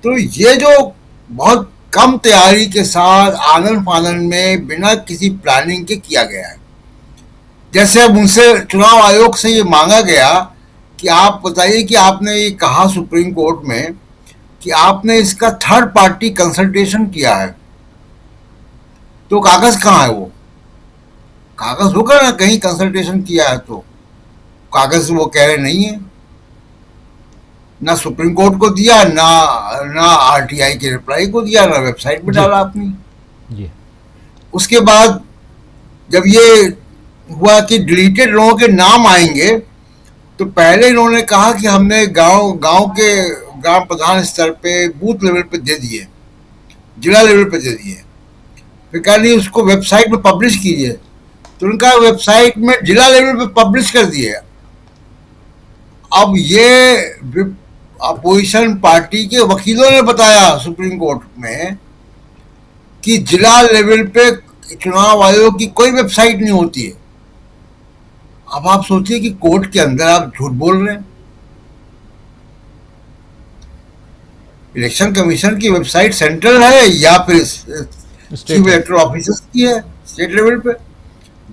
तो ये जो बहुत कम तैयारी के साथ आनन फानन में बिना किसी प्लानिंग के किया गया है। जैसे अब उनसे चुनाव आयोग से ये मांगा गया कि आप बताइए कि आपने ये कहा सुप्रीम कोर्ट में कि आपने इसका थर्ड पार्टी कंसल्टेशन किया है, तो कागज कहाँ है? वो कागज होगा ना, कहीं कंसल्टेशन किया है तो कागज वो कह रहे नहीं है। ना सुप्रीम कोर्ट को दिया, ना आरटीआई के रिप्लाई को दिया, ना वेबसाइट पे डाला आपने। उसके बाद जब ये हुआ कि डिलीटेड लोगों के नाम आएंगे तो पहले इन्होंने कहा कि हमने गांव के ग्राम प्रधान स्तर पे बूथ लेवल पे दे दिए, जिला लेवल पे दे दिए। फिर कहा नहीं उसको वेबसाइट पे पब्लिश कीजिए, तो उनका वेबसाइट में जिला लेवल पे पब्लिश कर दिए। अब ये अपोजिशन पार्टी के वकीलों ने बताया सुप्रीम कोर्ट में कि जिला लेवल पे चुनाव आयोग की कोई वेबसाइट नहीं होती है। अब आप सोचिए कि कोर्ट के अंदर आप झूठ बोल रहे हैं। इलेक्शन कमीशन की वेबसाइट सेंट्रल है या फिर चीफ इलेक्टोरल ऑफिसर्स की है स्टेट लेवल पे,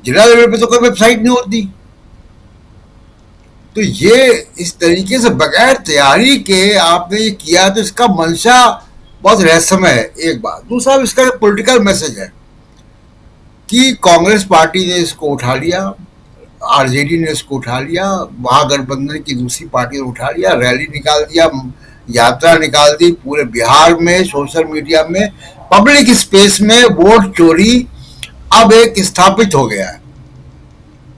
जिला लेवल पे तो कोई वेबसाइट नहीं होती। तो ये इस तरीके से बगैर तैयारी के आपने ये किया, तो इसका मंशा बहुत रहस्यमय है, एक बात। दूसरा इसका पॉलिटिकल मैसेज है कि कांग्रेस पार्टी ने इसको उठा लिया, आरजेडी ने इसको उठा लिया, महागठबंधन की दूसरी पार्टी ने उठा लिया, रैली निकाल दिया, यात्रा निकाल दी पूरे बिहार में, सोशल मीडिया में, पब्लिक स्पेस में वोट चोरी अब एक स्थापित हो गया है।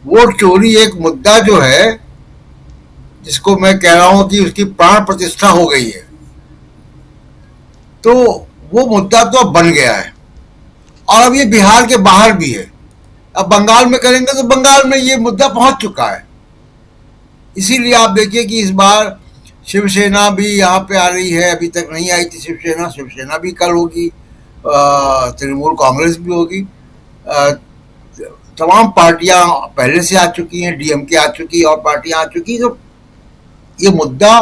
वोट चोरी एक मुद्दा जो है जिसको मैं कह रहा हूं कि उसकी प्राण प्रतिष्ठा हो गई है, तो वो मुद्दा तो अब बन गया है और अब ये बिहार के बाहर भी है। अब बंगाल में करेंगे तो बंगाल में ये मुद्दा पहुंच चुका है। इसीलिए आप देखिए कि इस बार शिवसेना भी यहाँ पे आ रही है, अभी तक नहीं आई थी शिवसेना भी कल होगी, तृणमूल कांग्रेस भी होगी, तमाम पार्टियां पहले से आ चुकी हैं, डीएमके आ चुकी है और पार्टियां आ चुकी। तो ये मुद्दा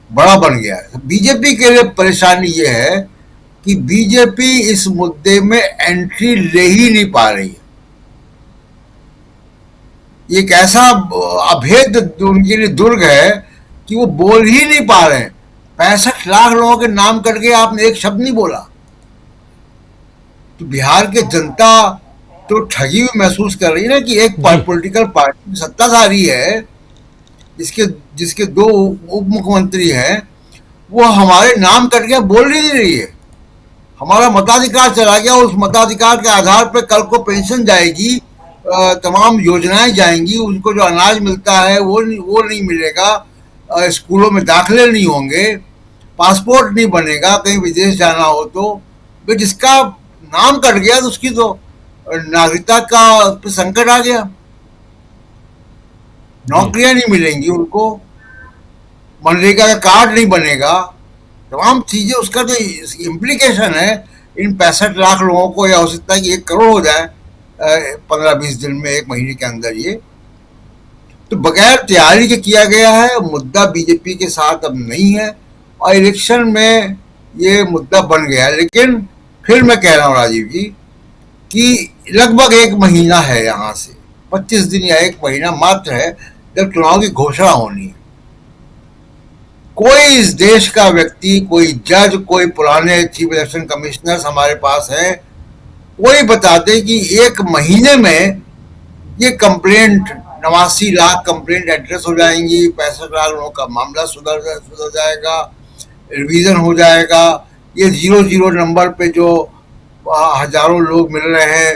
बड़ा बन गया है। बीजेपी के लिए परेशानी ये है कि बीजेपी इस मुद्दे में एंट्री ले ही नहीं पा रही है। एक ऐसा अभेद उनके लिए दुर्ग है कि वो बोल ही नहीं पा रहे हैं। 65 लाख लोगों के नाम करके आपने एक शब्द नहीं बोला। तो बिहार की जनता तो ठगी हुई महसूस कर रही है ना कि एक पॉलिटिकल पार्टी सत्ताधारी है, जिसके 2 उप मुख्यमंत्री हैं, वो हमारे नाम करके बोल नहीं रही है। हमारा मताधिकार चला गया, उस मताधिकार के आधार पर कल को पेंशन जाएगी, तमाम योजनाएं जाएंगी, उनको जो अनाज मिलता है वो नहीं मिलेगा, स्कूलों में दाखिले नहीं होंगे, पासपोर्ट नहीं बनेगा कहीं विदेश जाना हो तो जिसका नाम कट गया तो उसकी तो नागरिकता का संकट आ गया, नौकरियां नहीं मिलेंगी उनको, मनरेगा का कार्ड नहीं बनेगा, तमाम चीजें उसका जो इम्प्लीकेशन है इन 65 लाख लोगों को, या हो सकता है कि 1 करोड़ हो जाए 15-20 दिन में, 1 महीने के अंदर। ये तो बगैर तैयारी के किया गया है। मुद्दा बीजेपी के साथ अब नहीं है और इलेक्शन में ये मुद्दा बन गया है। लेकिन फिर मैं कह रहा हूँ राजीव जी कि लगभग 1 महीना है, यहाँ से 25 दिन या 1 महीना मात्र है जब चुनाव की घोषणा होनी है। कोई इस देश का व्यक्ति, कोई जज, कोई पुराने चीफ इलेक्शन कमिश्नर्स हमारे पास हैं, कोई बता दे कि 1 महीने में ये कंप्लेंट 89 लाख कंप्लेंट एड्रेस हो जाएंगी, 65 लाख लोगों का मामला सुधर जाएगा, रिवीजन हो जाएगा, ये 00 नंबर पे जो हजारों लोग मिल रहे हैं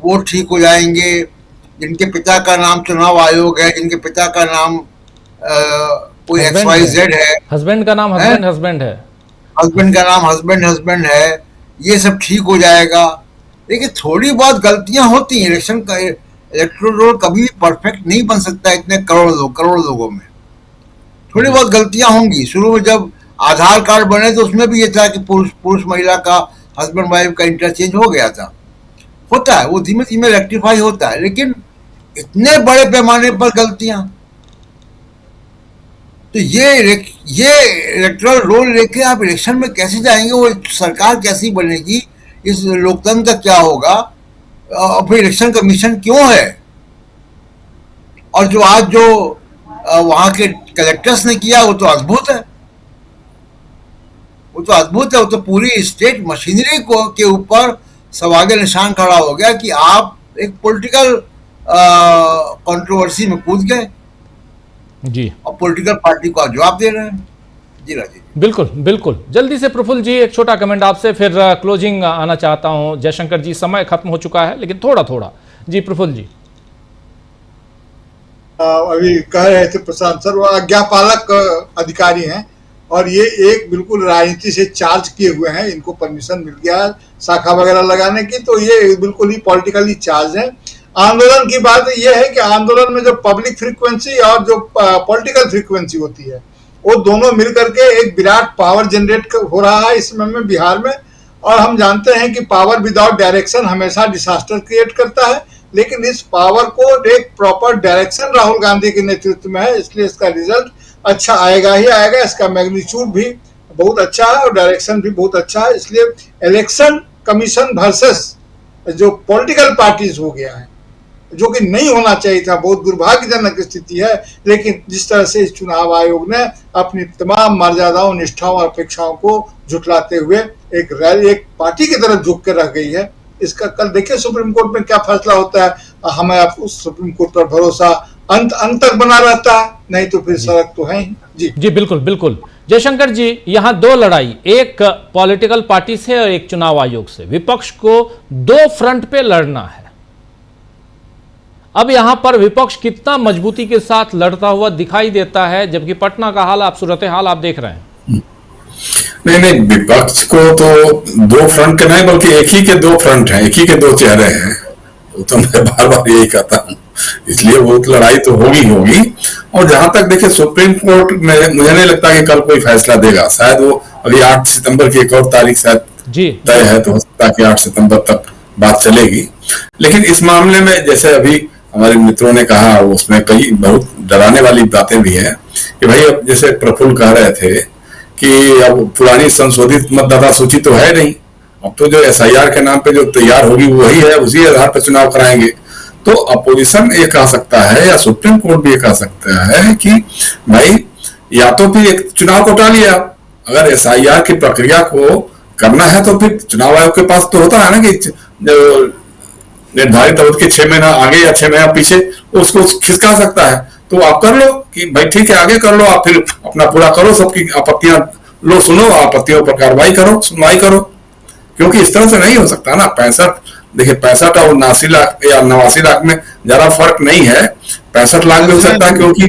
वो ठीक हो जाएंगे, जिनके पिता का नाम चुनाव आयोग है, जिनके पिता का नाम कोई XYZ है, हस्बैंड का नाम हस्बैंड है, हस्बैंड का नाम हस्बैंड है, ये सब ठीक हो जाएगा। देखिए थोड़ी बहुत गलतियां होती हैं, इलेक्शन का इलेक्टोरल रोल कभी भी परफेक्ट नहीं बन सकता इतने करोड़ लोगों में, थोड़ी बहुत गलतियां होंगी। शुरू में जब आधार कार्ड बने तो उसमें भी ये था कि पुरुष महिला का, हस्बैंड वाइफ का इंटरचेंज हो गया था, होता है, वो धीमे धीमे रेक्टिफाई होता है। लेकिन इतने बड़े पैमाने पर गलतियां, तो ये इलेक्टोरल रोल लेके आप इलेक्शन में कैसे जाएंगे, वो सरकार कैसी बनेगी, इस लोकतंत्र का क्या होगा, और फिर इलेक्शन कमीशन क्यों है, और जो आज जो वहां के कलेक्टर्स ने किया वो तो अद्भुत है, वो तो पूरी स्टेट मशीनरी के ऊपर सवाल निशान खड़ा हो गया कि आप एक पॉलिटिकल कंट्रोवर्सी में कूद गए जी, और पॉलिटिकल पार्टी को आप जवाब दे रहे हैं। जी राजीव, बिल्कुल। जल्दी से प्रफुल्ल जी एक छोटा कमेंट आपसे, फिर क्लोजिंग आना चाहता हूं। जयशंकर जी समय खत्म हो चुका है, लेकिन थोड़ा जी प्रफुल्ल जी। अभी कह रहे थे प्रशांत सर, वो आज्ञापालक अधिकारी हैं और ये एक बिल्कुल राजनीति से चार्ज किए हुए हैं, इनको परमिशन मिल गया है शाखा वगैरह लगाने की, तो ये बिल्कुल ही पॉलिटिकली चार्ज है। आंदोलन की बात यह है कि आंदोलन में जो पब्लिक फ्रीक्वेंसी और जो पॉलिटिकल फ्रीक्वेंसी होती है वो दोनों मिलकर के एक विराट पावर जनरेट हो रहा है इस समय में बिहार में। और हम जानते हैं कि पावर विदाउट डायरेक्शन हमेशा डिसास्टर क्रिएट करता है, लेकिन इस पावर को एक प्रॉपर डायरेक्शन राहुल गांधी के नेतृत्व में है, इसलिए इसका रिजल्ट अच्छा आएगा ही आएगा। इसका मैग्नीट्यूड भी बहुत अच्छा है और डायरेक्शन भी बहुत अच्छा है, इसलिए इलेक्शन कमीशन वर्सेस जो पॉलिटिकल पार्टीज हो गया है, जो कि नहीं होना चाहिए था, बहुत दुर्भाग्यजनक स्थिति है। लेकिन जिस तरह से इस चुनाव आयोग ने अपनी तमाम मर्यादाओं, निष्ठाओं और अपेक्षाओं को झुठलाते हुए एक पार्टी की तरफ झुक कर रह गई है, इसका कल देखिए सुप्रीम कोर्ट में क्या फैसला होता है। हमें आप उस सुप्रीम कोर्ट पर भरोसा अंत तक बना रहता है, नहीं तो फिर सड़क तो है ही। जी बिल्कुल। जयशंकर जी, यहाँ 2 लड़ाई, एक पॉलिटिकल पार्टी से और एक चुनाव आयोग से। विपक्ष को 2 फ्रंट पे लड़ना है। अब यहां पर विपक्ष कितना मजबूती के साथ लड़ता हुआ दिखाई देता है, जबकि पटना का हाल, सूरत हाल आप देख रहे हैं। नहीं, विपक्ष को तो 2 फ्रंट के नहीं बल्कि एक ही के 2 फ्रंट हैं, एक ही के 2 चेहरे हैं, वो तो मैं बार यही कहता हूँ। इसलिए वो लड़ाई तो होगी। और जहां तक देखिए सुप्रीम कोर्ट में मुझे नहीं लगता कि कल कोई फैसला देगा, शायद वो अभी 8 सितंबर की एक और तारीख शायद तय है, तो हो सकता है कि 8 सितंबर तक बात चलेगी। लेकिन इस मामले में जैसे अभी हमारे मित्रों ने कहा, उसमें कई बहुत डराने वाली बातें भी हैं कि भाई अब जैसे प्रफुल्ल कह रहे थे कि अब पुरानी संशोधित मतदाता सूची तो है नहीं, अब तो जो SIR के नाम पे जो तैयार होगी वही है, उसी आधार पर चुनाव कराएंगे। तो अपोजिशन ये कह सकता है या सुप्रीम कोर्ट भी ये कह सकता है कि भाई या तो फिर एक चुनाव को टालिए, अगर एसआईआर की प्रक्रिया को करना है तो फिर चुनाव आयोग के पास तो होता है ना कि जो निर्धारित अवधि के 6 महीना आगे या 6 महीना पीछे उसको खिसका सकता है। तो आप कर लो कि भाई ठीक है आगे कर लो, आप फिर अपना पूरा करो, सबकी आपत्तियां लो, सुनो, आपत्तियों पर कार्रवाई करो, सुनवाई करो, क्योंकि इस तरह से नहीं हो सकता ना। 65 देखिए 65 और 89 लाख या 89 लाख में ज्यादा फर्क नहीं है, 65 लाख भी हो सकता है, क्योंकि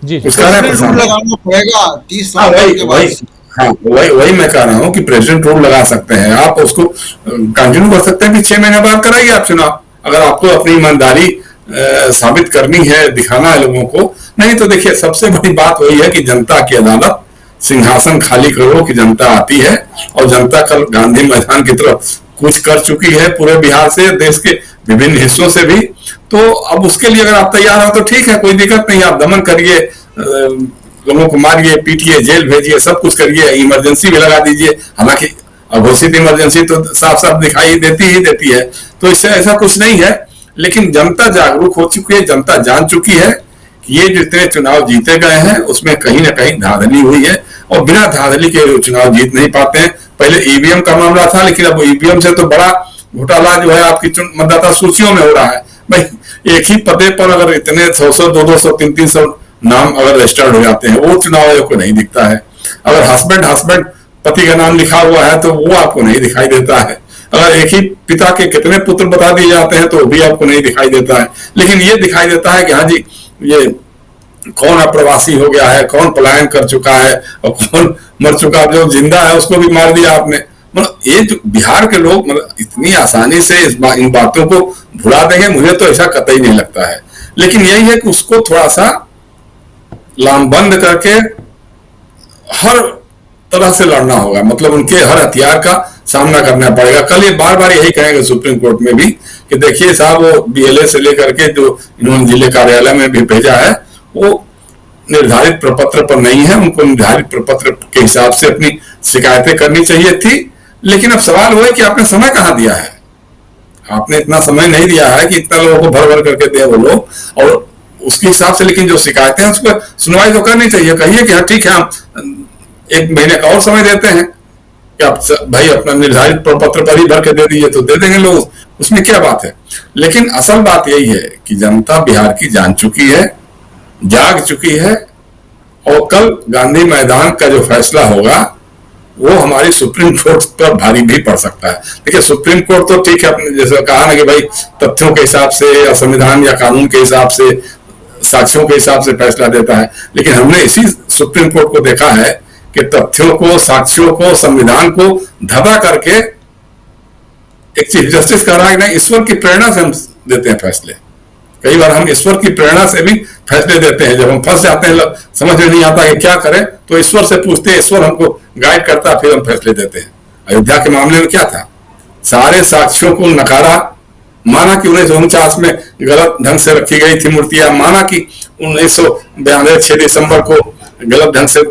जी उसका लगाना पड़ेगा 30 साल के बाद। हाँ वही मैं कह रहा हूँ कि प्रेसिडेंट रूल लगा सकते हैं, आप उसको कंटिन्यू कर सकते हैं कि 6 महीने बाद कराइए आप चुनाव, अगर आपको अपनी ईमानदारी साबित करनी है, दिखाना है लोगों को। नहीं तो देखिए सबसे बड़ी बात वही है कि जनता की अदालत, सिंहासन खाली करो कि जनता आती है, और जनता कल गांधी मैदान की तरफ कुछ कर चुकी है पूरे बिहार से, देश के विभिन्न हिस्सों से भी। तो अब उसके लिए अगर आप तैयार हो तो ठीक है, कोई दिक्कत नहीं, आप दमन करिए, लोगों को मारिए, पीटिए, जेल भेजिए, सब कुछ करिए, इमरजेंसी भी लगा दीजिए। हालांकि अघोषित इमरजेंसी तो साफ साफ दिखाई देती है, तो इससे ऐसा कुछ नहीं है। लेकिन जनता जागरूक हो चुकी है, जनता जान चुकी है कि ये जितने चुनाव जीते गए हैं उसमें कहीं ना कहीं धांधली हुई है, और बिना धांधली के चुनाव जीत नहीं पाते हैं। पहले ईवीएम का मामला था, लेकिन अब ईवीएम से तो बड़ा घोटाला जो है आपकी मतदाता सूचियों में हो रहा है। भाई एक ही पते पर अगर इतने 100, 200, 300 नाम अगर रजिस्टर्ड हो जाते हैं, वो चुनाव आयोग को नहीं दिखता है। अगर हस्बैंड पति का नाम लिखा हुआ है तो वो आपको नहीं दिखाई देता है। अगर एक ही पिता के कितने पुत्र बता दिए जाते हैं तो भी आपको नहीं दिखाई देता है। लेकिन ये दिखाई देता है कि हाँ जी, ये कौन अप्रवासी हो गया है, कौन पलायन कर चुका है, और कौन मर चुका, जो जिंदा है उसको भी मार दिया आपने। मतलब ये जो बिहार के लोग मतलब इतनी आसानी से इन बातों को भुला देंगे, मुझे तो ऐसा कतई नहीं लगता है। लेकिन यही है कि उसको थोड़ा सा लामबंद करके हर तरह से लड़ना होगा, मतलब उनके हर हथियार का सामना करना पड़ेगा। कल ये बार बार यही कहेंगे सुप्रीम कोर्ट में भी कि देखिए साहब, वो बीएलए से लेकर के जो इन्होंने जिले कार्यालय में भी भेजा है वो निर्धारित प्रपत्र पर नहीं है, उनको निर्धारित प्रपत्र के हिसाब से अपनी शिकायतें करनी चाहिए थी। लेकिन अब सवाल वो है कि आपने समय कहाँ दिया है, आपने इतना समय नहीं दिया है कि इतना लोगों को भर भर करके दे वो लोग, और उसके हिसाब से लेकिन जो शिकायतें हैं उस पर सुनवाई तो करनी चाहिए। कहिए कि हाँ ठीक है, हम 1 महीने का और समय देते हैं कि आप भाई अपना निर्धारित प्रपत्र पर ही भर के दे दीजिए, तो दे देंगे लोग, उसमें क्या बात है। लेकिन असल बात यही है कि जनता बिहार की जान चुकी है, जाग चुकी है, और कल गांधी मैदान का जो फैसला होगा वो हमारी सुप्रीम कोर्ट पर भारी भी पड़ सकता है। देखिए सुप्रीम कोर्ट तो ठीक है, आपने जैसे कहा ना कि भाई तथ्यों के हिसाब से या संविधान या कानून के हिसाब से, साक्ष्यों के हिसाब से फैसला देता है। लेकिन हमने इसी सुप्रीम कोर्ट को देखा है कि तथ्यों को, साक्ष्यों को, संविधान को धबा करके एक चीफ जस्टिस कह रहा है कि नहीं, ईश्वर की प्रेरणा से हम देते हैं फैसले। कई बार हम ईश्वर की प्रेरणा से भी फैसले देते हैं, जब हम फंस जाते हैं, समझ में नहीं आता कि क्या करें, तो ईश्वर से पूछते हैं, ईश्वर हमको गाइड करता है, फिर हम फैसले देते हैं। अयोध्या के मामले में क्या था, सारे साक्ष्यों को नकारा, माना कि 1949 में गलत ढंग से रखी गई थी मूर्तियां, माना कि 1992 6 दिसंबर को गलत ढंग से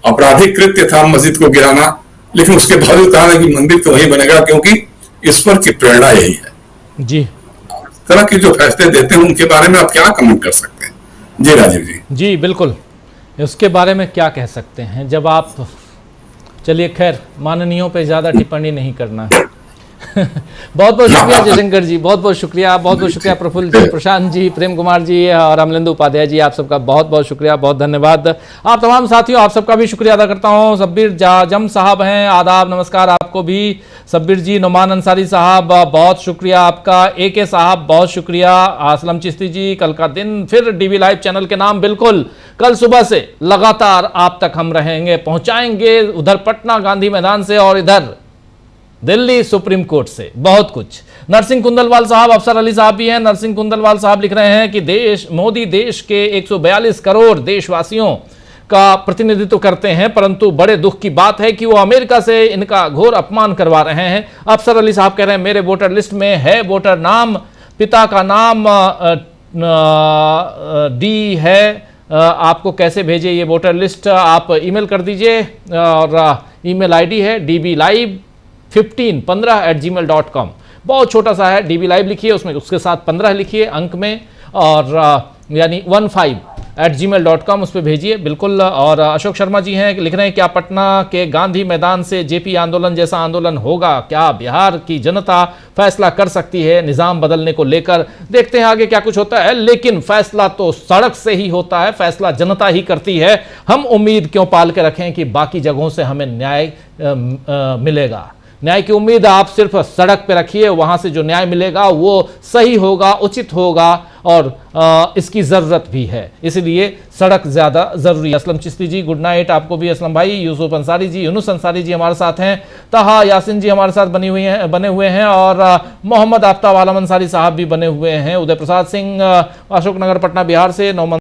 आपराधिक कृत्य था मस्जिद को गिराना, लेकिन उसके बावजूद कहा कि मंदिर तो वहीं बनेगा, क्योंकि ईश्वर की प्रेरणा यही है। जी, तरह के जो फैसले देते हैं उनके बारे में आप क्या कमेंट कर सकते हैं? जी राजीव जी। जी बिल्कुल, उसके बारे में क्या कह सकते हैं, जब आप, चलिए खैर माननीयों पे ज्यादा टिप्पणी नहीं करना है। बहुत बहुत शुक्रिया जयशंकर जी, बहुत बहुत शुक्रिया, बहुत बहुत शुक्रिया प्रफुल्ल जी, प्रशांत जी, प्रेम कुमार जी और अमलेंदु उपाध्याय जी, आप सबका बहुत बहुत शुक्रिया, बहुत धन्यवाद। आप तमाम साथियों, आप सबका भी शुक्रिया अदा करता हूँ। सब्बीर जाजम साहब हैं, आदाब नमस्कार आपको भी। सब्बीर जी, नुमान अंसारी साहब बहुत शुक्रिया आपका, AK साहब बहुत शुक्रिया, असलम चिश्ती जी, कल का दिन फिर DV लाइव चैनल के नाम बिल्कुल कल सुबह से लगातार आप तक हम रहेंगे, पहुंचाएंगे, उधर पटना गांधी मैदान से और इधर दिल्ली सुप्रीम कोर्ट से बहुत कुछ। नरसिंह कुंदलवाल साहब, अफसर अली साहब भी हैं। नरसिंह कुंदलवाल साहब लिख रहे हैं कि मोदी देश के 142 करोड़ देशवासियों का प्रतिनिधित्व करते हैं, परंतु बड़े दुख की बात है कि वो अमेरिका से इनका घोर अपमान करवा रहे हैं। अफसर अली साहब कह रहे हैं, मेरे वोटर लिस्ट में है वोटर नाम, पिता का नाम डी है, आपको कैसे भेजे ये वोटर लिस्ट, आप ईमेल कर दीजिए, और ईमेल ID है dblive1515@gmail.com। बहुत छोटा सा है, डीबी लाइव लिखिए, उसमें उसके साथ 15 लिखिए अंक में, और यानी 15@gmail.com उस पर भेजिए बिल्कुल। और अशोक शर्मा जी हैं, लिख रहे हैं क्या पटना के गांधी मैदान से जेपी आंदोलन जैसा आंदोलन होगा? क्या बिहार की जनता फैसला कर सकती है निजाम बदलने को लेकर? देखते हैं आगे क्या कुछ होता है, लेकिन फैसला तो सड़क से ही होता है, फैसला जनता ही करती है। हम उम्मीद क्यों पाल के रखें कि बाकी जगहों से हमें न्याय मिलेगा? न्याय की उम्मीद आप सिर्फ सड़क पे रखिए, वहां से जो न्याय मिलेगा वो सही होगा, उचित होगा, और इसकी जरूरत भी है, इसलिए सड़क ज्यादा जरूरी है। असलम चिश्ती जी गुड नाइट आपको भी असलम भाई। यूसुफ अंसारी जी, यूनुस अंसारी जी हमारे साथ हैं, तहा यासिन जी हमारे साथ बने हुए हैं, और मोहम्मद आफ्ताब आलम अंसारी साहब भी बने हुए हैं, उदय प्रसाद सिंह अशोक नगर पटना बिहार से, नौमन